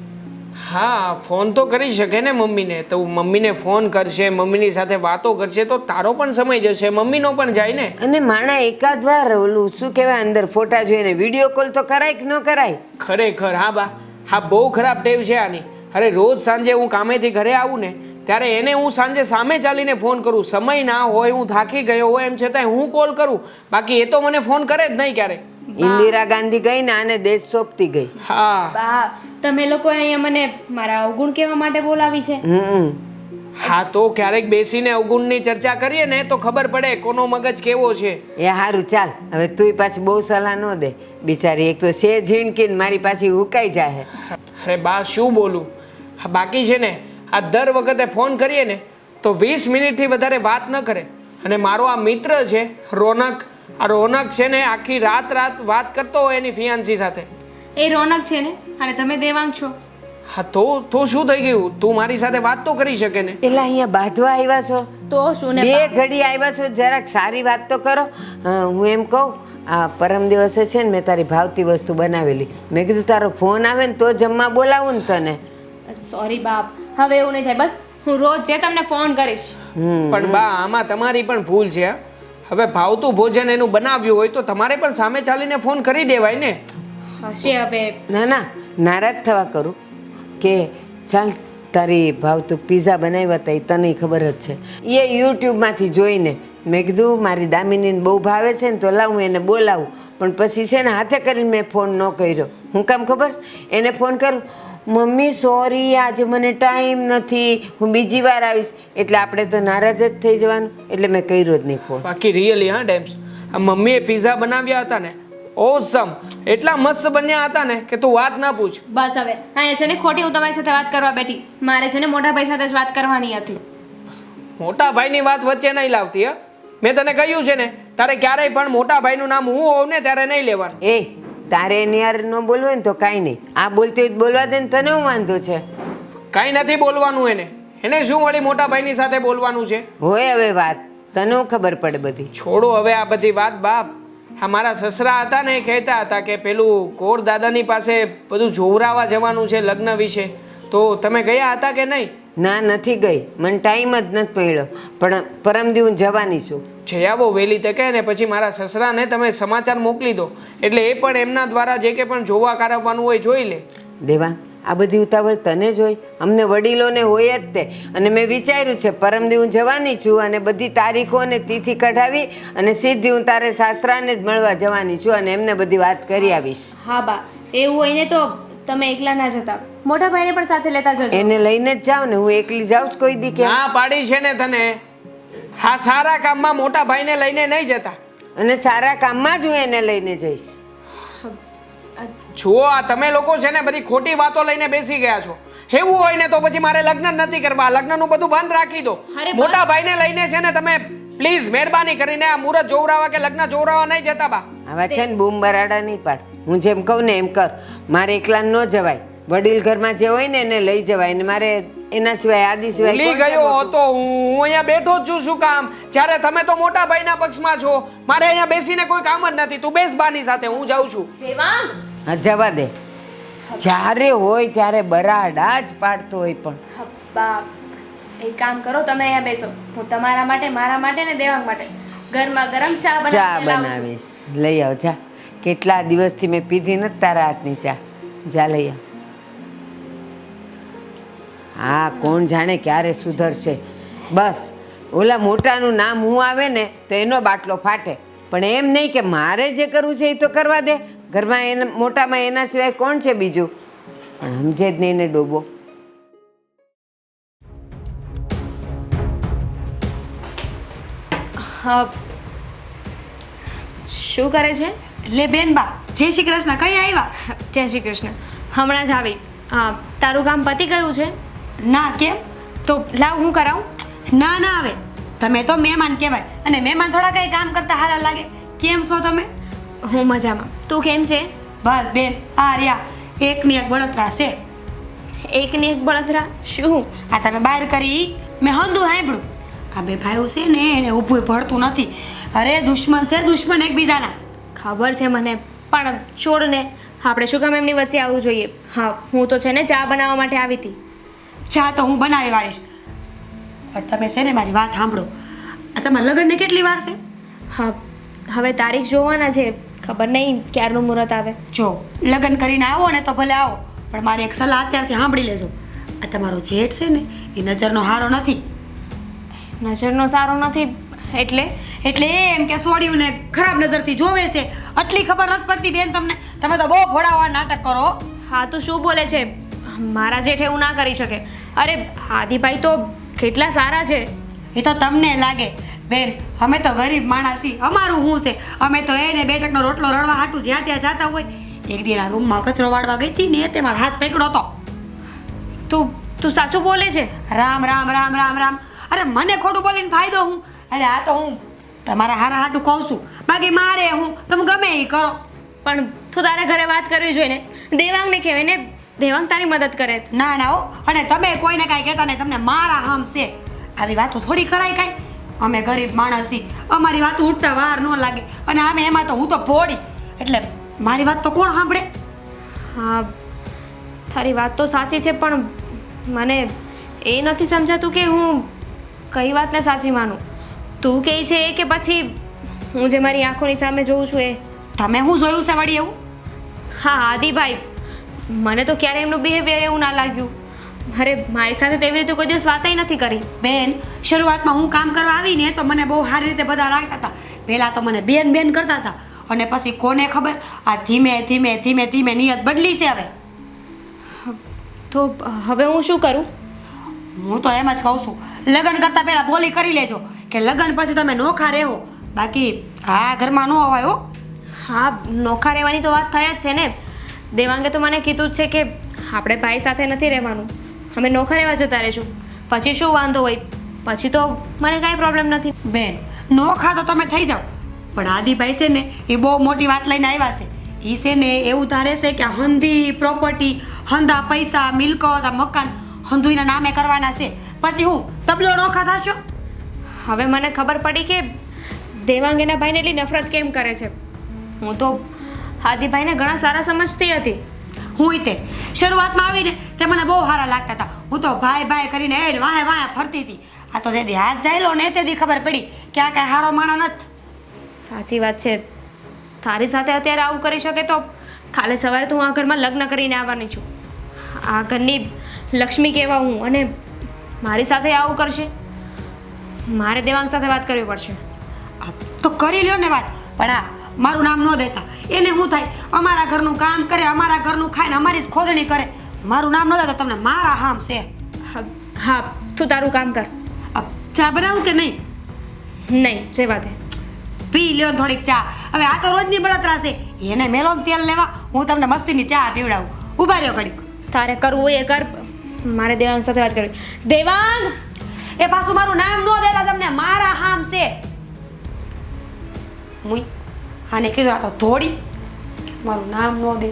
હા ફોન તો કરી શકે ને મમ્મીને, તો મમ્મીને ફોન કરશે, મમ્મીની સાથે વાતો કરશે તો તારો પણ સમય જશે, મમ્મીનો પણ જાય ને. અને માણા એકાદ વાર ઓલું શું કહેવાય અંદર ફોટા જોઈને વિડીયો કોલ તો કરાય કે ન કરાય? ખરેખર હા બા, હા બહુ ખરાબ ટેવ છે આની. અરે રોજ સાંજે હું કામેથી ઘરે આવું ને ત્યારે એને હું સાંજે સામે ચાલીને ફોન કરું, સમય ના હોય, હું થાકી ગયો હોય એમ છતાંય હું કોલ કરું, બાકી એ તો મને ફોન કરે જ નહીં ક્યારે. ઇન્દિરા ગાંધી ગઈ ને આને દેશ સોંપતી ગઈ. હા બા તમે લોકો અહીંયા મને મારા અવગુણ કહેવા માટે બોલાવી છે. હા તો ક્યારેક બેસીને અવગુણની ચર્ચા કરીએ ને તો ખબર પડે કોનો મગજ કેવો છે. એ સારું ચાલ, હવે તુંય પાછી બહુ સલાહ ન દે. બિચારી એક તો છે ઝીણકીને મારી પાછી હુકાઈ જાય. અરે બા શું બોલું, હા બાકી છે ને આ દર વખતે ફોન કરીએ ને તો 20 મિનિટથી વધારે વાત ન કરે. અને મારો આ મિત્ર છે રોનક, આ રોનક છે ને આખી રાત વાત કરતો હોય એની ફિયાન્સી સાથે. એ રોનક છે ને, અને તમે દેવાંગ છો. હા તો શું થઈ ગયું, તું મારી સાથે વાત તો કરી શકે ને. એટલે અહીંયા બાંધવા આવ્યા છો? તો શું ને બે બા? ઘડી આવ્યા છો, જરાક સારી વાત તો કરો. હું એમ કહું, આ પરમ દિવસે છે ને મેં તારી ભાવતી વસ્તુ બનાવેલી. મેં કીધું તારો ફોન આવે ને તો જમવા બોલાવું ને તને. સોરી બાપ, હવે એવું નહીં થાય. બસ હું રોજ જે તમને ફોન કરીશ. પણ બા આમાં તમારી પણ ભૂલ છે હા. હવે ભાવતું ભોજન એનું બનાવ્યું હોય તો તમારે પણ સામે ચાલીને ફોન કરી દેવાય ને. હશે હવે. ના ના, નારાજ થવા કરું કે ચાલ તારી ભાવતું પીઝા બનાવ્યા હતા, એ તને ખબર જ છે. એ યુટ્યુબમાંથી જોઈને મેં કીધું મારી દામિનીને બહુ ભાવે છે ને તો લાવું એને બોલાવું. પણ પછી છે ને હાથે કરીને મેં ફોન ન કર્યો. હું કામ ખબર? એને ફોન કરું, મમ્મી સોરી આજે મને ટાઈમ નથી, હું બીજી વાર આવીશ. એટલે આપણે તો નારાજ જ થઈ જવાનું. એટલે મેં કર્યો જ નહીં ફોન. બાકી રિયલી હા ડેમ્સ, આ મમ્મીએ પીઝા બનાવ્યા હતા ને ઓસમ, એટલા મસ્ત બન્યા હતા ને કે તું વાત ના પૂછ. બસ હવે અહીંયા છે ને ખોટી હું તમારી સાથે વાત કરવા બેઠી. મારે છે ને મોટા ભાઈ સાથે જ વાત કરવાની હતી. મોટા ભાઈની વાત વચ્ચે નહીં લાવતી હા. મેં તને કહ્યું છે ને તારે ક્યારેય પણ મોટા ભાઈનું નામ હું હોઉં ને ત્યારે નહીં લેવાનું. એ તારે એની યાર ન બોલવું હોય ને તો કાંઈ નહીં, આ બોલતી હોય તો બોલવા દે ને, તને હું વાંધો છે? કાંઈ નથી બોલવાનું એને શું વળી મોટા ભાઈની સાથે બોલવાનું છે? હોય હવે વાત, તને હું ખબર પડે બધી. છોડો હવે આ બધી વાત બાપ. હા મારા સસરા હતા ને એ કહેતા હતા કે પેલું કોર દાદાની પાસે બધું જોવરાવા જવાનું છે લગ્ન વિશે, તો તમે ગયા હતા કે નહીં? ના નથી ગઈ, મને ટાઈમ જ નથી મળ્યો. પણ પરમદી હું જવાની છું. જઈ આવો વહેલી તકે ને પછી મારા સસરાને તમે સમાચાર મોકલી દો એટલે એ પણ એમના દ્વારા જે કે પણ જોવા કાઢવવાનું હોય જોઈ લે. દેવા આ બધી ઉતાવળ તને જ હોય, અમને વડીલોને હોય જ તે. અને મેં વિચાર્યું છે પરમદી હું જવાની છું અને બધી તારીખો અને તિથિ કઢાવી અને સીધી હું તારે સાસરાને જ મળવા જવાની છું અને એમને બધી વાત કરી આવીશ. હા બા, એવું હોય ને તો તમે એકલા ના જતા, મોટા ભાઈને પણ સાથે લેતા જજો. એને લઈને જ જાઉં ને, હું એકલી જાઉં જ કોઈ દી કે? ના પાડી છે ને તને. હા સારા કામમાં મોટા ભાઈને લઈને નહીં જતા. અને સારા કામમાં જ હું એને લઈને જઈશ. જુઓ આ તમે લોકો છે ને બધી ખોટી વાતો લઈને બેસી ગયા છો. એવું હોય ને તો પછી મારે લગ્ન જ નથી કરવા, લગ્નનું બધું બંધ રાખી દો. અરે બસ. મોટા ભાઈને લઈને છે ને તમે પ્લીઝ મહેરબાની કરીને આ મુહૂર્ત જોવરાવા કે લગ્ન જોવરાવા નહીં જતા બા. આવા છે ને બૂમ બરાડા નહીં પાડ. હું જેમ કહું ને એમ કર. મારે એકલા ન જવાય, વડીલ ઘરમાં જે હોય ને એને લઈ જવાય. ને મારે એના સિવાય આદિ સિવાય ભૂલી કોણ છે ગયો મોટું? હતો હું અહીંયા બેઠો જ છું. શું કામ? જ્યારે તમે તો મોટા ભાઈના પક્ષમાં છો, મારે અહીંયા બેસીને કોઈ કામ જ નથી. તું બેસ બાની સાથે, હું જાઉં છું. દેવાંગ, હા જવા દે. જ્યારે હોય ત્યારે બરાડા જ પાડતો હોય. પણ હા, બા એક કામ કરો, તમે અહીંયા બેસો, હું તમારા માટે, મારા માટે ને દેવાંગ માટે ગરમા ગરમ ચા ચા બનાવીને લાવું છું. બનાવીશ, લઈ આવ જા. કેટલા દિવસથી મેં પીધી નથી તારા હાથની ચા. જા લઈ આવ. હા કોણ જાણે ક્યારે સુધરશે. બસ ઓલા મોટાનું નામ હું આવે ને તો એનો બાટલો ફાટે. પણ એમ નહીં કે મારે જે કરવું છે એ તો કરવા દે. ઘરમાં એને મોટામાં એના સિવાય કોણ છે બીજું? પણ સમજે જ નહીં ને ડોબો. હા, શું કરે છે? લે બેન બા, જય શ્રી કૃષ્ણ. કઈ આવ્યા? જય શ્રી કૃષ્ણ. હમણાં જ આવી. હા, તારું કામ પતી ગયું છે? ના કેમ? તો લાવ હું કરાવું. ના ના આવે, તમે તો મહેમાન કહેવાય અને મહેમાન થોડા કઈ કામ કરતા હારા લાગે. કેમ છો તમે? હું મજામાં. તું કેમ છે? બસ બેન આ રહ્યા એકની એક બળતરા છે. એકની એક બળતરા? શું? આ તમે બહાર કરી મેં હંધું સાંભળ્યું. આ બે ભાઈઓ છે ને એને ઊભું પડતું નથી. અરે દુશ્મન છે દુશ્મન એકબીજાના. ખબર છે મને, પણ છોડ ને. આપણે શું કામ એમની વચ્ચે આવવું જોઈએ? હા, હું તો છે ને ચા બનાવવા માટે આવી હતી. ચા તો હું બનાવી વાળીશ, પણ તમે છે ને મારી વાત સાંભળો. આ તમારા લગ્નને કેટલી વાર છે? હા, હવે તારીખ જોવાના છે, ખબર નહીં ક્યારનું મુહૂર્ત આવે. જો લગ્ન કરીને આવો ને તો ભલે આવો, પણ મારે એક સલાહ અત્યારથી સાંભળી લેજો. આ તમારો જેઠ છે ને એ નજરનો હારો નથી. નજરનો સારો નથી એટલે? એટલે એમ કે સોડિયું ને ખરાબ નજરથી જોવે છે. આટલી ખબર નથી પડતી બેન તમને? તમે તો બહુ ભોળાવા નાટક કરો. હા, તું શું બોલે છે? મારા જેઠ એવું ના કરી શકે. અરે આદિભાઈ તો કેટલા સારા છે. એ તો તમને લાગે બેન, અમે તો ગરીબ માણસ છીએ. અમારું શું છે? અમે તો એને બેઠકનો રોટલો રડવા હાટું જ્યાં ત્યાં જાતા હોય. એક દી આ રૂમમાં કચરો વાળવા ગઈ હતી ને તે મારો હાથ પકડ્યો હતો. તું સાચું બોલે છે? રામ રામ રામ રામ રામ. અરે મને ખોટું બોલીને ફાયદો હું? અરે આ તો હું તમારા હારા હાટું કહું છું, બાકી મારે હું તમે ગમે એ કરો. પણ તું તારા ઘરે વાત કરવી જોઈએ ને. દેવાંગને કહેવાય ને, દેવાંગ તારી મદદ કરે. ના ના હો, અને તમે કોઈને કાંઈ કહેતા નહીં. તમને મારા હમ છે. આવી વાતો થોડી કરાય કાંઈ? અમે ગરીબ માણસ છીએ, અમારી વાતો ઉઠતા વાર ન લાગે. અને આમે એમાં તો હું તો ભોળી, એટલે મારી વાત તો કોણ સાંભળે? હા, તારી વાત તો સાચી છે, પણ મને એ નથી સમજાતું કે હું કઈ વાતને સાચી માનું. તું કહે છે એ કે પછી હું જે મારી આંખોની સામે જોઉં છું એ? તમે શું જોયું છે વળી એવું? હા આદિભાઈ, મને તો ક્યારે એમનું બિહેવિયર એવું ના લાગ્યું. અરે મારી સાથે તેવી રીતે કોઈ દિવસ વાતય નથી કરી. બેન, શરૂઆતમાં હું કામ કરવા આવીને તો મને બહુ સારી રીતે બધા રાખતા હતા. પહેલાં તો મને બેન બેન કરતા હતા, અને પછી કોને ખબર આ ધીમે ધીમે ધીમે ધીમે નિયત બદલી છે. હવે તો હવે હું શું કરું? હું તો એમ જ કહું છું, લગ્ન કરતાં પહેલાં બોલી કરી લેજો કે લગ્ન પછી તમે નોખા રહેવો, બાકી આ ઘરમાં ન હોવાય હો. હા, નોખા રહેવાની તો વાત થઈ જ છે ને. દેવાંગે તો મને કીધું જ છે કે આપણે ભાઈ સાથે નથી રહેવાનું, અમે નોખા રહેવા જતા રહીશું. પછી શું વાંધો હોય? પછી તો મને કાંઈ પ્રોબ્લેમ નથી. બેન, નોખા તો તમે થઈ જાઓ, પણ આદિભાઈ છે ને એ બહુ મોટી વાત લઈને આવ્યા છે. એ છે ને એવું ધારે છે કે હંધી પ્રોપર્ટી, હંધા પૈસા, મિલકત, આ મકાન હંધુઈના નામે કરવાના છે. પછી હું તબલો નોખા થશો? હવે મને ખબર પડી કે દેવાંગ એના ભાઈને એટલી નફરત કેમ કરે છે. હું તો આદિભાઈને ઘણા સારા સમજતી હતી. હું તે શરૂઆતમાં આવીને તે મને બહુ સારા લાગતા હતા. હું તો ભાઈ ભાઈ કરીને એ વાહે વાહે ફરતી હતી. આ તો જેથી હાથ જાયલો ને તેથી ખબર પડી કે આ કાંઈ સારો માણસ નથી. સાચી વાત છે. તારી સાથે અત્યારે આવું કરી શકે તો કાલે સવારે તો હું આ ઘરમાં લગ્ન કરીને આવવાની છું. આ ઘરની લક્ષ્મી કહેવા હું, અને મારી સાથે આવું કરશે? મારે દેવાંગ સાથે વાત કરવી પડશે. તો કરી લ્યો ને વાત, પણ આ મારું નામ ન દેતા. એને શું થાય? અમારા ઘરનું કામ કરે, અમારા ઘરનું ખાય ને અમારી જ ખોદણી કરે. મારું નામ ન દેતા તમને મારા હામ છે. હા, તું તારું કામ કર. ચા બનાવું કે નહીં? નહીં, રહેવા દે. પી લ્યો થોડીક ચા. હવે આ તો રોજની બળતરા છે. એને મેલો તેલ લેવા, હું તમને મસ્તીની ચા પીવડાવું. ઊભા રહ્યો ઘડીક. તારે કરવું હોય એ કર, મારે દેવાંગ સાથે વાત કરવી. દેવાંગ! એ પાછું મારું નામ ન દેતા તમને મારા હામ છે. મુઈ આને કીધું આ તો થોડી મારું નામ ન દે.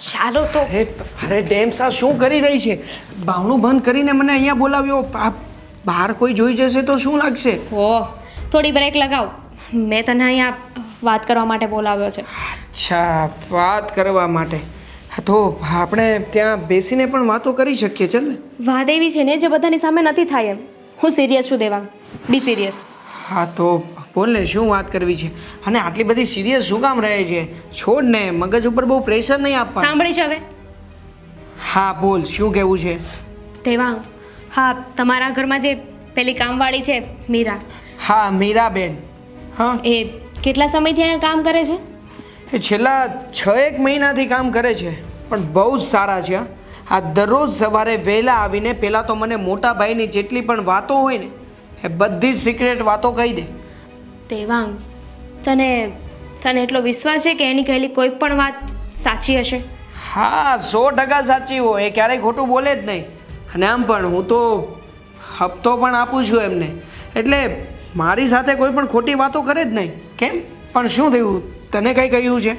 ચાલો તો. અરે ડેમસા શું કરી રહી છે? બાવણું બંધ કરીને મને અહીંયા બોલાવ્યો. આ બહાર કોઈ જોઈ જશે તો શું લાગશે? હો, થોડી બ્રેક લગાવ. મેં તને અહીંયા વાત કરવા માટે બોલાવ્યો છે. અચ્છા, વાત કરવા માટે. હા, તો આપણે ત્યાં બેસીને પણ વાતો કરી શકીએ. ચાલ ને. વાત એવી છે ને જે બધાની સામે નથી થાય એમ. હું સિરિયસ છું દેવાંગ, બી સિરિયસ. હા તો બોલ ને, શું વાત કરવી છે? અને આટલી બધી સિરિયસ શું કામ રહે છે? છોડ ને, મગજ ઉપર બહુ પ્રેશર નહીં આપવા. સાંભળીશ હવે? હા બોલ, શું કહેવું છે? દેવાંગ, હા, તમારા ઘરમાં જે પેલી કામવાળી છે મીરા. હા, મીરાબેન. હા, એ કેટલા સમયથી અહીંયા કામ કરે છે? એ છેલ્લા 6-1 મહિનાથી કામ કરે છે, પણ બહુ જ સારા છે. આ દરરોજ સવારે વહેલા આવીને પહેલાં તો મને મોટા ભાઈની જેટલી પણ વાતો હોય ને એ બધી જ સિક્રેટ વાતો કહી દે. દેવાંગ, તને એટલો વિશ્વાસ છે કે એની કહેલી કોઈ પણ વાત સાચી હશે? હા, 100% સાચી હોય. એ ક્યારેય ખોટું બોલે જ નહીં. અને આમ પણ હું તો હપ્તો પણ આપું છું એમને, એટલે મારી સાથે કોઈ પણ ખોટી વાતો કરે જ નહીં. કેમ પણ શું થયું? તને કંઈ કહ્યું છે?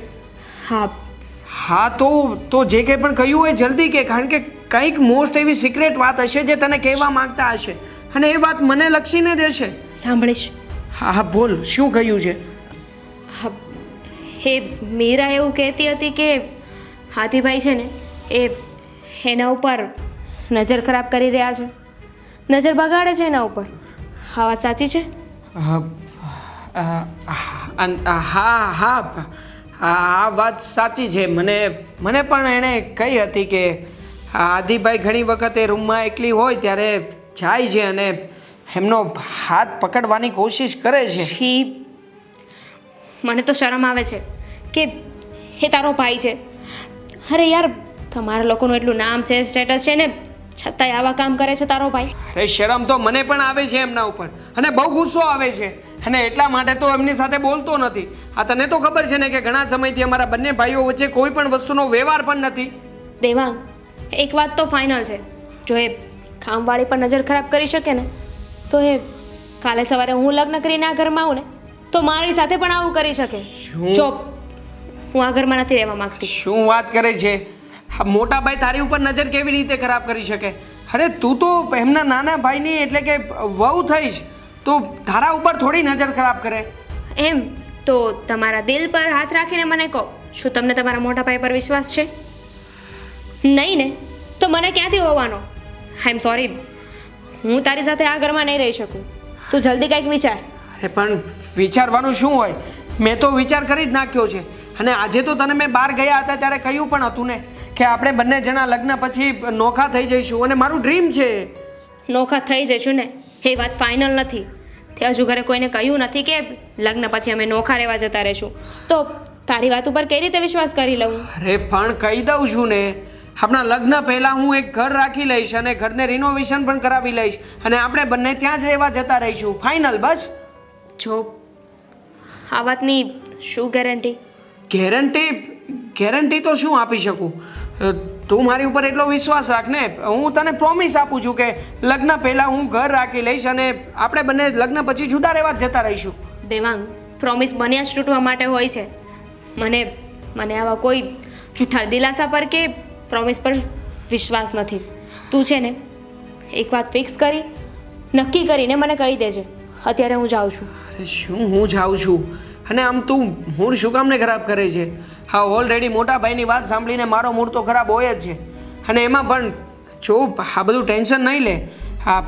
હા. હા તો જે કંઈ પણ કહ્યું હોય જલ્દી કે, કારણ કે કંઈક મોસ્ટ એવી સિક્રેટ વાત હશે જે તને કહેવા માંગતા હશે, અને એ વાત મને લક્ષીને જ હશે. સાંભળીશ. હા હા બોલ, શું કહ્યું છે? હે મીરા એવું કહેતી હતી કે હાથીભાઈ છે ને એ એના ઉપર નજર ખરાબ કરી રહ્યા છે, નજર બગાડે છે એના ઉપર. આ વાત સાચી છે? હા આ વાત સાચી છે. મને પણ એણે કહી હતી કે આદિભાઈ ઘણી વખત એ રૂમમાં એકલી હોય ત્યારે જાય છે અને એમનો હાથ પકડવાની કોશિશ કરે છે. છી, મને તો શરમ આવે છે કે એ તારો ભાઈ છે. અરે યાર, તમારા લોકોનું એટલું નામ છે, સ્ટેટસ છે ને, છતાંય આવા કામ કરે છે તારો ભાઈ. અરે શરમ તો મને પણ આવે છે એમના ઉપર અને બહુ ગુસ્સો આવે છે અને એટલા માટે તો એમની સાથે બોલતો નથી. આ તને તો ખબર છે ને કે ઘણા સમયથી અમારા બંને ભાઈઓ વચ્ચે કોઈ પણ વસ્તુનો વ્યવહાર પણ નથી. દેવાંગ, એક વાત તો ફાઇનલ છે, જો એ કામવાળી પર નજર ખરાબ કરી શકે ને તો એ કાલે સવારે હું લગ્ન કરીને આ ઘરમાં આવું ને તો મારી સાથે પણ આવું કરી શકે. જો હું આ ઘરમાં નથી રહેવા માંગતી. શું વાત કરે છે? આ મોટા ભાઈ તારી ઉપર નજર કેવી રીતે ખરાબ કરી શકે? અરે તું તો એમના નાના ભાઈની એટલે કે વહુ થઈશ તો તારા ઉપર થોડી નજર ખરાબ કરે. એમ તો તમારા દિલ પર હાથ રાખીને મને કહો, શું તમને તમારા મોટા ભાઈ પર વિશ્વાસ છે? નહીં ને તો મને ક્યાંથી હોવાનો? આઈ એમ સોરી, હું તારી સાથે આ ઘરમાં નહીં રહી શકું. તું જલ્દી કંઈક વિચાર. અરે પણ વિચારવાનું શું હોય? મેં તો વિચાર કરી જ નાખ્યો છે અને આજે તો તને મેં બહાર ગયા હતા ત્યારે કહ્યું પણ હતું ને કે આપણે બંને જણા લગ્ન પછી નોખા થઈ જઈશું અને મારું ડ્રીમ છે. નોખા થઈ જઈશું ને એ વાત ફાઇનલ નથી. તે હજુ ઘરે કોઈને કહ્યું નથી કે લગ્ન પછી અમે નોખા રહેવા જતા રહીશું. તો તારી વાત ઉપર કઈ રીતે વિશ્વાસ કરી લઉં? અરે પણ કહી દઉં છું ને, આપણા લગ્ન પહેલા હું એક ઘર રાખી લઈશ અને ઘરને રિનોવેશન પણ કરાવી લઈશ અને આપણે બંને ત્યાં જ રહેવા જતા રહીશું. ફાઇનલ બસ. જો આ વાતની શું ગેરંટી? ગેરંટી તો શું આપી શકું? તું મારી ઉપર એટલો વિશ્વાસ રાખ ને, હું તને પ્રોમિસ આપું છું કે લગ્ન પહેલા હું ઘર રાખી લઈશ અને આપણે બંને લગ્ન પછી જુદા રહેવા જતા રહીશું. દેવાંગ, પ્રોમિસ બન્યા જ તૂટવા માટે હોય છે. મને આવા કોઈ જૂઠા દિલાસા પર કે પ્રોમિસ પર વિશ્વાસ નથી. તું છે ને એક વાત ફિક્સ કરી નક્કી કરીને મને કહી દેજે. અત્યારે હું જાઉં છું. અરે શું હું જાઉં છું? અને આમ તું મૂડ શું કામને ખરાબ કરે છે? હા, ઓલરેડી મોટા ભાઈની વાત સાંભળીને મારો મૂડ તો ખરાબ હોય જ છે અને એમાં પણ જો આ બધું ટેન્શન નહીં લે. હા,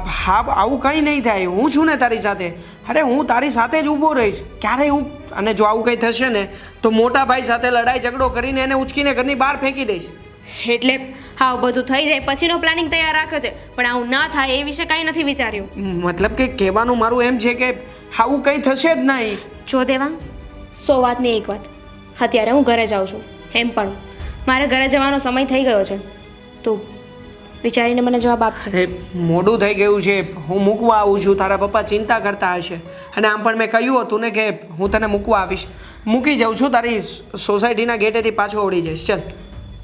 આવું કંઈ નહીં થાય. હું છું ને તારી સાથે. અરે હું તારી સાથે જ ઊભો રહીશ ક્યારેય હું. અને જો આવું કંઈ થશે ને તો મોટા ભાઈ સાથે લડાઈ ઝઘડો કરીને એને ઉચકીને ઘરની બહાર ફેંકી દઈશ. એટલે આવું બધું થઈ જાય પછીનો પ્લાનિંગ તૈયાર રાખ્યો છે, પણ આવું ના થાય એ વિશે કાંઈ નથી વિચાર્યું. મતલબ કે કહેવાનું મારું એમ છે કે આવું કંઈ થશે જ નહીં. જો દેવાંગ, 100 વાતની એક વાત, અત્યારે હું ઘરે જાઉં છું. એમ પણ મારે ઘરે જવાનો સમય થઈ ગયો છે. તું વિચારીને મને જવાબ આપજે. મોડું થઈ ગયું છે, હું મૂકવા આવું છું. તારા પપ્પા ચિંતા કરતા હશે અને આમ પણ મેં કહ્યું હતું ને કે હું તને મૂકવા આવીશ. મૂકી જાઉં છું, તારી સોસાયટીના ગેટેથી પાછો ઓડી જઈશ. ચાલ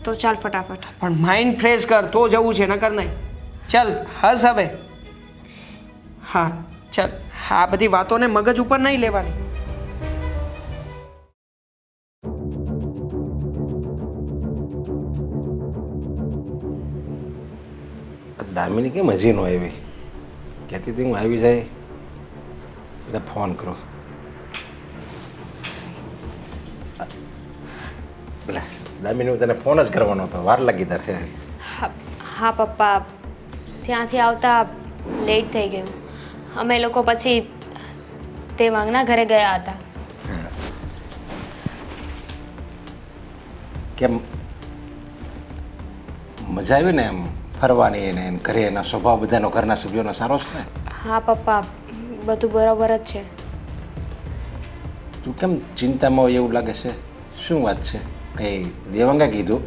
તો ચાલ ફટાફટ. પણ માઇન્ડ ફ્રેશ કર તો જવું છે, નકર નહીં. ચાલ હસ હવે. હા ચાલ, આ બધી વાતોને મગજ ઉપર નહીં લેવાની. દામિની કેમ હજી નો આવી? કહેતી હતી હું આવી જાય એટલે ફોન કરો. એટલે દામિની હું તને ફોન જ કરવાનો હતો, વાર લાગી તારે. હા પપ્પા, ત્યાંથી આવતા લેટ થઈ ગયું. અમે લોકો પછી દેવાંગના ઘરે ગયા હતા. કેમ મજા આવી ને એમ ફરવાની? એને ઘરે એના સ્વભાવ બધાનો ઘરના સભ્યોનો સારો છે ને? હા પપ્પા, બધું બરાબર જ છે. તું કેમ ચિંતામાં હોય એવું લાગે છે? શું વાત છે? કંઈ દેવાંગે કીધું?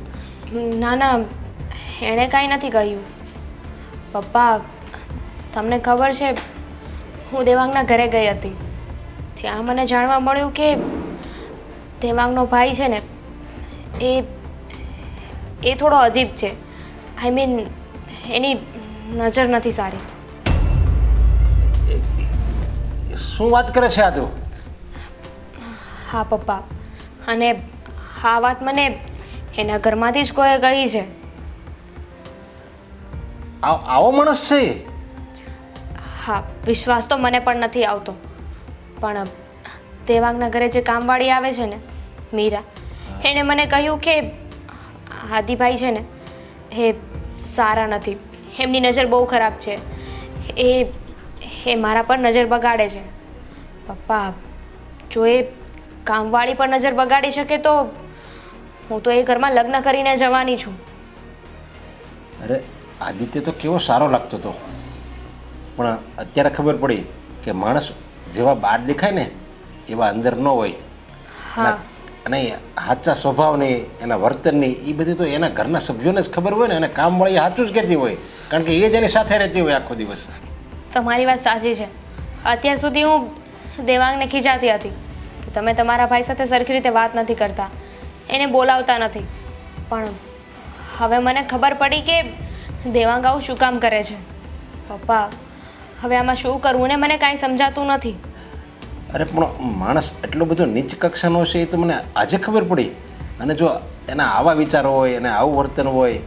ના ના, એણે કાંઈ નથી કહ્યું. પપ્પા, તમને ખબર છે હું દેવાંગના ઘરે ગઈ હતી. ત્યાં મને જાણવા મળ્યું કે દેવાંગનો ભાઈ છે ને એ થોડો અજીબ છે. આઈ મીન એની નજર નથી સારી. શું વાત કરે છે આ તું? હા પપ્પા, અને આ વાત મને એના ઘરમાંથી જ કોઈએ કહી છે. આવો માણસ છે? હા, વિશ્વાસ તો મને પણ નથી આવતો, પણ દેવાંગના ઘરે જે કામવાળી આવે છે ને મીરા એણે મને કહ્યું કે આદિભાઈ છે ને એ સારા નથી, એમની નજર બહુ ખરાબ છે, એ મારા પર નજર બગાડે છે. પપ્પા, જો એ કામવાળી પર નજર બગાડી શકે તો હું તો એ ઘરમાં લગ્ન કરીને જવાની છું. અરે આદિત્ય તો કેવો સારો લાગતો હતો, પણ અત્યારે ખબર પડી કે માણસ જેવા બહાર દેખાય ને એવા અંદર ન હોય. હા અને સાચા સ્વભાવની એના વર્તનની એ બધી તો એના ઘરના સભ્યોને જ ખબર હોય ને, અને કામવાળી સાચું જ કહેતી હોય, કારણ કે એ જ એની સાથે રહેતી હોય આખો દિવસ. તમારી વાત સાચી છે. અત્યાર સુધી હું દેવાંગને ખીજાતી હતી કે તમે તમારા ભાઈ સાથે સરખી રીતે વાત નથી કરતા, એને બોલાવતા નથી. પણ હવે મને ખબર પડી કે દેવાંગ આવું શું કામ કરે છે. પપ્પા, હવે આમાં શું કરવું ને મને કાંઈ સમજાતું નથી. અરે પણ માણસ એટલો બધો નીચ કક્ષાનો છે એ તો મને આજે ખબર પડી. અને જો એના આવા વિચારો હોય અને આવું વર્તન હોય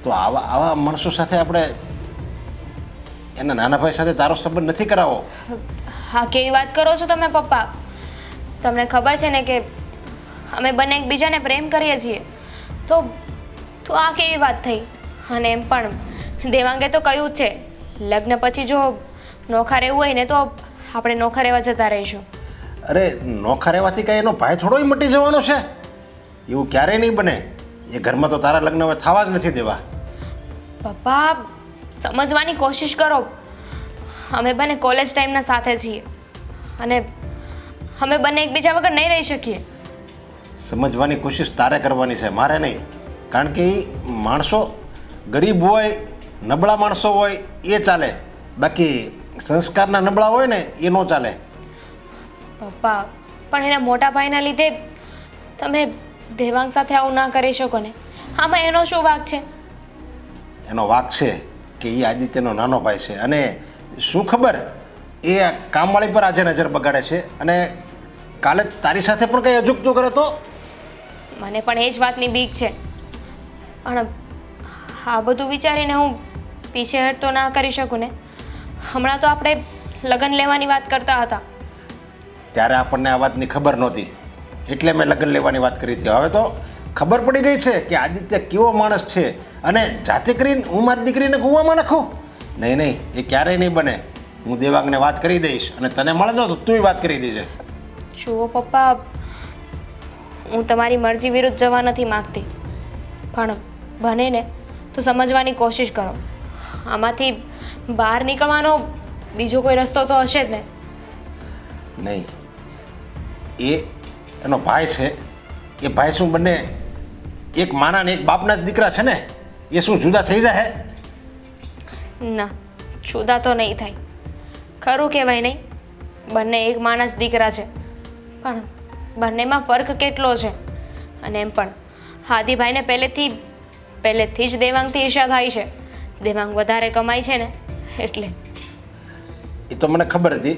તો આવા માણસો સાથે આપણે એના નાના ભાઈ સાથે તારો સંબંધ નથી કરાવો. હા, કેવી વાત કરો છો તમે પપ્પા? તમને ખબર છે ને કે અમે બંને એકબીજાને પ્રેમ કરીએ છીએ, તો આ કેવી વાત થઈ? અને એમ પણ દેવાંગે તો કહ્યું જ છે લગ્ન પછી જો નોખા રહેવું હોય ને તો આપણે નોખા રહેવા જતા રહીશું. અરે નોખા રહેવાથી કાંઈ એનો ભાઈ થોડોય મટી જવાનો છે? એવું ક્યારેય નહીં બને. એ ઘરમાં તો તારા લગ્ન હવે થવા જ નથી દેવા. પપ્પા, સમજવાની કોશિશ કરો. અમે બંને કોલેજ ટાઈમના સાથે છીએ અને અમે બંને એકબીજા વગર નહીં રહી શકીએ. સમજવાની કોશિશ તારે કરવાની છે, મારે નહીં. કારણ કે એ માણસો ગરીબ હોય, નબળા માણસો હોય એ ચાલે, બાકી સંસ્કારના નબળા હોય ને એ ન ચાલે. પપ્પા, પણ એના મોટા ભાઈના લીધે તમે દેવાંગ સાથે આવું ના કરી શકો ને. આમાં એનો શું વાંક છે? એનો વાંક છે કે એ આદિત્યનો નાનો ભાઈ છે, અને શું ખબર એ કામવાળી પર આજે નજર બગાડે છે, અને કાલે તારી સાથે પણ કંઈ અજુગતું કરે તો? મને પણ એ જ વાતની બીક છે. પણ આ બધું વિચારીને હું પીછેહટ તો ના કરી શકું ને. હમણાં તો આપણે લગ્ન લેવાની વાત કરતા હતા. ત્યારે આપણને આ વાતની ખબર નહોતી એટલે મેં લગ્ન લેવાની વાત કરી હતી. હવે તો ખબર પડી ગઈ છે કે આદિત્ય કેવો માણસ છે, અને જાતે કરીને હું મારી દીકરીને કૂવામાં નાખું? નહીં નહીં, એ ક્યારેય નહીં બને. હું દેવાંગને વાત કરી દઈશ, અને તને મળે ન તો તુંય વાત કરી દેજે. જુઓ પપ્પા, હું તમારી મરજી વિરુદ્ધ જવા નથી માગતી, પણ બને ને તો સમજવાની કોશિશ કરો. આમાંથી બહાર નીકળવાનો બીજો કોઈ રસ્તો તો હશે જ ને. નહીં, એ એનો ભાઈ છે. એ ભાઈ શું બંને એક માના ને એક બાપના જ દીકરા છે ને? એ શું જુદા થઈ જાય? ના, જુદા તો નહીં થાય. ખરું કહેવાય નહીં, બંને એક માના જ દીકરા છે, પણ બંનેમાં ફર્ક કેટલો છે. અને એમ પણ આદિભાઈને પહેલેથી જ દેવાંગથી ઈર્ષા થાય છે. દેવાંગ વધારે કમાય છે ને એટલે. એ તો મને ખબર હતી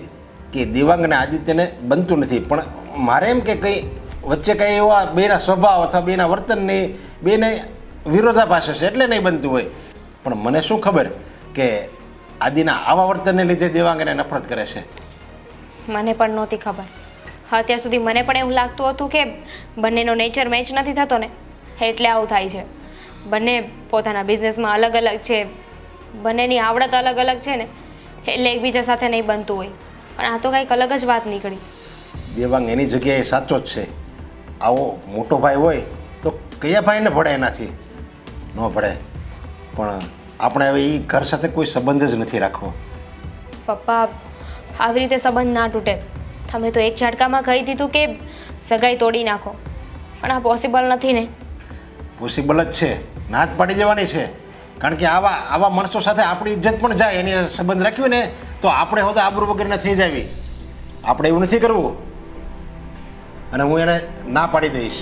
કે દેવાંગ અને આદિત્યને બનતું નથી, પણ મારે એમ કે કંઈ વચ્ચે કંઈ એવા બેના સ્વભાવ અથવા બેના વર્તનની બેને વિરોધાભાસ છે એટલે નહીં બનતું હોય. પણ મને શું ખબર કે આદિના આવા વર્તનને લીધે દેવાંગ એને નફરત કરે છે. મને પણ નહોતી ખબર. અત્યાર સુધી મને પણ એવું લાગતું હતું કે બંનેનો નેચર મેચ નથી થતો ને એટલે આવું થાય છે. બંને પોતાના બિઝનેસમાં અલગ અલગ છે, બંનેની આવડત અલગ અલગ છે ને એટલે એકબીજા સાથે નહીં બનતું હોય. પણ આ તો કંઈક અલગ જ વાત નીકળી. દેવાંગ એની જગ્યાએ સાચો જ છે. આવો મોટો ભાઈ હોય તો કયા ભાઈને ભળે? એનાથી ન ભળે. પણ આપણે હવે એ ઘર સાથે કોઈ સંબંધ જ નથી રાખવો. પપ્પા, આવી રીતે સંબંધ ના તૂટે. તમે તો એક ઝાટકામાં કહી દીધું કે સગાઈ તોડી નાખો, પણ આ પોસિબલ નથી ને. પોસિબલ જ છે, ના જ પાડી દેવાની છે. કારણ કે આવા માણસો સાથે આપણી ઇજ્જત પણ જાય. એની સંબંધ રાખ્યો ને તો આપણે હોતા આબરૂ વગરના થઈ જાવી. આપણે એવું નથી કરવું, અને હું એને ના પાડી દઈશ.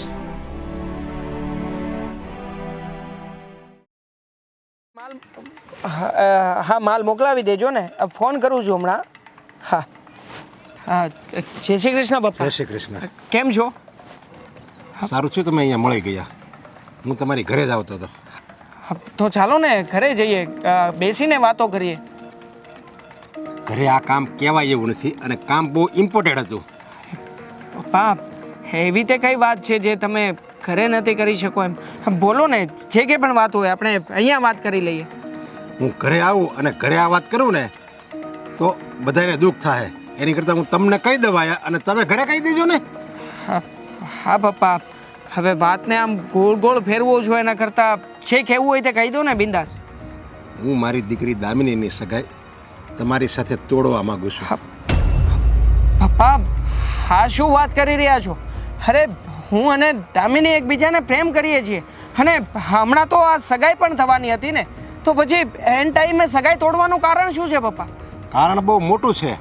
હા, માલ મોકલાવી દેજો ને. ફોન કરું છું હમણાં. હા હા, જય શ્રી કૃષ્ણ પપ્પા. જય શ્રી કૃષ્ણ. કેમ છો? સારું છે તમે અહીંયા મળી ગયા. હું તમારી ઘરે જ આવતો હતો. હા, તો ચાલો ને ઘરે જઈએ, બેસીને વાતો કરીએ. ઘરે આ કામ કહેવાય એવું નથી, અને કામ બહુ ઇમ્પોર્ટન્ટ હતું. પપ્પા, એવી તે કઈ વાત છે જે તમે ઘરે નથી કરી શકો એમ? બોલો ને, જે કે પણ વાત હોય આપણે અહીંયા વાત કરી લઈએ. હું ઘરે આવું અને ઘરે આ વાત કરું ને તો બધાને દુઃખ થાય. એની કરતાં હું તમને કહી દવાયા અને તમે ઘરે કહી દેજો ને. હા પપ્પા, હવે વાતને આમ ગોળ ગોળ ફેરવો છો એના કરતાં જે કહેવું હોય તે કહી દો ને બિંદાસ. હું મારી દીકરી દામિનીની સગાઈ તમારી સાથે તોડવા માંગુ છું. પપ્પા, હા શું વાત કરી રહ્યા છો? અરે હું અને દામિની એકબીજાને પ્રેમ કરીએ છીએ અને હમણાં તો આ સગાઈ પણ થવાની હતી ને, તો પછી એન ટાઈમે સગાઈ તોડવાનું કારણ શું છે પપ્પા? કારણ બહુ મોટું છે.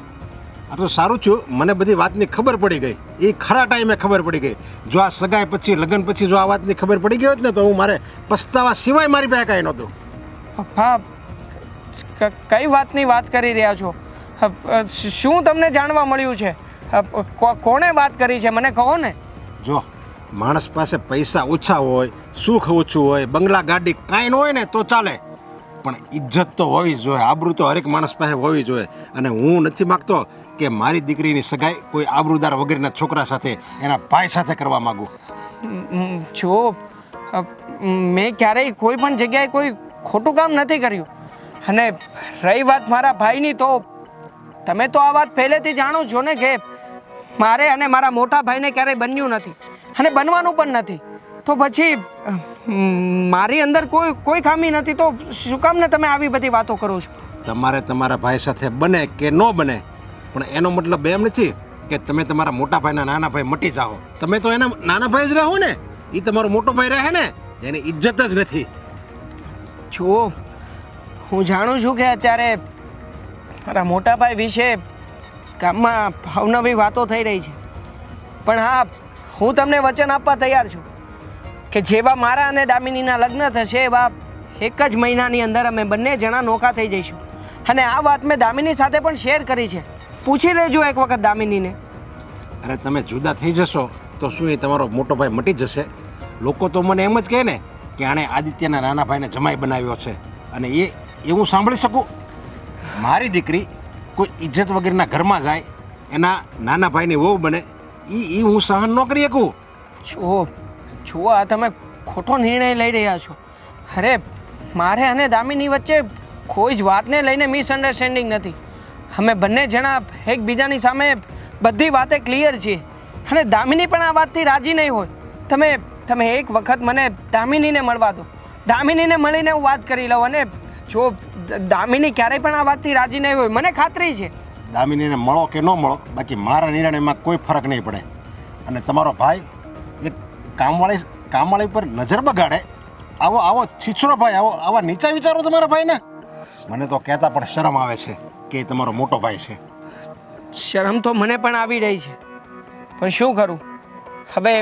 આ તો સારું છું મને બધી વાતની ખબર પડી ગઈ. એ ખરા ટાઈમે ખબર પડી ગઈ. જો આ સગાઈ પછી લગ્ન પછી જો આ વાતની ખબર પડી ગઈ હોત ને તો હું મારે પસ્તાવા સિવાય મારી પાસે કાંઈ નહોતું. પપ્પા, કઈ વાતની વાત કરી રહ્યા છો? શું તમને જાણવા મળ્યું છે? કોણે વાત કરી છે મને કહો ને. જો માણસ પાસે પૈસા ઓછા હોય, સુખ ઓછું હોય, બંગલા ગાડી કાંઈ ન હોય ને તો ચાલે, પણ ઇજ્જત તો હોવી જ જોઈએ, આબરૂ તો હરેક માણસ પાસે હોવી જોઈએ. અને હું નથી માગતો કે મારી દીકરીની સગાઈ કોઈ આબરૂદાર વગરના છોકરા સાથે, એના ભાઈ સાથે કરવા માગું. જો મેં ક્યારેય કોઈ પણ જગ્યાએ કોઈ ખોટું કામ નથી કર્યું. અને રહી વાત મારા ભાઈની, તો તમે તો આ વાત પહેલેથી જાણો છો ને કે મારે અને મારા મોટા ભાઈને ક્યારેય બન્યું નથી અને બનવાનું પણ નથી. તો પછી મારી અંદર કોઈ ખામી નથી, તો શું કામ ને તમે આવી બધી વાતો કરો છો? તમારે તમારા ભાઈ સાથે બને કે ન બને, પણ એનો મતલબ એમ નથી કે તમે તમારા મોટા ભાઈના નાના ભાઈ મટી જાઓ. તમે તો એના નાના ભાઈ જ રહો ને, એ તમારો મોટો ભાઈ રહે ને, એની ઇજ્જત જ નથી. જુઓ, હું જાણું છું કે અત્યારે મારા મોટા ભાઈ વિશે ગામમાં અવનવી વાતો થઈ રહી છે, પણ હા, હું તમને વચન આપવા તૈયાર છું કે જેવા મારા અને દામિનીના લગ્ન થશે એવા એક જ મહિનાની અંદર અમે બંને જણા નોખા થઈ જઈશું. અને આ વાત મેં દામિની સાથે પણ શેર કરી છે. પૂછી લેજો એક વખત દામિનીને. અરે તમે જુદા થઈ જશો તો શું એ તમારો મોટો ભાઈ મટી જશે? લોકો તો મને એમ જ કહે ને કે આણે આદિત્યના નાના ભાઈને જમાઈ બનાવ્યો છે, અને એ હું સાંભળી શકું? મારી દીકરી કોઈ ઇજ્જત વગરના ઘરમાં જાય, એના નાના ભાઈની વહુ બને, એ હું સહન ન કરી શકું. જુઓ, આ તમે ખોટો નિર્ણય લઈ રહ્યા છો. અરે મારે અને દામિની વચ્ચે કોઈ જ વાતને લઈને મિસઅન્ડરસ્ટેન્ડિંગ નથી. અમે બંને જણા એકબીજાની સામે બધી વાતે ક્લિયર છીએ અને દામિની પણ આ વાતથી રાજી નહીં હોય. તમે એક વખત મને દામિનીને મળવા દો. દામિનીને મળીને હું વાત કરી લઉં, અને જો દામિની ક્યારેય પણ આ વાતથી રાજી નહીં હોય, મને ખાતરી છે. દામિનીને મળો કે ન મળો, બાકી મારા નિર્ણયમાં કોઈ ફરક નહીં પડે. અને તમારો ભાઈ એક કામવાળી પર નજર બગાડે, આવો છીછરો ભાઈ, આવા નીચા વિચારો તમારા ભાઈને? મને તો કહેતા પણ શરમ આવે છે કે એ તમારો મોટો ભાઈ છે. શરમ તો મને પણ આવી રહી છે, પણ શું કરું? હવે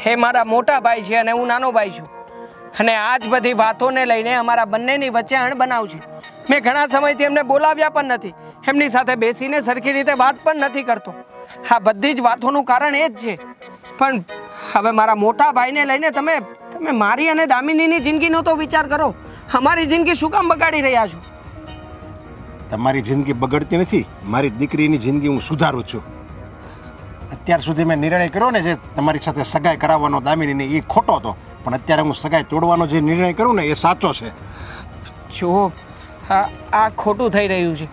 હે મારા મોટા ભાઈ છે અને હું નાનો ભાઈ છું, અને આ જ બધી વાતોને લઈને અમારા બંનેની વચ્ચે અણબનાવ છે. મેં ઘણા સમયથી એમને બોલાવ્યા પણ નથી, એમની સાથે બેસીને સરખી રીતે વાત પણ નથી કરતો. આ બધી જ વાતોનું કારણ એ જ છે. પણ હવે મારા મોટા ભાઈને લઈને તમે મારી અને દામિનીની જિંદગીનો તો વિચાર કરો. અમારી જિંદગી શું કામ બગાડી રહ્યા છો? તમારી જિંદગી બગડતી નથી, મારી દીકરીની જિંદગી હું સુધારું છું. અત્યાર સુધી મેં નિર્ણય કર્યો ને જે તમારી સાથે સગાઈ કરાવવાનો દામિનીને, એ ખોટો હતો, પણ અત્યારે હું સગાઈ તોડવાનો જે નિર્ણય કરું ને એ સાચો છે. જુઓ, આ ખોટું થઈ રહ્યું છે.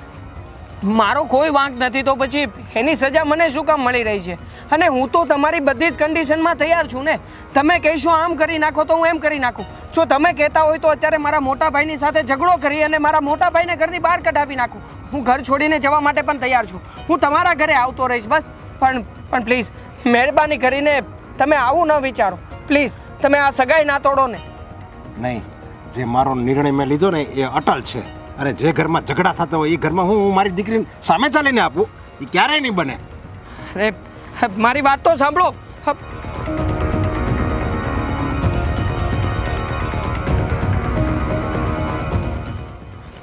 મારો કોઈ વાંક નથી, તો પછી એની સજા મને શું કામ મળી રહી છે? અને હું તો તમારી બધી જ કન્ડિશનમાં તૈયાર છું ને. તમે કહેશો આમ કરી નાખો તો હું એમ કરી નાખું. જો તમે કહેતા હોય તો અત્યારે મારા મોટા ભાઈની સાથે ઝઘડો કરી અને મારા મોટા ભાઈને ઘરની બહાર કઢાવી નાખું. હું ઘર છોડીને જવા માટે પણ તૈયાર છું. હું તમારા ઘરે આવતો રહીશ બસ. પણ પ્લીઝ, મહેરબાની કરીને તમે આવું ન વિચારો. પ્લીઝ, તમે આ સગાઈ ના તોડો ને. નહીં, જે મારો નિર્ણય મેં લીધો ને એ અટલ છે, અને જે ઘરમાં ઝઘડા થતા હોય એ ઘરમાં હું મારી દીકરીને સામે ચાલીને આપું, એ ક્યારેય નહીં બને. અરે મારી વાત તો સાંભળો.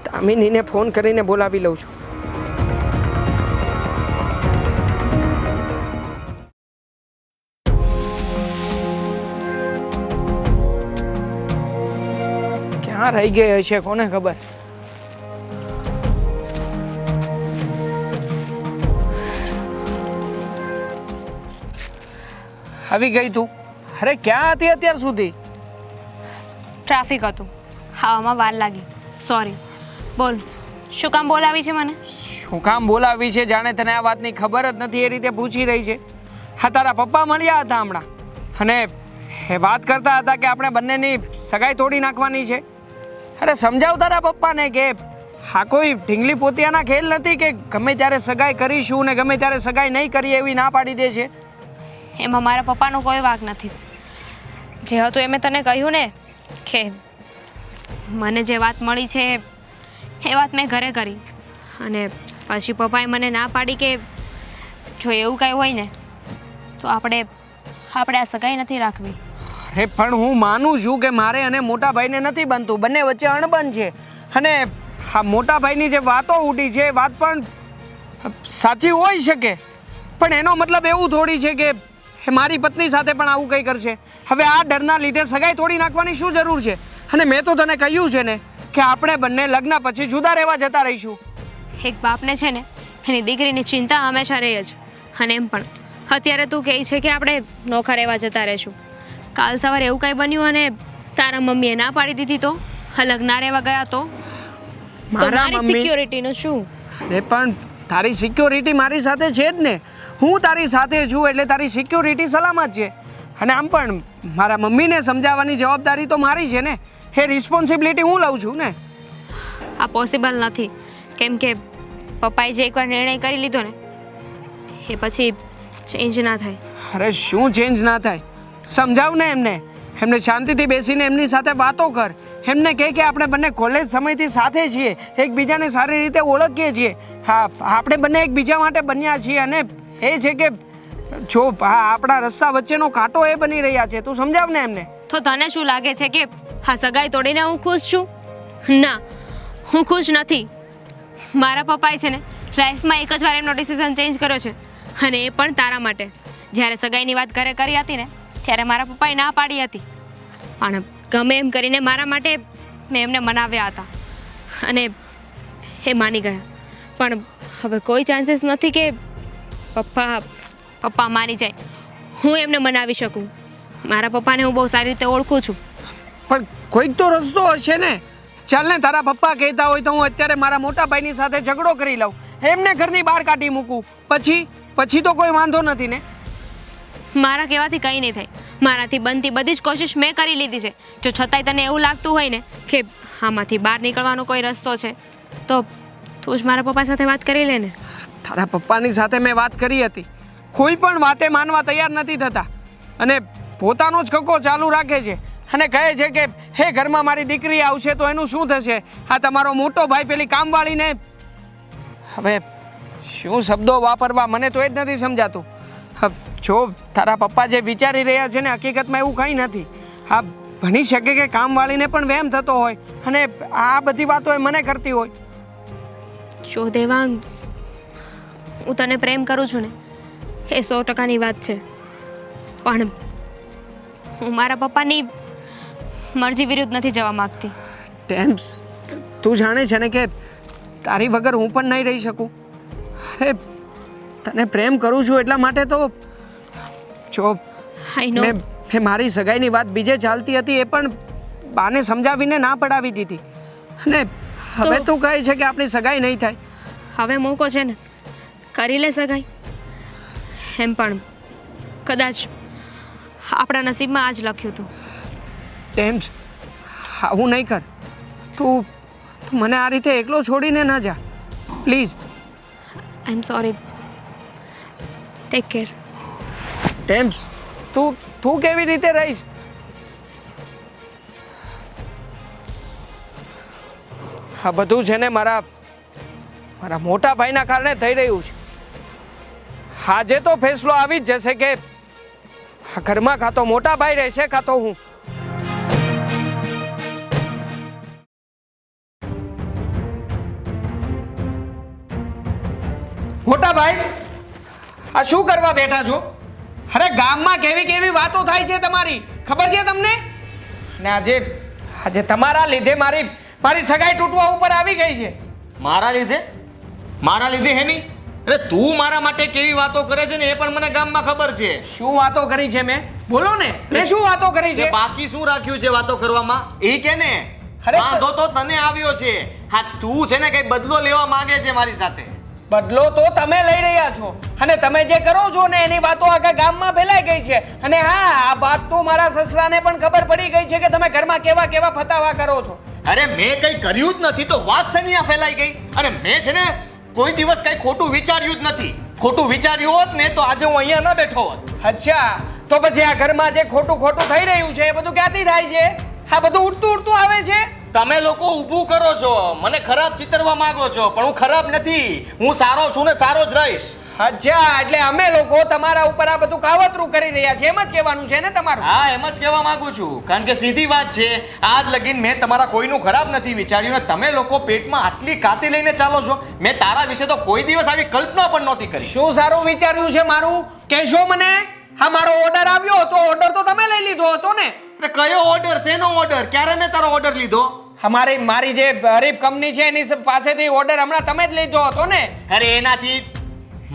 દામિનીને ફોન કરીને બોલાવી લઉં છું. ક્યાં રહી ગઈ હશે કોને ખબર? આવી ગઈ તું? અરે ક્યાં હતી અત્યાર સુધી? ટ્રાફિક હતું, ખાવામાં વાર લાગી, સોરી. બોલ, શું કામ બોલાવી છે મને? શું કામ બોલાવી છે? જાણે તને આ વાતની ખબર જ નથી એ રીતે પૂછી રહી છે. હા, તારા પપ્પા મળ્યા હતા હમણાં અને એ વાત કરતા હતા કે આપણે બંનેની સગાઈ તોડી નાખવાની છે. અરે સમજાવ તારા પપ્પાને કે હા કોઈ ઢીંગલી પોતિયાના ખેલ નથી કે ગમે ત્યારે સગાઈ કરીશું ને ગમે ત્યારે સગાઈ નહીં કરીએ એવી ના પાડી દે છે. એમાં મારા પપ્પાનો કોઈ વાંક નથી. જે હતું એ મેં તને કહ્યું ને કે મને જે વાત મળી છે એ વાત મેં ઘરે કરી અને પછી પપ્પાએ મને ના પાડી કે જો એવું કાંઈ હોય ને તો આપણે આ સગાઈ નથી રાખવી. અરે પણ હું માનું છું કે મારે અને મોટા ભાઈને નથી બનતું, બંને વચ્ચે અણબન છે અને હા મોટા ભાઈની જે વાતો ઉડી છે એ વાત પણ સાચી હોઈ શકે, પણ એનો મતલબ એવું થોડી છે કે એ મારી પત્ની સાથે પણ આવું કંઈ કરશે. હવે આ ડરના લીધે સગાઈ તોડી નાખવાની શું જરૂર છે? અને મેં તો તને કહ્યું છે ને કે આપણે બંને લગ્ન પછી જુદા રહેવા જતા રહીશું. એક બાપને છે ને એની દીકરીની ચિંતા હંમેશા રહે જ. અને એમ પણ અત્યારે તું કહે છે કે આપણે નોખા રહેવા જતા રહીશું. કાલ સવારે એવું કાંઈ બન્યું અને તારા મમ્મીએ ના પાડી દીધી તો અલગ ના રહેવા ગયા તો મારા મમ્મી સિક્યોરિટીનું શું? અરે પણ તારી સિક્યોરિટી મારી સાથે છે જ ને. હું તારી સાથે છું એટલે તારી સિક્યોરિટી સલામત છે. અને આમ પણ મારા મમ્મીને સમજાવવાની જવાબદારી તો મારી છે ને, એ રિસ્પોન્સિબિલિટી હું લઉં છું ને. આ પોસિબલ નથી, કેમ કે પપ્પાએ જે એકવાર નિર્ણય કરી લીધો ને એ પછી ચેન્જ ના થાય. અરે શું ચેન્જ ના થાય? સમજાવ ને એમને શાંતિથી બેસીને એમની સાથે વાતો કર. એમને કહે કે આપણે બંને કોલેજ સમયથી સાથે છીએ, એકબીજાને સારી રીતે ઓળખીએ છીએ. હા, આપણે બંને એકબીજા માટે બન્યા છીએ અને એ છે કે જો આપણા રસ્તા વચ્ચેનો કાંટો એ બની રહ્યા છે. તું સમજાવ ને એમને. તો તને શું લાગે છે કે હા સગાઈ તોડીને હું ખુશ છું? ના, હું ખુશ નથી. મારા પપ્પાએ છે ને લાઈફમાં એક જ વાર એમનો ડિસિઝન ચેન્જ કર્યો છે અને એ પણ તારા માટે. જ્યારે સગાઈની વાત ઘરે કરી હતી ને ત્યારે મારા પપ્પાએ ના પાડી હતી, પણ ગમે એમ કરીને મારા માટે મેં એમને મનાવ્યા હતા અને એ માની ગયા. પણ હવે કોઈ ચાન્સીસ નથી કે પપ્પા માની જાય. હું એમને મનાવી શકું. મારા પપ્પાને હું બહુ સારી રીતે ઓળખું છું. પણ કોઈક તો રસ્તો હશે ને. ચાલ ને તારા પપ્પા કહેતા હોય તો હું અત્યારે મારા મોટા ભાઈની સાથે ઝઘડો કરી લઉં, એમને ઘરની બહાર કાઢી મૂકું, પછી તો કોઈ વાંધો નથી ને. મારા કહેવાથી કંઈ નહીં થાય. મારાથી બનતી બધી જ કોશિશ મેં કરી લીધી છે. જો છતાંય તને એવું લાગતું હોય ને કે આમાંથી બહાર નીકળવાનો કોઈ રસ્તો છે તો તું જ મારા પપ્પા સાથે વાત કરી લે ને. તારા પપ્પાની સાથે મેં વાત કરી હતી, કોઈ પણ વાતે માનવા તૈયાર નથી થતા અને પોતાનો જ કક્કો ચાલુ રાખે છે અને કહે છે કે હે ઘરમાં મારી દીકરી આવશે તો એનું શું થશે? આ તમારો મોટો ભાઈ પેલી કામવાળીને. હવે શું શબ્દો વાપરવા મને તો એ જ નથી સમજાતું. જો તારા પપ્પા જે વિચારી રહ્યા છે ને હકીકતમાં એવું કંઈ નથી. હા, ભણી શકે કે કામવાળીને પણ વહેમ થતો હોય અને આ બધી વાતો એ મને કરતી હોય. જો દેવાંગ, હું તને પ્રેમ કરું છું ને એ 100%ની વાત છે, પણ હું મારા પપ્પાની મરજી વિરુદ્ધ નથી જવા માંગતી. ટેમ્સ, તું જાણે છે ને કે તારી વગર હું પણ નહીં રહી શકું. અરે તને પ્રેમ કરું છું એટલા માટે તો જો આઈ નો. મેં મારી સગાઈની વાત બીજે ચાલતી હતી એ પણ બાને સમજાવીને ના પડાવી દીધી અને હવે તું કહે છે કે આપણી સગાઈ નહીં થાય. હવે મોકો છે ને, કરી લે સગાઈ. એમ પણ કદાચ આપણા નસીબમાં આ જ લખ્યું હતું. ટેમ્સ, આવું નહીં કર. તું મને આ રીતે એકલો છોડીને ન જા please. I am sorry. Take care. ટેમ્સ, તું કેવી રીતે રહીશ? આ બધું છે ને મારા મોટા ભાઈના કારણે થઈ રહ્યું છે. આજે તો ફેસલો આવી જ જશે કે આ ઘરમાં કાં તો મોટા ભાઈ રહેશે કાં તો હું. મોટા ભાઈ, આ શું કરવા બેઠા છો? અરે ગામમાં કેવી કેવી વાતો થાય છે તમારી, ખબર છે તમને? ને આજે તમારા લીધે મારી સગાઈ તૂટવા ઉપર આવી ગઈ છે. મારા લીધે? મારા લીધે હે નહીં? અરે તું મારા માટે કેવી વાતો કરે છે ને એ પણ મને ગામમાં ખબર છે. શું વાતો કરી છે મેં? બોલો ને, મેં શું વાતો કરી તે છે? બાકી શું રાખ્યું છે વાતો કરવામાં એ કે ને. અરે વાંધો તો તને આવ્યો છે. હા તું છે ને કઈ બદલો લેવા માંગે છે મારી સાથે. બદલો તો તમે લઈ રહ્યા છો અને તમે જે કરો છો ને એની વાતો આખા ગામમાં ફેલાઈ ગઈ છે. અને હા, આ વાત તો મારા સસરાને પણ ખબર પડી ગઈ છે કે તમે ઘરમાં કેવા કેવા ફતાવા કરો છો. અરે મેં કઈ કર્યું જ નથી તો વાત શેની આ ફેલાઈ ગઈ? અને મેં છે ને કોઈ દિવસ કઈ ખોટું વિચાર્યું જ નથી. ખોટું વિચાર્યું હોત ને તો આજે હું અહીંયા ના બેઠો હોત. અચ્છા, તો પછી આ ઘરમાં જે ખોટું ખોટું થઈ રહ્યું છે એ બધું ક્યાંથી થાય છે? આ બધું ઉડતું ઉડતું આવે છે. તમે લોકો ઊભું કરો છો, મને ખરાબ ચિતરવા માંગો છો, પણ હું ખરાબ નથી. હું સારો છું ને સારો જ રહીશ. અચ્છા, એટલે અમે લોકો તમારા ઉપર આ બધું કાવતરું કરી રહ્યા છે એમ જ કહેવાનું છે ને તમારું? હા એમ જ કહેવા માંગુ છું, કારણ કે સીધી વાત છે. આજ લગીન મેં તમારા કોઈનું ખરાબ નથી વિચાર્યું ને તમે લોકો પેટમાં આટલી કાતી લઈને ચાલો છો. મેં તારા વિશે તો કોઈ દિવસ આવી કલ્પના પણ નહોતી કરી. શું સારું વિચાર્યું છે મારું? કહેશો મને? હા, મારો ઓર્ડર આવ્યો હતો, ઓર્ડર તો તમે લઈ લીધો હતો ને? અરે કયો ઓર્ડર? શેનો ઓર્ડર? ક્યારે મેં તારો ઓર્ડર લીધો? મારી જે હરીફ કંપની છે એની પાસેથી ઓર્ડર હમણાં તમે જ લીધો હતો ને? અરે એનાથી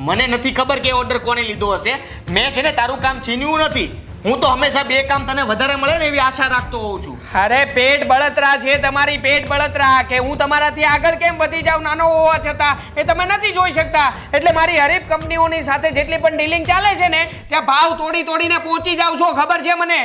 મને નથી ખબર કે ઓર્ડર કોને લીધો હશે. મેં છે ને તારું કામ છીન્યું નથી. હું તો હંમેશા બે કામ તને વધારે મળે ને એવી આશા રાખતો હોઉં છું. અરે પેટ બળતરા છે તમારી, પેટ બળતરા કે હું તમારાથી આગળ કેમ વધી જાઉં નાનો હોવા છતાં એ તમે નથી જોઈ શકતા. એટલે મારી હરીફ કંપનીઓની સાથે જેટલી પણ ડીલિંગ ચાલે છે ને ત્યાં ભાવ તોડી તોડીને પહોંચી જાવ છો, ખબર છે મને?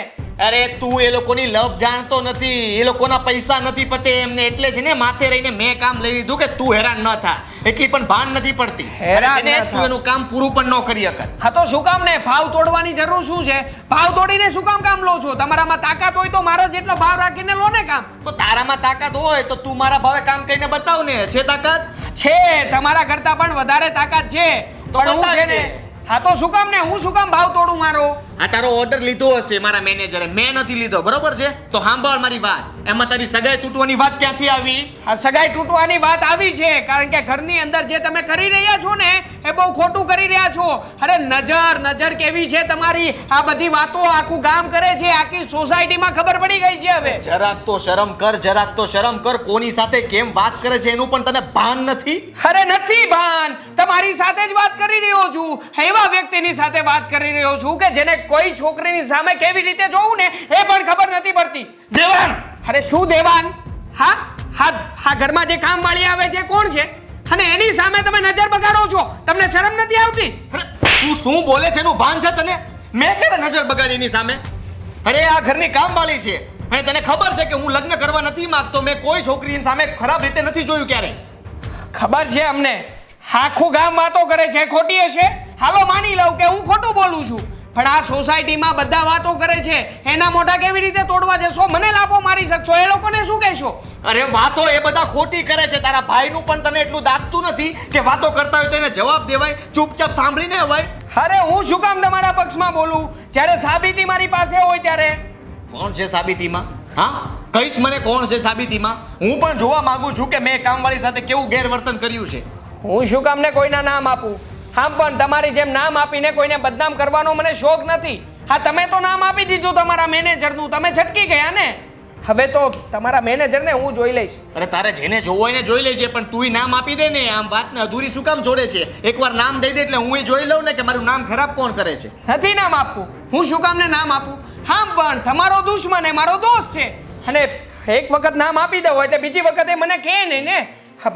અરે તું એ લોકોની લવ જાણતો નથી. એ લોકોના પૈસા નથી પતે એમને, એટલે છે ને માથે રહીને મેં કામ લઈ લીધું કે તું હેરાન ન થા. એટલી પણ ભાન નથી પડતી. હેરાન અને ન તું થા. એનું કામ પૂરું પણ ન કરી શકે. હા તો શું કામ ને? ભાવ તોડવાની જરૂર શું છે? ભાવ તોડીને શું કામ લો છો? તમારામાં તાકાત હોય તો મારો જેટલો ભાવ રાખીને લો ને કામ. તો તારામાં તાકાત હોય તો તું મારા ભાવે કામ કરીને બતાવ ને. છે તાકાત? છે, તમારા કરતા પણ વધારે તાકાત છે. તો પણ હું છે બતાવજે. ને, હા તો શું કામ ને? હું શું કામ ભાવ તોડું મારો? આ તારો ઓર્ડર લીધો હશે મારા મેનેજરે, મેં નથી લીધો, બરોબર છે? તો સાંભળ મારી વાત. એમાં તારી સગાઈ તૂટવાની વાત ક્યાંથી આવી? આ સગાઈ તૂટવાની વાત આવી છે કારણ કે ઘરની અંદર જે તમે કરી રહ્યા છો ને એ બહુ ખોટું કરી રહ્યા છો. અરે નજર કેવી છે તમારી? આ બધી વાતો આખું ગામ કરે છે, આખી સોસાયટીમાં ખબર પડી ગઈ છે હવે. જરાક તો શરમ કર, જરાક તો શરમ કર. કોની સાથે કેમ વાત કરે છે એનું પણ તને ભાન નથી? અરે નથી ભાન, તમારી સાથે જ વાત કરી રહ્યો છું. એવા વ્યક્તિની સાથે વાત કરી રહ્યો છું કે જેને કોઈ છોકરીની સામે કેવી રીતે જોવું ને એ પણ ખબર નથી પડતી. દેવાંગ! અરે શું દેવાંગ? હા હા હા, ઘરમાં જે કામવાળી આવે છે કોણ છે? અને એની સામે તમે નજર બગાડો છો, તમને શરમ નથી આવતી? અરે તું શું બોલે છે એનું ભાન છે તને? મેં ક્યારે નજર બગાડી એની સામે? અરે આ ઘરની કામવાળી છે અને તને ખબર છે કે હું લગ્ન કરવા નથી માંગતો. મેં કોઈ છોકરીની સામે ખરાબ રીતે નથી જોયું ક્યારેય. ખબર છે અમને. આખું ગામ વાતો કરે છે, ખોટી હશે? હાલો માની લઉં કે હું ખોટું બોલું છું, પણ આ સોસાયટીમાં બધા વાતો કરે છે. એના મોઢા કેવી રીતે તોડવા જશો? મને લાભો મારી શકશો? એ લોકોને શું કહેશો? અરે વાતો એ બધા ખોટી કરે છે. તારા ભાઈનું પણ તને એટલું દાખતું નથી કે વાતો કરતા હોય તો એને જવાબ દેવાય, ચૂપચાપ સાંભળીને અવાય. અરે હું શું કામ તમારા પક્ષમાં બોલું જ્યારે સાબિતી મારી પાસે હોય ત્યારે? કોણ છે સાબિતીમાં? હા કહીશ મને કોણ છે સાબિતીમાં? હું પણ જોવા માંગુ છું કે મેં કામવાળી સાથે કેવું ગેરવર્તન કર્યું છે. હું શું કામ ને કોઈના નામ આપું? હા પણ તમારી જેમ નામ આપીને કોઈને બદનામ કરવાનો મને શોખ નથી. હા તમે તો નામ આપી દીધું તમારા મેનેજરનું, તમે છટકી ગયા ને. હવે તો તમારા મેનેજરને હું જોઈ લઈશ. અરે તારે જેને જોવો એને જોઈ લેજે, પણ તુંય નામ આપી દે ને. આમ વાતને અધૂરી શું કામ છોડે છે? એકવાર નામ દઈ દે એટલે હું જોઈ લઉં ને કે મારું નામ ખરાબ કોણ કરે છે. નથી નામ આપવું. હું શું કામ ને નામ આપું? હા પણ તમારો દુશ્મન એ મારો દોસ્ત છે અને એક વખત નામ આપી દો એટલે બીજી વખતે મને કહે નહીં ને.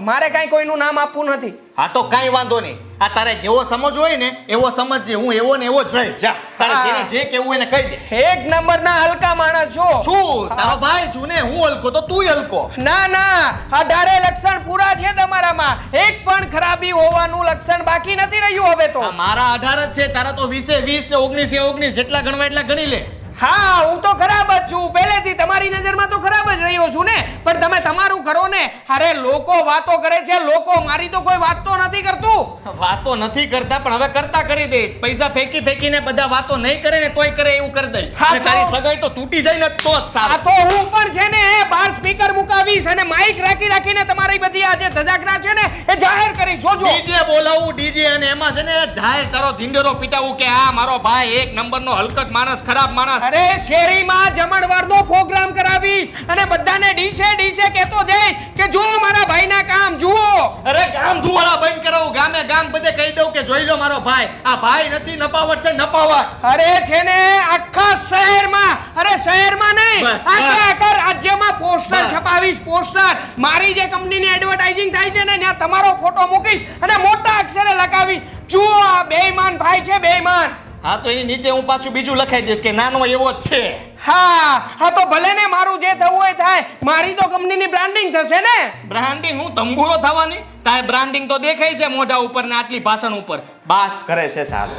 મારે કાંઈ કોઈનું નામ આપવું નથી. હા તો કાંઈ વાંધો નહીં. આ તારે જેવો સમજ હોય ને એવો સમજજે. હું એવો ને એવો જ રહીશ. જા તારે જેને જે કહેવું એને કહી દે. એક નંબરના હલકા માણસ છો. શું તારો ભાઈ છું ને હું હલકો તો તુંય હલકો? ના ના, 18 લક્ષણ પૂરા છે તમારામાં. એક પણ ખરાબી હોવાનું લક્ષણ બાકી નથી રહ્યું હવે તો. આ મારા 18 જ છે, તારા તો 20 ને 19 જેટલા ગણવા એટલા ગણી લે. હા હું તો ખરાબ જ છું પહેલેથી. તમારી નજરમાં તો ખરાબ જ રહ્યો છું ને, પણ તમે તમારું કરો ને. અરે લોકો વાતો કરે છે, લોકો, મારી તો કોઈ વાત તો નથી કરતું. વાતો નથી કરતા પણ હવે કરતા કરી દઈશ. પૈસા ફેંકીને બધા વાતો નહીં કરે ને તોય કરે એવું કરી દઈશ. હા અને તો- તારી સગાઈ તો તૂટી જાય ને તો જ આ સારું. તો હું પણ છે ને બાર સ્પીકર મુકાવીશ અને માઇક રાખીને તમારી બધી આ જે ધજાગરા છે ને એ જાહેર કરીશ. જોજો. ડીજે બોલાવું, ડીજે, અને એમાં છે ને જાહેર તારો ઢીંડેરો પીટાવું કે આ મારો ભાઈ એક નંબરનો હલકટ માણસ, ખરાબ માણસ. અરે શેરીમાં જમણવારનો પ્રોગ્રામ કરાવીશ અને બધાને ડીશે કહેતો જઈશ કે જુઓ મારા ભાઈના કામ જુઓ. અરે ગામ ધુવાળા બંધ કરાવું. ગામે ગામ બધે કહી દઉં છે, જોઈ લો મારો ભાઈ. આ ભાઈ નથી, નપાવટ છે, નપાવટ. અરે છે ને આખા શહેરમાં, અરે શહેરમાં નહીં, બસ, આખા રાજ્યમાં પોસ્ટર બસ. છપાવીશ, પોસ્ટર. મારી જે કંપનીની એડવર્ટાઇઝિંગ થાય છે ને ત્યાં તમારો ફોટો મૂકીશ અને મોટા અક્ષરે લખાવીશ, જુઓ આ બેઈમાન ભાઈ છે, બેઈમાન. હા તો એની નીચે હું પાછું બીજું લખાઈ દઈશ કે નાનો એવો જ છે. હા તો ભલે ને, મારું જે થવું હોય થાય, મારી તો કંપનીની બ્રાન્ડિંગ થશે ને. બ્રાન્ડિંગ હું તંબુરો થવાની? તારે બ્રાન્ડિંગ તો દેખાય છે મોઢા ઉપર ને આટલી ભાષણ ઉપર. વાત કરે છે સાલો.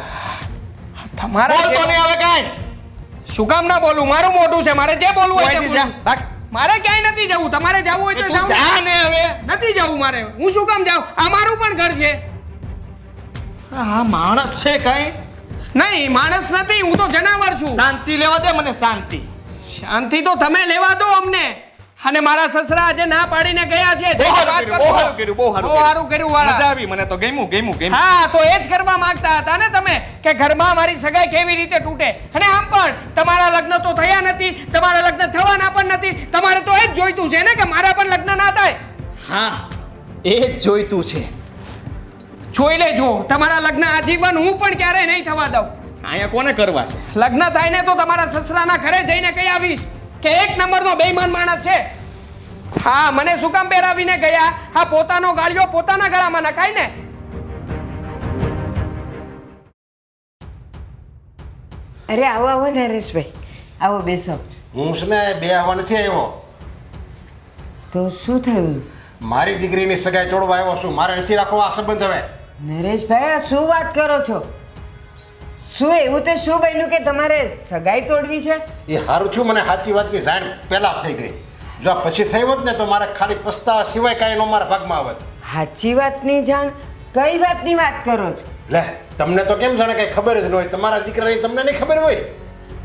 તમારા બોલતો જે- નહીં હવે કાંઈ. શું કામ ના બોલું? મારું મોઢું છે, મારે જે બોલવું હોય તે કોઈથી જા, બોલું. ભાગ. મારે ક્યાંય નથી જવું, તમારે જવું હોય તો તું જાઓ. જા ને હવે. નથી જવું મારે, હું શું કામ જાઉં? આ મારું પણ ઘર છે. આ માણસ છે કાંઈ? નહીં, માણસ નથી, હું તો જનાવર છું. શાંતિ લેવા દે મને, શાંતિ. શાંતિ તો તમે લેવા દો અમને. અને મારા સસરા આજે ના પાડીને ગયા છે. બહુ સારું વાત કર્યું, કરશો. બહુ સારું કર્યું, બહુ સારું બહુ સારું કર્યું વાળા. મજા આવી મને તો, ગમ્યું ગમ્યું ગમ્યું. હા તો એ જ કરવા માંગતા હતા ને તમે, કે ઘરમાં મારી સગાઈ કેવી રીતે તૂટે. અને આમ પણ તમારા લગ્ન તો થયા નથી, તમારા લગ્ન થવાના પણ નથી. તમારે તો એ જ જોઈતું છે ને કે મારા પણ લગ્ન ના થાય. હા એ જ જોઈતું છે. જોઈ લેજો, તમારા લગ્ન આજીવન હું પણ ક્યારેય નહીં થવા દઉં. અહીંયા કોને કરવા છે? લગ્ન થાય ને તો તમારા સસરાના ઘરે જઈને કહી આવીશ કે એક નંબરનો બેઈમાન માણસ છે. હા, મને શું કામ પહેરાવીને ગયા? હા, પોતાનો ગાળિયો પોતાના ગળામાં નખાય ને. અરે આવો આવો નરેશભાઈ, આવો બેસો. હું છે ને બે આવવા નથી આવ્યો. તો શું થયું મારી દીકરીની સગાઈ તોડવા આવ્યો છું. મારે નથી રાખવો આ સંબંધ હવે. નરેશભાઈ? આ શું વાત કરો છો? શું એવું તે શું બન્યું કે તમારે સગાઈ તોડવી છે? એ સારું થયું મને સાચી વાતની જાણ પહેલા થઈ ગઈ. જો આ પછી થઈ હોત ને તો મારે ખાલી પસ્તાવા સિવાય કાંઈ નો મારા ભાગમાં આવત. સાચી વાતની જાણ? કઈ વાતની વાત કરો છો લે, તમને તો કેમ જાણે કઈ ખબર જ ન હોય? તમારા દીકરાની તમને નહીં ખબર હોય?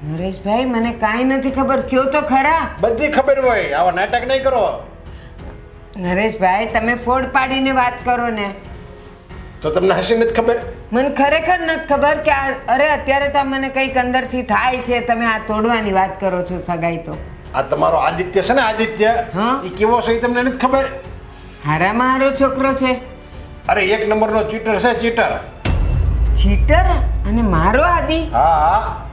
નરેશભાઈ? મને કાંઈ નથી ખબર, કયો તો ખરા. બધી ખબર હોય, આવા નાટક નહીં કરો. નરેશભાઈ તમે ફોડ પાડીને વાત કરો ને. તો તમને હસી નથી ખબર? મને ખરેખર નથી ખબર કે અરે અત્યારે તો મને કંઈક અંદરથી થાય છે. તમે આ તોડવાની વાત કરો છો સગાઈ તો. આ તમારો આદિત્ય છે ને, આદિત્ય, હા. એ કેવો છે એ તમને નથી ખબર? હારામાં હારો છોકરો છે. અરે એક નંબરનો ચીટર છે, ચીટર. ચીટર? અને મારો આદિ હા હા,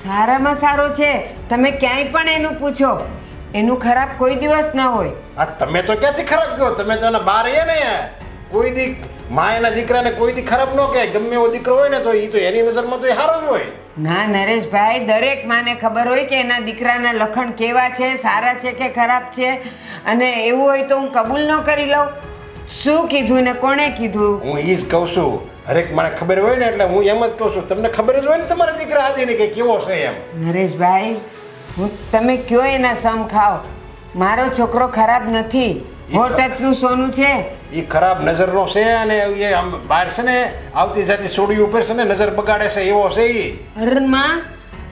સારામાં સારો છે. તમે ક્યાંય પણ એનું પૂછો, એનું ખરાબ કોઈ દિવસ ન હોય. આ તમે તો ક્યાંથી ખરાબ કહો? તમે તો એના બાર એ ને કોઈ દી મા એના દીકરાને કોઈ દી ખરાબ ન કહે. ગમે એવો દીકરો હોય ને તો એ તો એની નજરમાં તો એ સારો જ હોય. ના નરેશભાઈ, દરેક માને ખબર હોય કે એના દીકરાના લખણ કેવા છે, સારા છે કે ખરાબ છે. અને એવું હોય તો હું કબૂલ ન કરી લઉં? શું કીધું ને કોણે કીધું? હું એ જ કહું છું, હરેક મને ખબર હોય ને એટલે હું એમ જ કહું છું. તમને ખબર જ હોય ને તમારા દીકરા આદિને કે કેવો છે એમ. નરેશભાઈ, તમે કયો એના સમ ખાઓ. મારો છોકરો ખરાબ નથી, હોટકનું સોનું છે. એ ખરાબ નજરનો છે અને એ આમ બહાર છે ને આવતી જાતી સોડી ઉપર છે ને નજર બગાડે છે, એવો છે એ. અરે માં,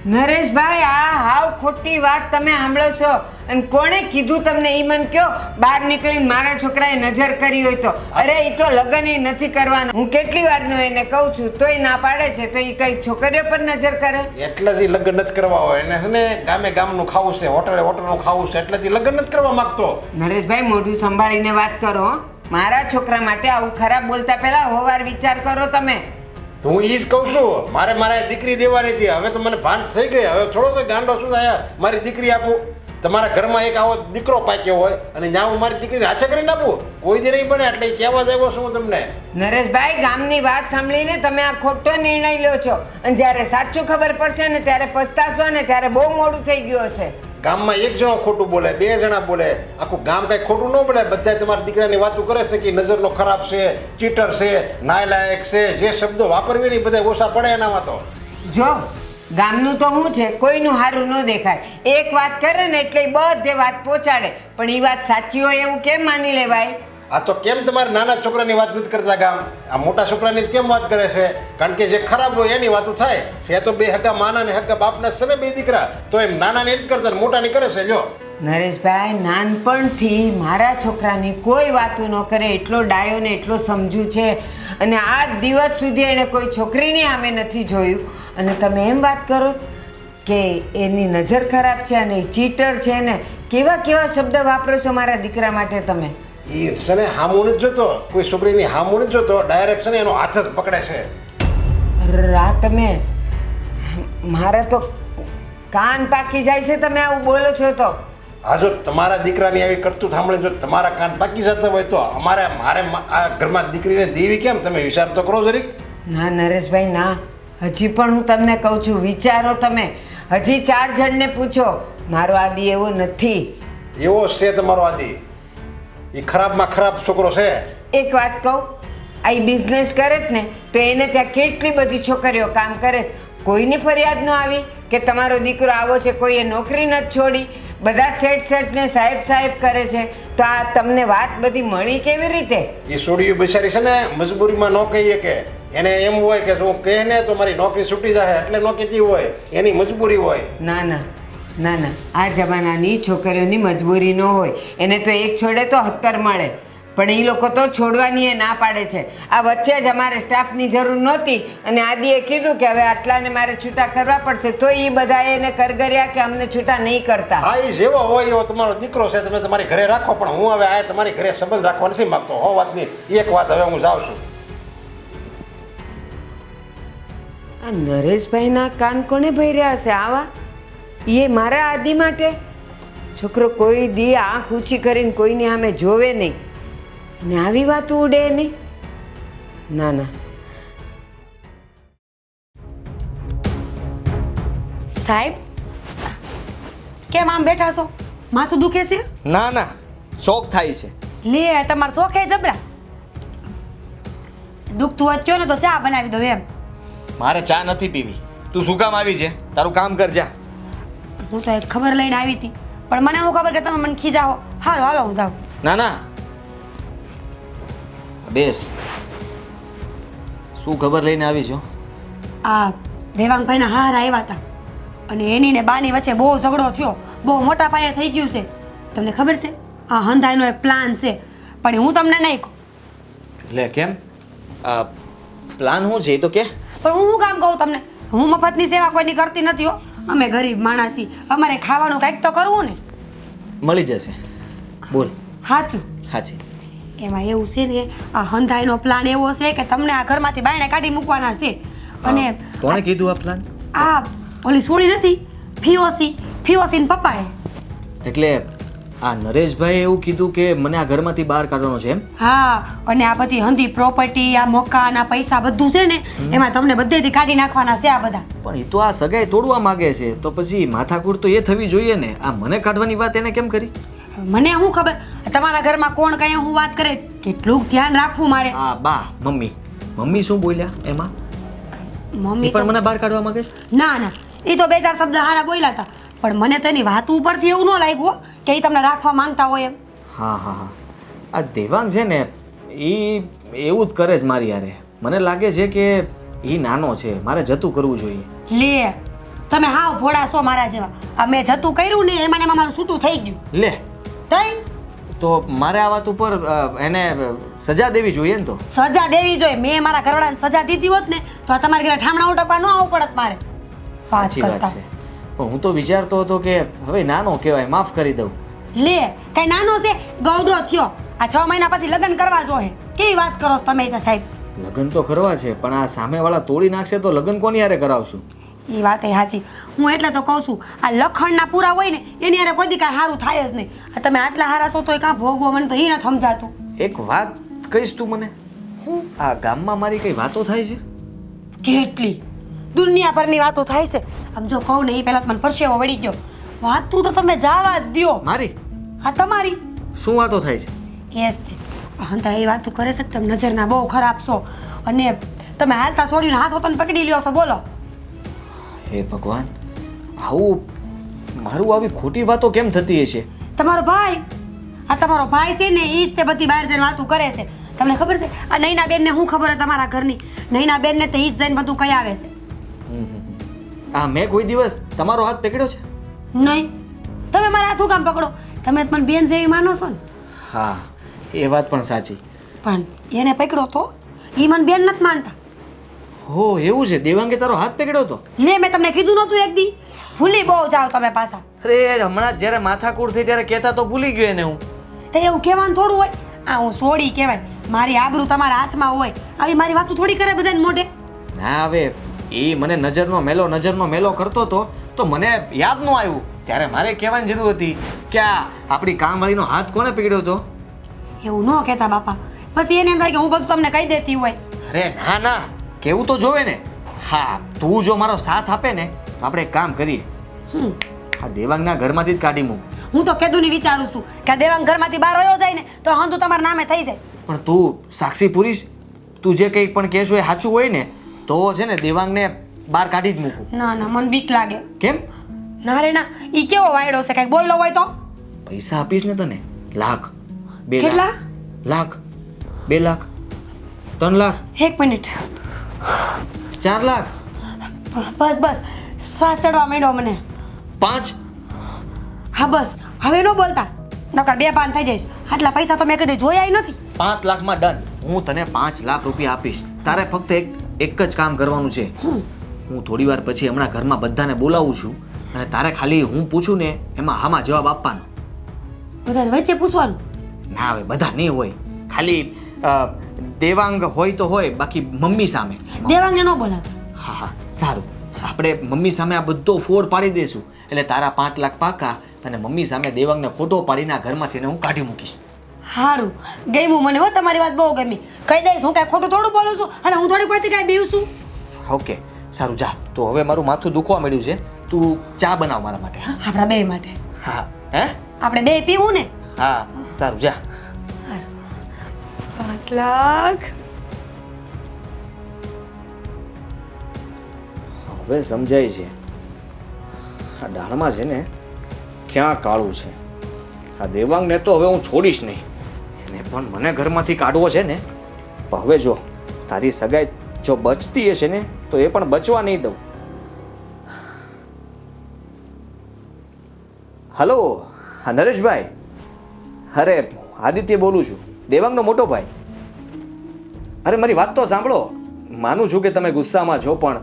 નરેશભાઈ આ હાવ ખોટી વાત તમે સાંભળો છો. અને કોણે કીધું તમને એ મને કયો? બહાર નીકળીને મારા છોકરાએ નજર કરી હોય તો? અરે એ તો લગ્ન ય નથી કરવાનું. હું કેટલી વારનું એને કહું છું તોય ના પાડે છે. તો એ કઈ છોકરીઓ પર નજર કરે? એટલે જ એ લગ્ન નથી કરવા હોય એને છે ને ગામે ગામનું ખાવું છે, હોટલે હોટલનું ખાવું છે, એટલે જ એ લગ્ન નથી કરવા માંગતો. નરેશભાઈ મોઢું સંભાળીને વાત કરો હો. મારા છોકરા માટે આવું ખરાબ બોલતા પહેલા હોવાર વિચાર કરો તમે. તો હું એ જ કહું છું, મારે દીકરી દેવાની હતી. હવે તો મને ભાન થઈ ગઈ. હવે થોડો કોઈ ગાંડો શું થાય મારી દીકરી આપું? તમારા ઘરમાં એક આવો દીકરો પાક્યો હોય અને ત્યાં હું મારી દીકરીને હાચા કરીને આપું? કોઈ દી નહીં બને. એટલે એ કહેવા જ આવ્યો છું હું તમને. નરેશભાઈ, ગામની વાત સાંભળીને તમે આ ખોટો નિર્ણય લ્યો છો. અને જ્યારે સાચું ખબર પડશે ને ત્યારે પસ્તાશો ને ત્યારે બહુ મોડું થઈ ગયું છે. ગામમાં એક જણો ખોટું બોલે, બે જણા બોલે, આખું ગામ કઈ ખોટું ન બોલે. બધા તમારા દીકરાની વાતો કરે છે કે નજરનો ખરાબ છે, ચીટર છે, નાયલાયક છે. જે શબ્દો વાપરવી નહીં બધા ઓછા પડે એનામાં તો. જો ગામનું તો શું છે, કોઈનું સારું ન દેખાય. એક વાત કરે ને એટલે બધે વાત પહોંચાડે. પણ એ વાત સાચી હોય એવું કેમ માની લેવાય? આ તો કેમ તમારા નાના છોકરાની વાત નથી કરતા ગામ? આ મોટા છોકરાની જ કેમ વાત કરે છે? કારણ કે જે ખરાબ હોય એની વાતો થાય છે. તો બે હગા માના ને હગા બાપના છે ને બે દીકરા, તો એમ નાનાની નથી કરતા ને મોટાની કરે છે. જો નરેશભાઈ, નાનપણથી મારા છોકરાની કોઈ વાતો ન કરે એટલો ડાયો ને એટલો સમજુ છે. અને આજ દિવસ સુધી એણે કોઈ છોકરીની સામે નથી જોયું. અને તમે એમ વાત કરો છો કે એની નજર ખરાબ છે અને એ ચીટર છે ને કેવા કેવા શબ્દ વાપરો છો મારા દીકરા માટે તમે? એ છે ને હામું નથી જોતો, કોઈ છોકરીની હામું નથી જોતો, ડાયરેક્ટ છે ને એનો હાથ જ પકડે છે. રાત મેં મારે તો કાન પાકી જાય છે તમે આવું બોલો છો તો. હા, જો તમારા દીકરાની આવી કરતું સાંભળે જો તમારા કાન પાકી જતા હોય તો મારે આ ઘરમાં દીકરીને દેવી કેમ? તમે વિચાર તો કરો જરીક. ના નરેશભાઈ ના, હજી પણ હું તમને કહું છું વિચારો તમે. હજી 4 જણને પૂછો, મારો આદિ એવો નથી. એવો છે તમારો આદિ, એ ખરાબમાં ખરાબ છોકરો છે. એક વાત કહું, આ બિઝનેસ કરે જ ને તો એને ત્યાં કેટલી બધી છોકરીઓ કામ કરે છે. કોઈની ફરિયાદ ન આવી કે તમારો દીકરો આવો છે, કોઈએ નોકરી નથી છોડી, બધા સેટ ને સાહેબ સાહેબ કરે છે. તો આ તમને વાત બધી મળી કેવી રીતે? એ છોડીઓ બિચારી છે ને મજબૂરીમાં ન કહીએ કે એને એમ હોય કે હું કહે ને તો મારી નોકરી છૂટી જાય એટલે ન કહેતી હોય, એની મજબૂરી હોય. ના ના ના ના, આ જમાનાની છોકરીઓની મજબૂરી ન હોય. એને તો એક છોડે તો 17 મળે, પણ એ લોકો તો છોડવાની એ ના પાડે છે. આ વચ્ચે જ અમારે સ્ટાફની જરૂર નહોતી અને આદિએ કીધું કે હવે આટલાને મારે છૂટા કરવા પડશે, તો એ બધાએ એને કરગર્યા કે અમને છૂટા નહીં કરતા. હા, એ જેવો હોય એવો તમારો દીકરો છે, તમે તમારી ઘરે રાખો, પણ હું હવે આ તમારી ઘરે સંબંધ રાખવા નથી માંગતો. હો વાતની એક વાત, હવે હું જાઉં છું. આ નરેશભાઈના કાન કોણે ભર્યા હશે આવા? એ મારા આદિ માટે છોકરો કોઈ દી આંખ ઊંચી કરીને કોઈની સામે જોવે નહીં ને આવી વાત ઉડે નહીં. ના ના. સાહેબ કેમ આમ બેઠા છો? માથું દુખે છે? ના ના, શોખ થાય છે. લે તમારા શોખે જબરા. દુખતું હોય કયો ને તો ચા બનાવી દો એમ. મારે ચા નથી પીવી. તું શું કામ આવી છે? તારું કામ કર જા. હું તો એક ખબર લઈને આવી હતી, પણ મને હું ખબર કે તમે મને ખીજાવો. હાલો હાલો હું જાઉં. ના ના, બેસ. શું ખબર લઈને આવી છો? આ દેવાંગભાઈના હાર આવ્યા હતા અને એની ને બાની વચ્ચે બહુ ઝઘડો થયો, બહુ મોટા પાયે થઈ ગયું છે. તમને ખબર છે? આ હંધાઈનો એક પ્લાન છે, પણ હું તમને નહીં કહું. એટલે કેમ? આ પ્લાન શું છે એ તો કે? પણ હું શું કામ કહું તમને? હું મફતની સેવા કોઈની કરતી નથી હો. અમે ગરીબ માણસ છીએ, અમારે ખાવાનું કંઈક તો કરવું ને. મળી જશે. બોલ. સાચું. હાજી. એમાં એવું છે ને, આ હંધાઈનો પ્લાન એવો છે કે તમને આ ઘરમાંથી બાયણે કાઢી મૂકવાના છે. અને કોણે કીધું આ પ્લાન? આ ઓલી સોળી નથી, ફિયોસી ને પપ્પાએ. એટલે આ નરેશભાઈ એવું કીધું કે મને આ ઘરમાંથી બહાર કાઢવાનો છે એમ? હા, અને આ બધી હંધી પ્રોપર્ટી, આ મકાન, આ પૈસા બધું છે ને, એમાં તમને બધેથી કાઢી નાખવાના છે આ બધા. પણ એ તો આ સગાઈ તોડવા માંગે છે, તો પછી માથાકૂટ તો એ થવી જોઈએ ને. આ મને કાઢવાની વાત એને કેમ કરી? મને શું ખબર તમારા ઘરમાં કોણ કઈ હું વાત કરે, કેટલું ધ્યાન રાખવું મારે. આ બા મમ્મી શું બોલ્યા એમાં? મમ્મી પણ મને બહાર કાઢવા માંગે છે? ના ના, એ તો 2-4 શબ્દ હારા બોલ્યા હતા, પણ મને તો એની વાત ઉપરથી એવું ન લાગ્યું કે એ તમને રાખવા માંગતા હોય એમ. હા, આ દેવાંગ છે ને એ એવું જ કરે છે મારી યારે. મને લાગે છે કે એ નાનો છે, મારે જતું કરવું જોઈએ. લે તમે હાવ ભોળા છો મારા જેવા. આ મેં જતું કર્યું ને એમાં ને એમાં મારું છૂટું થઈ ગયું. લે તઈ તો મારે આ વાત ઉપર એને સજા દેવી જોઈએ ને. તો સજા દેવી જોઈએ. મેં મારા ઘરવાળાને સજા દીધી હોત ને તો આ તમારી ઘરે ઠામણા ઉટકવા ન આવવું પડત મારે. વાત સાચી વાત કરતા છે, પણ હું તો વિચારતો હતો કે હવે નાનો કહેવાય, માફ કરી દઉં. લે કઈ નાનો છે, ગૌડો થયો. આ 6 મહિના પછી લગ્ન કરવા જોઈએ. કેવી વાત કરો છો તમે તો સાહેબ? લગ્ન તો કરવા છે, પણ આ સામેવાળા તોડી નાખશે તો લગ્ન કોની હારે કરાવશું? એ વાત એ સાચી. હું એટલે તો કહું છું, આ લખણના પૂરા હોય ને એની હારે કોઈ દી કાંઈ સારું થાય જ નહીં. આ તમે આટલા હારા છો તોય કાં ભોગવો, મને તો એ નથી સમજાતું. એક વાત કહીશ તું મને? આ ગામમાં મારી કઈ વાતો થાય છે? કેટલી દુનિયાભરની વાતો થાય છે. આમ જો કહું ને એ પહેલાં મને પરસેવો વળી ગયો. વાતું તો તમે જાવા જ દ્યો. મારી? હા તમારી. શું વાતો થાય છે? એ જ તે હંતા એ વાતું કરે છે કે તમે નજરના બહુ ખરાબ છો અને તમે હાલતા છોડીને હાથ હોતને પકડી લ્યો છો. બોલો. હે ભગવાન, આવું મારું આવી ખોટી વાતો કેમ થતી હશે? તમારો ભાઈ, આ તમારો ભાઈ છે ને એ જ તે બધી બહાર જઈને વાતું કરે છે. તમને ખબર છે આ નૈના બેનને શું ખબર છે તમારા ઘરની? નૈના બેનને તો એ જ જઈને બધું કહી આવે છે. આ મેં કોઈ દિવસ તમારો હાથ પકડ્યો છે? નહીં. તમે મારા હાથ કામ પકડો? તમે તો મને બેન જેવી માનો છો ને. હા, એ વાત પણ સાચી. પણ એને પકડો તો એ મને બેન નથી માનતા. હો એવું છે? દેવાંગે તારો હાથ પકડ્યો તો? લે મેં તમને કીધું નતું એક દી? ભૂલી બહુ જાઓ તમે પાછા. અરે હમણાં જ્યારે માથાકૂટ થઈ ત્યારે કહેતા તો ભૂલી ગયો એને હું. તો એવું કહેવાનું થોડું હોય. આ હું સોડી કહેવાય. મારી આબરૂ તમારા હાથમાં હોય. આવી મારી વાતું થોડી કરે બધાને મોઢે. ના હવે એ મને નજરનો મેલો કરતો હતો તો મને યાદ ન આવ્યું. ત્યારે મારે કહેવાની જરૂર હતી કે આ આપણી કામવાળીનો હાથ કોણે પકડ્યો હતો. એવું ન કહેતા બાપા. પછી એને એમ થાય કે હું બધું તમને કહી દેતી હોય. અરે ના ના, કેવું તો જોવે ને. હા, તું જો મારો સાથ આપે ને તો આપણે એક કામ કરીએ. આ દેવાંગના ઘરમાંથી જ કાઢી મૂક. હું તો કેદુની વિચારું છું કે આ દેવાંગ ઘરમાંથી બહાર વયો જાય ને તો હંધુ તમારા નામે થઈ જાય. પણ તું સાક્ષી પુરીશ, તું જે કંઈ પણ કહેશો એ સાચું હોય ને તો છે ને દેવાંગને બહાર કાઢી જ મૂકું. ના ના, મને બીક લાગે. કેમ? ના રે ના, ઈ કેવો વાયડો છે, કઈક બોયલો હોય તો. પૈસા આપીશ ને તને, લાખ, 2 કેટલા? લાખ, 2 લાખ, 3 લાખ, 1 મિનિટ. 4 લાખ, બસ બસ, શ્વાસ ચડવા માંડ્યો મને. 5. હા બસ, હવે ન બોલતા, નકર 2 પાન થઈ જઈશ. આટલા પૈસા તો મેં કદી જોયા નથી. 5 લાખમાં ડન. હું તને 5 લાખ રૂપિયા આપીશ. તારે ફક્ત એક જ કામ કરવાનું છે. હું થોડી વાર પછી હમણાં ઘરમાં બધાને બોલાવું છું અને તારે ખાલી હું પૂછું ને એમાં હામાં જવાબ આપવાનો. બધાને વચ્ચે પૂછવાનું? ના હવે બધા નહીં હોય, ખાલી દેવાંગ હોય તો હોય, બાકી મમ્મી સામે. દેવાંગને ન બોલાવતા. હા હા, સારું. આપણે મમ્મી સામે આ બધો ફોડ પાડી દઈશું એટલે તારા 5 લાખ પાકા અને મમ્મી સામે દેવાંગને ખોટો પાડીને આ ઘરમાંથી હું કાઢી મૂકીશ. સારું, ગમ્યું મને હો, તમારી વાત બહુ ગમી. કહી દઈશ હું કાંઈ ખોટું થોડું બોલું છું અને હું થોડી કોઈથી કાંઈ બીવું છું. ઓકે, સારું જા. તો હવે મારું માથું દુખવા મળ્યું છે, તું ચા બનાવ મારા માટે. હા આપણા બે માટે. હા. હે? આપણે બે પીવું ને? હા, સારું જા. 5 લાખ. હવે સમજાય છે આ ડાળમાં છે ને ક્યાં કાળું છે. આ દેવાંગને તો હવે હું છોડીશ નહીં, એને પણ મને ઘરમાંથી કાઢવો છે ને. પણ હવે જો તારી સગાઈ જો બચતી હશે ને તો એ પણ બચવા નહીં દઉં. હલો, હા નરેશભાઈ. અરે આદિત્ય બોલું છું, દેવાંગનો મોટો ભાઈ. અરે મારી વાત તો સાંભળો. માનું છું કે તમે ગુસ્સામાં છો, પણ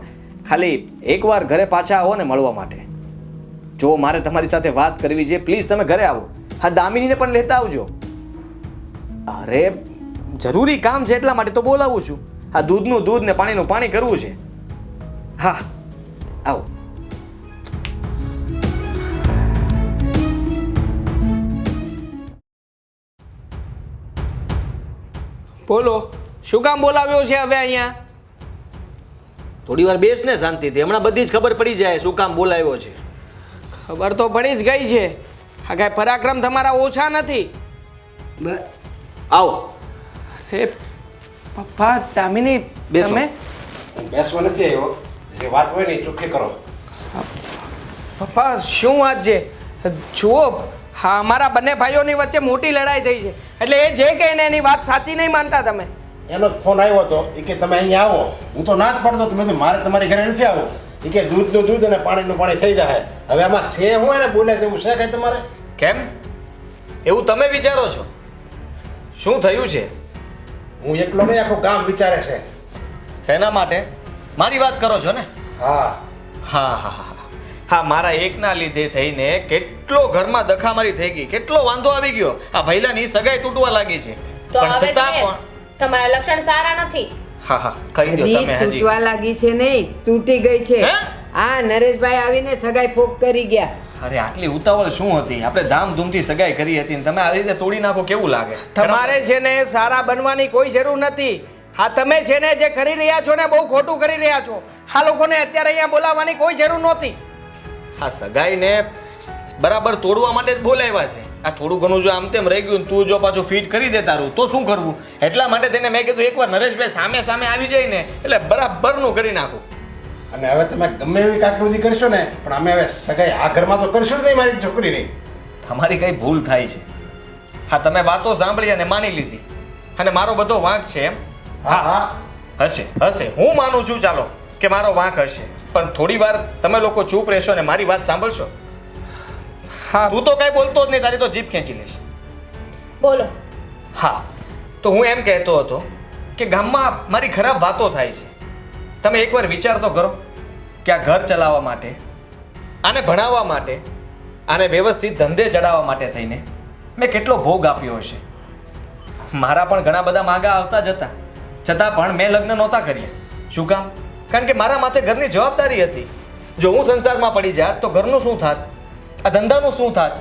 ખાલી એકવાર ઘરે પાછા આવો ને મળવા માટે. જો મારે તમારી સાથે વાત કરવી છે, પ્લીઝ તમે ઘરે આવો. હા, દામિનીને પણ લેતા આવજો. અરે જરૂરી કામ છે એટલા માટે તો બોલાવું છું. હા, દૂધનું દૂધ ને પાણીનું પાણી કરવું છે. હા, આવો. બોલો, શું કામ બોલાવ્યો છે હવે અહીંયા? થોડી વાર બેસ ને શાંતિથી, હમણાં બધી જ ખબર પડી જાય શું કામ બોલાવ્યો છે. ખબર તો પડી જ ગઈ છે. આ કાંઈ પરાક્રમ તમારા ઓછા નથી. આવો. હે પપ્પા, દામિની, બેસો. તમે? બેસવા નથી આવ્યો, જે વાત હોય ને એ ચોખ્ખી કરો. પપ્પા શું વાત છે? જુઓ, હા, અમારા બંને ભાઈઓની વચ્ચે મોટી લડાઈ થઈ છે, એટલે એ જે કહે ને એની વાત સાચી નહીં માનતા તમે. એનો જ ફોન આવ્યો હતો, એ કે તમે અહીંયા આવો. હું તો ના જ પડતો, તમે મારે તમારી ઘરે નથી આવો. એ કે દૂધનું દૂધ અને પાણીનું પાણી થઈ જાય. હવે આમાં છે હોય ને બોલે છે એવું છે કઈ તમારે? કેમ એવું તમે વિચારો છો? શું થયું છે? હું એકલો નહીં, આખું ગામ વિચારે છે. શેના માટે? મારી વાત કરો છો ને? હા. હા હા હા હા, મારા એકના લીધે થઈને કેટલો ઘરમાં દખામારી થઈ ગઈ, કેટલો વાંધો આવી ગયો. આ ભૈલાની સગાઈ તૂટવા લાગી છે. તો પણ હવે છતાં જોઈએ, પણ તમારા લક્ષણ સારા નથી. હા હા, કહી દો દી તમે હજી. તૂટવા લાગી છે નહીં, તૂટી ગઈ છે. હે? હા, નરેશભાઈ આવીને સગાઈ ફોક કરી ગયા. અરે આટલી ઉતાવળ શું હતી? આપણે ધામધૂમથી સગાઈ કરી હતી ને તમે આવી રીતે તોડી નાખો, કેવું લાગે? તમારે છે ને સારા બનવાની કોઈ જરૂર નથી. હા, તમે છે ને જે કરી રહ્યા છો ને બહુ ખોટું કરી રહ્યા છો. આ લોકોને અત્યારે અહીંયા બોલાવવાની કોઈ જરૂર નહોતી. હા, સગાઈને બરાબર તોડવા માટે જ બોલાવ્યા છે. આ થોડું ઘણું જો આમ તેમ રહી ગયું ને તું જો પાછું ફિટ કરી દે તારું તો શું કરવું? એટલા માટે તેને મેં કીધું એકવાર નરેશભાઈ સામે સામે આવી જાય ને એટલે બરાબરનું કરી નાખું. અને હવે તમે ગમે એવી કાકડુદી કરશો ને, પણ અમે હવે સગાઈ આ ઘરમાં તો કરશું જ નહીં મારી છોકરીની. તમારી કઈ ભૂલ થાય છે? હા, તમે વાતો સાંભળી અને માની લીધી અને મારો બધો વાંક છે એમ? હા હા. હશે હશે, હું માનું છું ચાલો કે મારો વાંક હશે, પણ થોડી વાર તમે લોકો ચૂપ રહેશો ને મારી વાત સાંભળશો. હા, તું તો કઈ બોલતો જ નહીં, તારી તો જીભ ખેંચી લેશે. બોલો. હા, તો હું એમ કહેતો હતો કે ગામમાં મારી ખરાબ વાતો થાય છે. તમે એકવાર વિચાર તો કરો કે આ ઘર ચલાવવા માટે, આને ભણાવવા માટે, આને વ્યવસ્થિત ધંધે ચડાવવા માટે થઈને મેં કેટલો ભોગ આપ્યો હશે. મારા પણ ઘણા બધા માગા આવતા જ હતા, છતાં પણ મેં લગ્ન નહોતા કર્યા. શું કામ? કારણ કે મારા માથે ઘરની જવાબદારી હતી. જો હું સંસારમાં પડી જાત તો ઘરનું શું થાત, આ ધંધાનું શું થાત,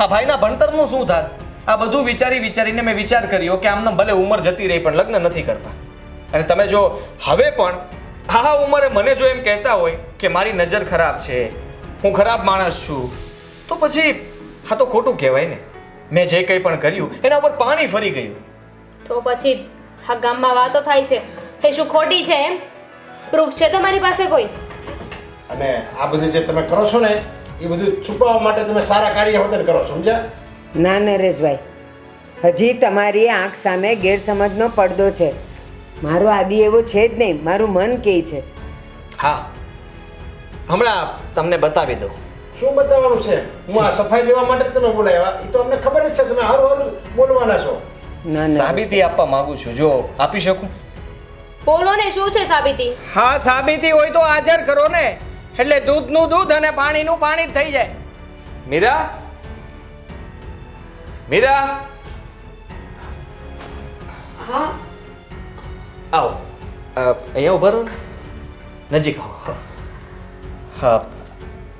આ ભાઈના ભણતરનું શું થાત? આ બધું વિચારીને મેં વિચાર કર્યો કે આમને ભલે ઉંમર જતી રહી પણ લગ્ન નથી કરવા. અને તમે જો હવે પણ આ ઉંમરે મને જો એમ કહેતા હોય કે મારી નજર ખરાબ છે, હું ખરાબ માણસ છું, તો પછી હા તો ખોટું કહેવાય ને. મેં જે કંઈ પણ કર્યું એના ઉપર પાણી ફરી ગયું. તો પછી આ ગામમાં વાતો થાય છે એ શું ખોટી છે એમ? પ્રૂફ છે તમારી પાસે કોઈ? અને આ બધું જે તમે કરો છો ને એ બધું છુપાવવા માટે તમે સારા કાર્ય હોતે કરો, સમજ્યા? ના નરેશભાઈ, હજી તમારી આંખ સામે ગેરસમજનો પડદો છે. મારો આદિ એવો છે જ નહીં, મારું મન કહે છે. હા, હમણાં તમને બતાવી દઉં. શું બતાવવાનું છે? હું આ સફાઈ દેવા માટે જ તમે બોલાવ્યા, એ તો અમને ખબર જ છે તમે હારું બોલવાના છો. ના ના સાબિતી આપવા માંગુ છું, જો આપી શકું? બોલો ને, શું છે સાબિતી? હા, સાબિતી હોય તો હાજર કરો ને, એટલે દૂધનું દૂધ અને પાણીનું પાણી જ થઈ જાય. મીરા, મીરા, હા આવો. અહીંયા ઉભા રહો ને, નજીક આવો. હા,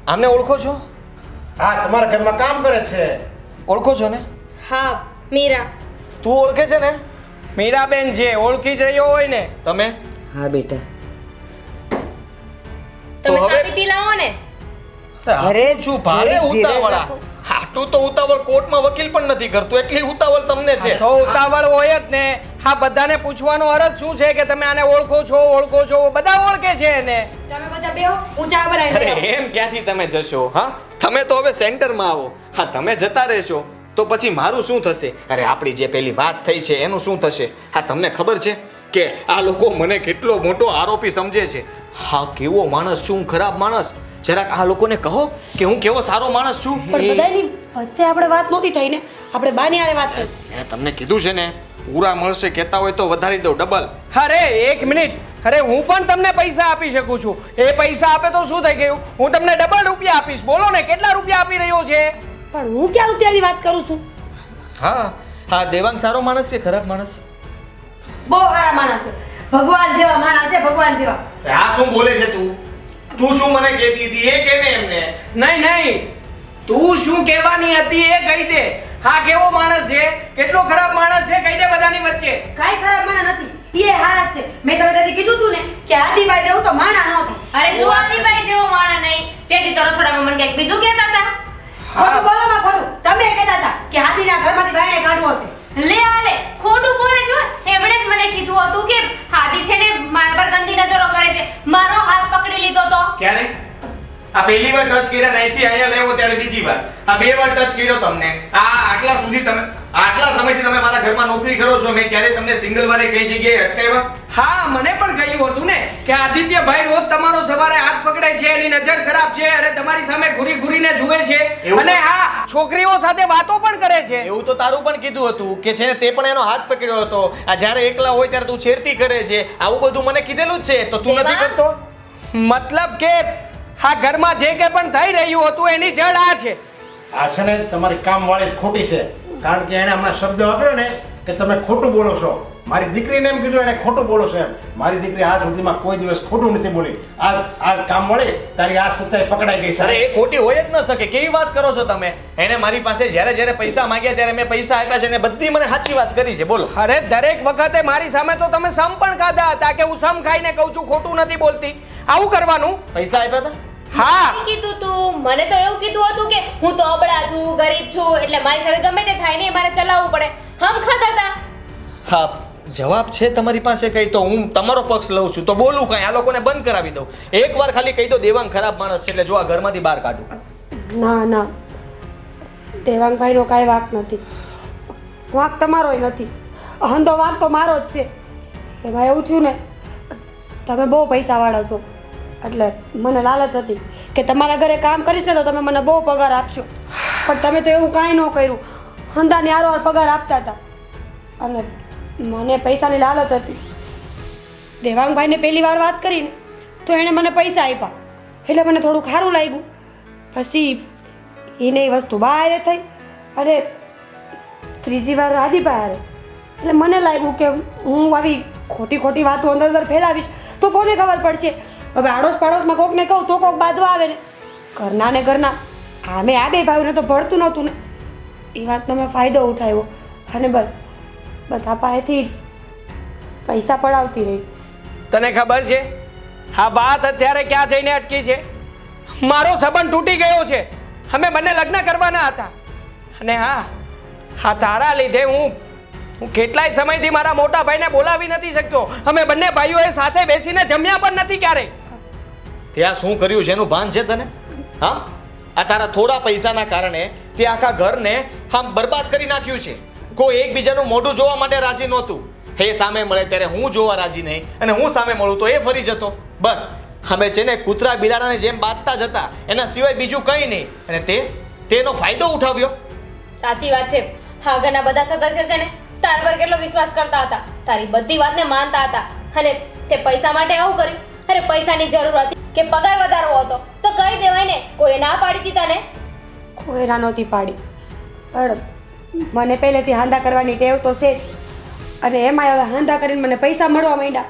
આમને ઓળખો છો? હા, તમારા ઘરમાં કામ કરે છે. ઓળખો છો ને? હા, મીરા. તું ઓળખે છે ને? મીરાબેન છે, ઓળખી જ રહ્યો હોય ને. તમે? હા બેટા. તમે હવે- સાબિતી લાવો ને. અરે, શું ભારે ધીરજ ઉતાવળા. રાખો. આટલું તો ઉતાવળ કોર્ટમાં વકીલ પણ નથી કરતું, એટલી ઉતાવળ તમને છે. તો ઉતાવળ હોય જ ને. હા, બધાને પૂછવાનો અરજ શું છે કે તમે આને ઓળખો છો? બધા ઓળખે છે એને. તમે બધા બેહો, હું ચા બનાવી અરે લઈ આવું. એમ ક્યાંથી તમે જશો? હા, તમે તો હવે સેન્ટરમાં આવો. હા, તમે જતા રહેશો તો પછી મારું શું થશે? અરે આપણી જે પેલી વાત થઈ છે એનું શું થશે? હા, તમને ખબર છે કે આ લોકો મને કેટલો મોટો આરોપી સમજે છે. હા, કેવો માણસ છું, ખરાબ માણસ. જરાક આ લોકોને કહો કે હું કેવો સારો માણસ છું. પણ બધાની વચ્ચે આપણે વાત નહોતી થઈ ને, આપણે બાની હારે વાત થઈ. મેં તમને કીધું છે ને, પૂરા મળશે કહેતા હોય તો વધારી દઉં ડબલ. અરે એક મિનિટ, અરે હું પણ તમને પૈસા આપી શકું છું. એ પૈસા આપે તો શું થઈ ગયું? હું તમને ડબલ રૂપિયા આપીશ. બોલો ને, કેટલા રૂપિયા આપી રહ્યો છે? પણ હું ક્યાં રૂપિયાની વાત કરું છું? હા હા, દેવાંગ સારો માણસ છે, ખરાબ માણસ? બહુ સારા માણસ છે, ભગવાન જેવા માણસ છે, ભગવાન જેવા. આ શું બોલે છે તું? તું શું મને કહેતી હતી એ કે ને એમને? નહીં, તું શું કહેવાની હતી એ કહી દે. હા, કેવો માણસ છે, કેટલો ખરાબ માણસ છે, કહી દે બધાની વચ્ચે. કાંઈ ખરાબ માણસ નથી, એ હારા જ છે. મેં તમે ત્યાંથી કીધું તું ને કે આદિભાઈ જેવું તો માણા ન થાય. અરે શું આદિભાઈ જેવો માણા નહીં? તેથી તો રસોડામાં મને કંઈક બીજું કહેતા હતા. ખોટું બોલો માં ખોટું. તમે કહેતા હતા કે આદિના ઘરમાંથી બાયણે કાઢવો હશે. લે ખોટું બોલે છો. એમણે જ મને કીધું હતું કે આદિ છે ને મારા પર ગંદી નજરો કરે છે. મારો હાથ પકડી લીધો તો. ક્યારે? આ પહેલી વાર ટચ કર્યા નહીંથી અહીંયા લેવો ત્યારે બીજી વાર. આ બે વાર ટચ કર્યો તમને. આટલા સુધી તમે આટલા સમયથી તમે મારા ઘરમાં નોકરી કરો છો, મેં ક્યારે તમને સિંગલ વારે કઈ જગ્યાએ અટકાવ્યા? હા, મને પણ કહ્યું હતું ને કે આદિત્યભાઈ રોજ તમારો સવારે હાથ પકડે છે, એની નજર ખરાબ છે અને તમારી સામે ઘૂરીને જુએ છે. એવું? અને હા, છોકરીઓ સાથે વાતો પણ કરે છે. એવું તો તારું પણ કીધું હતું કે છે ને તે પણ એનો હાથ પકડ્યો હતો. આ જ્યારે એકલા હોય ત્યારે તું છેડતી કરે છે. આવું બધું મને કીધેલું જ છે, તો તું નથી દેવા? કરતો? મતલબ કે આ ઘરમાં જે કંઈ પણ થઈ રહ્યું હતું એની જડ આ છે. આ છે ને તમારી કામવાળી જ ખોટી છે, કારણ કે એણે હમણાં શબ્દ આપ્યો ને કે તમે ખોટું બોલો છો. મારી દીકરીને એમ કીધું એને ખોટું બોલો છો એમ. મારી દીકરી આજ સુધીમાં કોઈ દિવસ ખોટું નથી બોલી. આજ કામવાળી તારી આ સચ્ચાઈ પકડાઈ ગઈ છે. અરે એ ખોટી હોય જ ન શકે. કેવી વાત કરો છો તમે? એને મારી પાસે જ્યારે પૈસા માંગ્યા ત્યારે મેં પૈસા આપ્યા છે અને બધી મને સાચી વાત કરી છે. બોલો. અરે દરેક વખતે મારી સામે તો તમે સમ પણ ખાધા હતા કે હું સમ ખાઈને કહું છું, ખોટું નથી બોલતી. આવું કરવાનું? પૈસા આપ્યા હતા? હા. શું કીધું તું? મને તો એવું કીધું હતું કે હું તો અબળા છું, ગરીબ છું, એટલે મારી સાથે ગમે તે થાય ને મારે ચલાવવું પડે. હમ ખાતા હતા. હા, જવાબ છે તમારી પાસે કઈ તો હું તમારો પક્ષ લઉં છું. તો બોલું કાંઈ, આ લોકોને બંધ કરાવી દઉં. એકવાર ખાલી કહી દો દેવાંગ ખરાબ માણસ છે એટલે જો આ ઘરમાંથી બહાર કાઢું. ના દેવાંગભાઈનો કાંઈ વાંક નથી. વાંક તમારોય નથી. અહંતો વાંક તો મારો જ છે. એમાં એવું થયું ને, તમે બહુ પૈસાવાળા છો એટલે મને લાલચ હતી કે તમારા ઘરે કામ કરીશ ને તો તમે મને બહુ પગાર આપશો. પણ તમે તો એવું કાંઈ ન કર્યું. હંધાની હારો પગાર આપતા હતા અને મને પૈસાની લાલચ હતી. દેવાંગભાઈને પહેલી વાર વાત કરીને તો એણે મને પૈસા આપ્યા એટલે મને થોડું સારું લાગ્યું. પછી એને એ વસ્તુ બહાર થઈ અને ત્રીજી વાર આદિભાઈ હારે એટલે મને લાગ્યું કે હું આવી ખોટી ખોટી વાતો અંદર અંદર ફેલાવીશ તો કોને ખબર પડશે. હવે આડોશ પાડોશમાં કોકને કહું તો કોક બાંધવા આવે ને ઘરના ને ઘરના. આમે આ બે ભાઈઓને તો ભળતું નહોતું ને, એ વાતનો મેં ફાયદો ઉઠાવ્યો અને બસ બધા પાસેથી પૈસા પડાવતી રહી. તને ખબર છે આ વાત અત્યારે ક્યાં જઈને અટકી છે? મારો સંબંધ તૂટી ગયો છે. અમે બંને લગ્ન કરવાના હતા અને હા તારા લીધે હું કેટલાય સમયથી મારા મોટા ભાઈને બોલાવી નથી શક્યો. અમે બંને ભાઈઓએ સાથે બેસીને જમ્યા પણ નથી ક્યારે. ત્યાં શું કર્યું છે એનું ભાન છે તને? હા, આ તારા થોડા પૈસાના કારણે તે આખા ઘરને આમ બરબાદ કરી નાખ્યું છે. કોઈ એકબીજાનું મોઢું જોવા માટે રાજી નહોતું. એ સામે મળે ત્યારે હું જોવા રાજી નહીં અને હું સામે મળું તો એ ફરી જતો. બસ અમે છે ને કૂતરા બિલાડાને જેમ બાંધતા જતા, એના સિવાય બીજું કંઈ નહીં. અને તેનો ફાયદો ઉઠાવ્યો. સાચી વાત છે. આગળના બધા સદસ્ય છે ને તાર પર કેટલો વિશ્વાસ કરતા હતા, તારી બધી વાતને માનતા હતા અને તે પૈસા માટે આવું કર્યું. અરે પૈસાની જરૂર હતી કે પગાર વધારવો હતો તો કહી દેવાય ને, કોઈ ના પાડી દીધા ને. કોઈ ના નહોતી પાડી, પણ મને પહેલેથી હાંધા કરવાની ટેવ તો છે જ. અને એમાં હવે હાંધા કરીને મને પૈસા મળવા માંડ્યા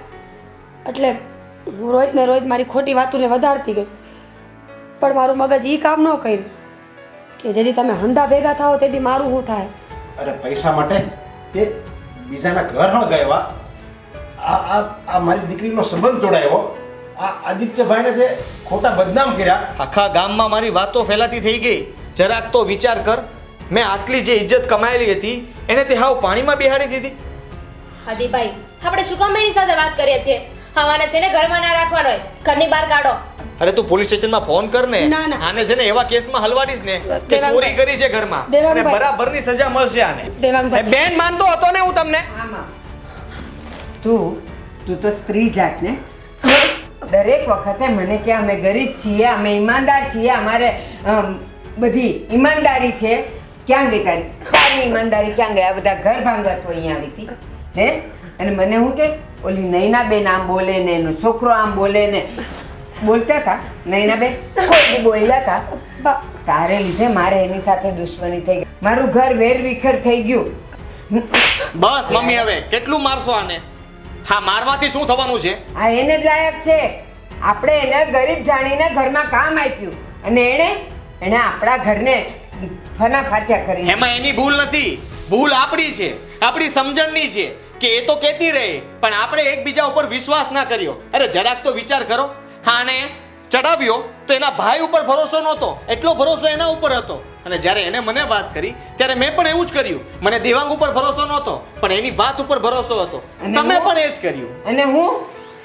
એટલે હું રોજ ને રોજ મારી ખોટી વાતોને વધારતી ગઈ. પણ મારું મગજ એ કામ ન કર્યું કે જેથી તમે હંધા ભેગા થાઓ તેથી મારું શું થાય. અરે પૈસા માટે તે બીજાના ઘર ન ગયો. આ મારી દીકરીનો સંબંધ તોડાયો. આ આદિત્યભાઈને તે ખોટા બદનામ કર્યા. આખા ગામમાં મારી વાતો ફેલાતી થઈ ગઈ. જરાક તો વિચાર કર, મેં આટલી જે ઇજ્જત કમાયેલી હતી એને તે હાવ પાણીમાં બેહાડી દીધી. હાદીભાઈ, આપણે શું કામ એની સાથે વાત કરીએ છીએ? આવાને છે ને ઘરમાં ના રાખવાનો હોય, ઘરની બહાર કાઢો. અરે તું પોલીસ સ્ટેશનમાં ફોન કર ને. ના, ના. આને છે ને એવા કેસમાં હલવાડીશ ને કે દેવાંગભાઈ. ચોરી કરી છે ઘરમાં અને દેવાંગભાઈ. બરાબરની સજા મળશે આને. દેવાંગભાઈ, બેન માનતો હતો ને હું તમને. આમાં તું તો સ્ત્રી જાત ને. દરેક વખતે મને કે અમે ગરીબ છીએ, અમે ઈમાનદાર છીએ, અમારે બધી ઈમાનદારી છે. ક્યાં ગઈ તારી ઈમાનદારી? ક્યાં ગયા? બધા ઘર ભાંગતો અહીંયા આવી હતી હે. અને મને હું કે ઓલી નૈના બેન આમ બોલે ને એનો છોકરો આમ બોલે ને બોલતા હતા. નૈના બેન કોઈ બોલ્યા હતા. તારે લીધે મારે એની સાથે દુશ્મની થઈ ગઈ. મારું ઘર વેર વિખેર થઈ ગયું. બસ મમ્મી, હવે કેટલું મારશો આને? હા, મારવાથી શું થવાનું છે? આ એને જ લાયક છે. આપણે એને ગરીબ જાણીને ઘરમાં કામ આપ્યું અને એણે આપણા ઘરને ફના ફાટ્યા કરી. એમાં એની ભૂલ નથી, ભૂલ આપણી છે, આપણી સમજણની છે કે એ તો કહેતી રહે પણ આપણે એકબીજા ઉપર વિશ્વાસ ના કર્યો. અરે જરાક તો વિચાર કરો. હા, અને ચડાવ્યો તો એના ભાઈ ઉપર ભરોસો નહોતો, એટલો ભરોસો એના ઉપર હતો. અને જ્યારે એને મને વાત કરી ત્યારે મેં પણ એવું જ કર્યું. મને દેવાંગ ઉપર ભરોસો નહોતો પણ એની વાત ઉપર ભરોસો હતો. અને તમે હું? પણ એ જ કર્યું. અને હું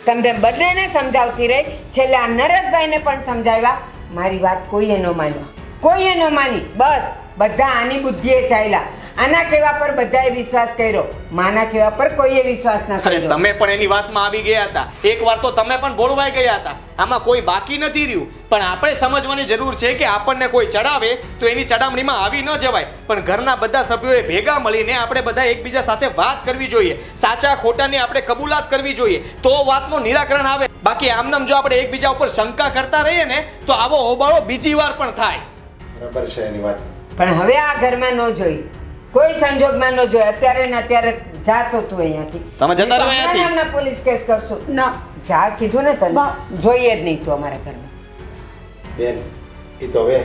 તમને બંનેને સમજાવતી રહી. છેલ્લે આ નરેશભાઈને પણ સમજાવ્યા. મારી વાત કોઈએ ન માની, કોઈએ ન માની. બસ બધા આની બુદ્ધિએ ચાલ્યા. આના કહેવા પર બધાએ વિશ્વાસ કર્યો, માના કહેવા પર કોઈએ વિશ્વાસ ના અરે કર્યો. તમે પણ એની વાતમાં આવી ગયા હતા. એકવાર તો તમે પણ ભોળવાઈ ગયા હતા. આમાં કોઈ બાકી નથી રહ્યું. પણ આપણે સમજવાની જરૂર છે કે આપણને કોઈ ચડાવે તો એની ચડામણીમાં આવી ન જવાય. પણ ઘરના બધા સભ્યોએ ભેગા મળીને આપણે બધા એકબીજા સાથે વાત કરવી જોઈએ. સાચા ખોટાની આપણે કબૂલાત કરવી જોઈએ, તો વાતનું નિરાકરણ આવે. બાકી આમનામ જો આપણે એકબીજા ઉપર શંકા કરતા રહીએ ને તો આવો હોબાળો બીજી વાર પણ થાય. બરાબર છે એની વાત. પણ હવે આ ઘરમાં ન જોઈ, કોઈ સંજોગમાં ન જોઈ. અત્યારે ને અત્યારે જાતો તું અહીંયાથી. તમે જતા રહો અહીંયાથી. હમણાં પોલીસ કેસ કરશું. ના. જા કીધું ને તને, જોઈએ જ નહીં તું અમારા ઘરમાં. બેન, એ તો હવે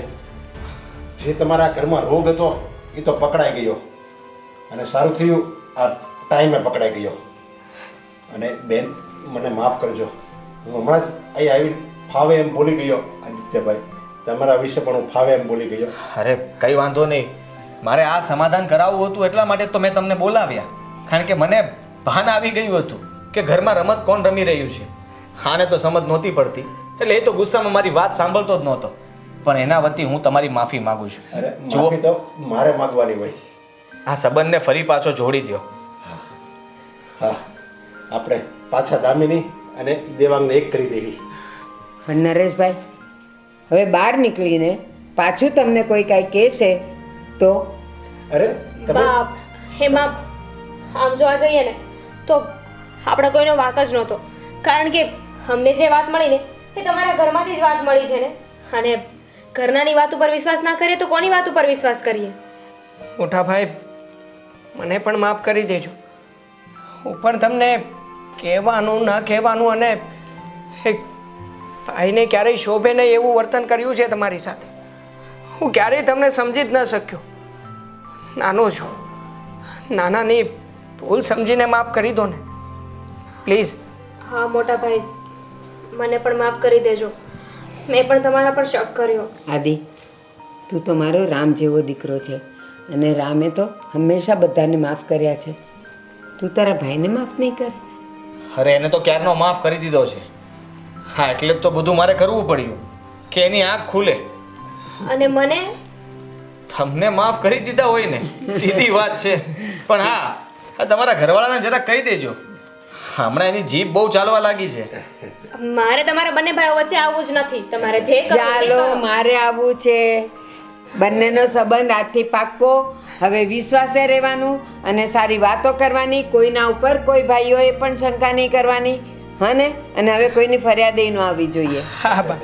જે તમારા ઘરમાં રોગ હતો એ તો પકડાઈ ગયો અને સારું થયું આ ટાઈમે પકડાઈ ગયો. અને બેન મને માફ કરજો, હું હમણાં જ અહીં આવીને ફાવે એમ બોલી ગયો. આદિત્યભાઈ, તમારા વિશે પણ હું ફાવે એમ બોલી ગયો. અરે કઈ વાંધો નહીં. મારે આ સમાધાન કરાવવું હતું એટલા માટે તો મેં તમને બોલાવ્યા. કારણ કે મને ભાન આવી ગયું હતું કે ઘરમાં રમત કોણ રમી રહ્યું છે. આને તો સમજ નહોતી પડતી એટલે એ તો ગુસ્સામાં મારી વાત સાંભળતો જ નહોતો. પણ એના વતી હું તમારી માફી માંગુ છું. અરે જુઓ, માફી તો મારે માગવાની હોય. આ સંબંધને ફરી પાછો જોડી દો. હા, આપણે પાછા દામિની અને દેવાંગને એક કરી દેવી. પણ નરેશભાઈ, હવે બહાર નીકળીને પાછું તમને કોઈ કાંઈ કહેશે તો? અરે તમે બાપ, એમાં આમ જોવા જઈએ ને તો આપણે કોઈનો વાંક જ નહોતો. કારણ કે અમને જે વાત મળી ને એ તમારા ઘરમાંથી જ વાત મળી છે ને. અને ઘરનાની વાત ઉપર વિશ્વાસ ના કરીએ તો કોની વાત ઉપર વિશ્વાસ કરીએ? મોટા ભાઈ, મને પણ માફ કરી દેજો. હું પણ તમને કહેવાનું ન કહેવાનું અને એક ભાઈને ક્યારેય શોભે નહીં એવું વર્તન કર્યું છે તમારી સાથે. હું ક્યારેય તમને સમજી જ ન શક્યો. નાનો છું, નાનાની ભૂલ સમજીને માફ કરી દો ને પ્લીઝ. હા મોટા ભાઈ, મને પણ માફ કરી દેજો. મેં પણ તમારા પર શક કર્યો. આદિ, તું તો મારો રામ જેવો દીકરો છે અને રામે તો હંમેશા બધાને માફ કર્યા છે. તું તારા ભાઈને માફ નહીં કરે? અરે એને તો ક્યારનો માફ કરી દીધો છે. હા, એટલે જ તો બધું મારે કરવું પડ્યું કે એની આંખ ખુલે. અને મને તમને માફ કરી દીધા હોય ને, સીધી વાત છે. પણ હા, આ તમારા ઘરવાળાને જરા કહી દેજો, હમણાં એની જીભ બહુ ચાલવા લાગી છે. મારે તમારા બંને ભાઈઓ વચ્ચે આવવું જ નથી. તમારે જે કરવું તે ચાલો, કરો. મારે આવવું છે. બંનેનો સંબંધ આજથી પાક્કો. હવે વિશ્વાસે રહેવાનું અને સારી વાતો કરવાની. કોઈના ઉપર કોઈ ભાઈઓએ પણ શંકા નહીં કરવાની. હા ને? અને હવે કોઈની ફરિયાદ ન આવવી જોઈએ. હા બા,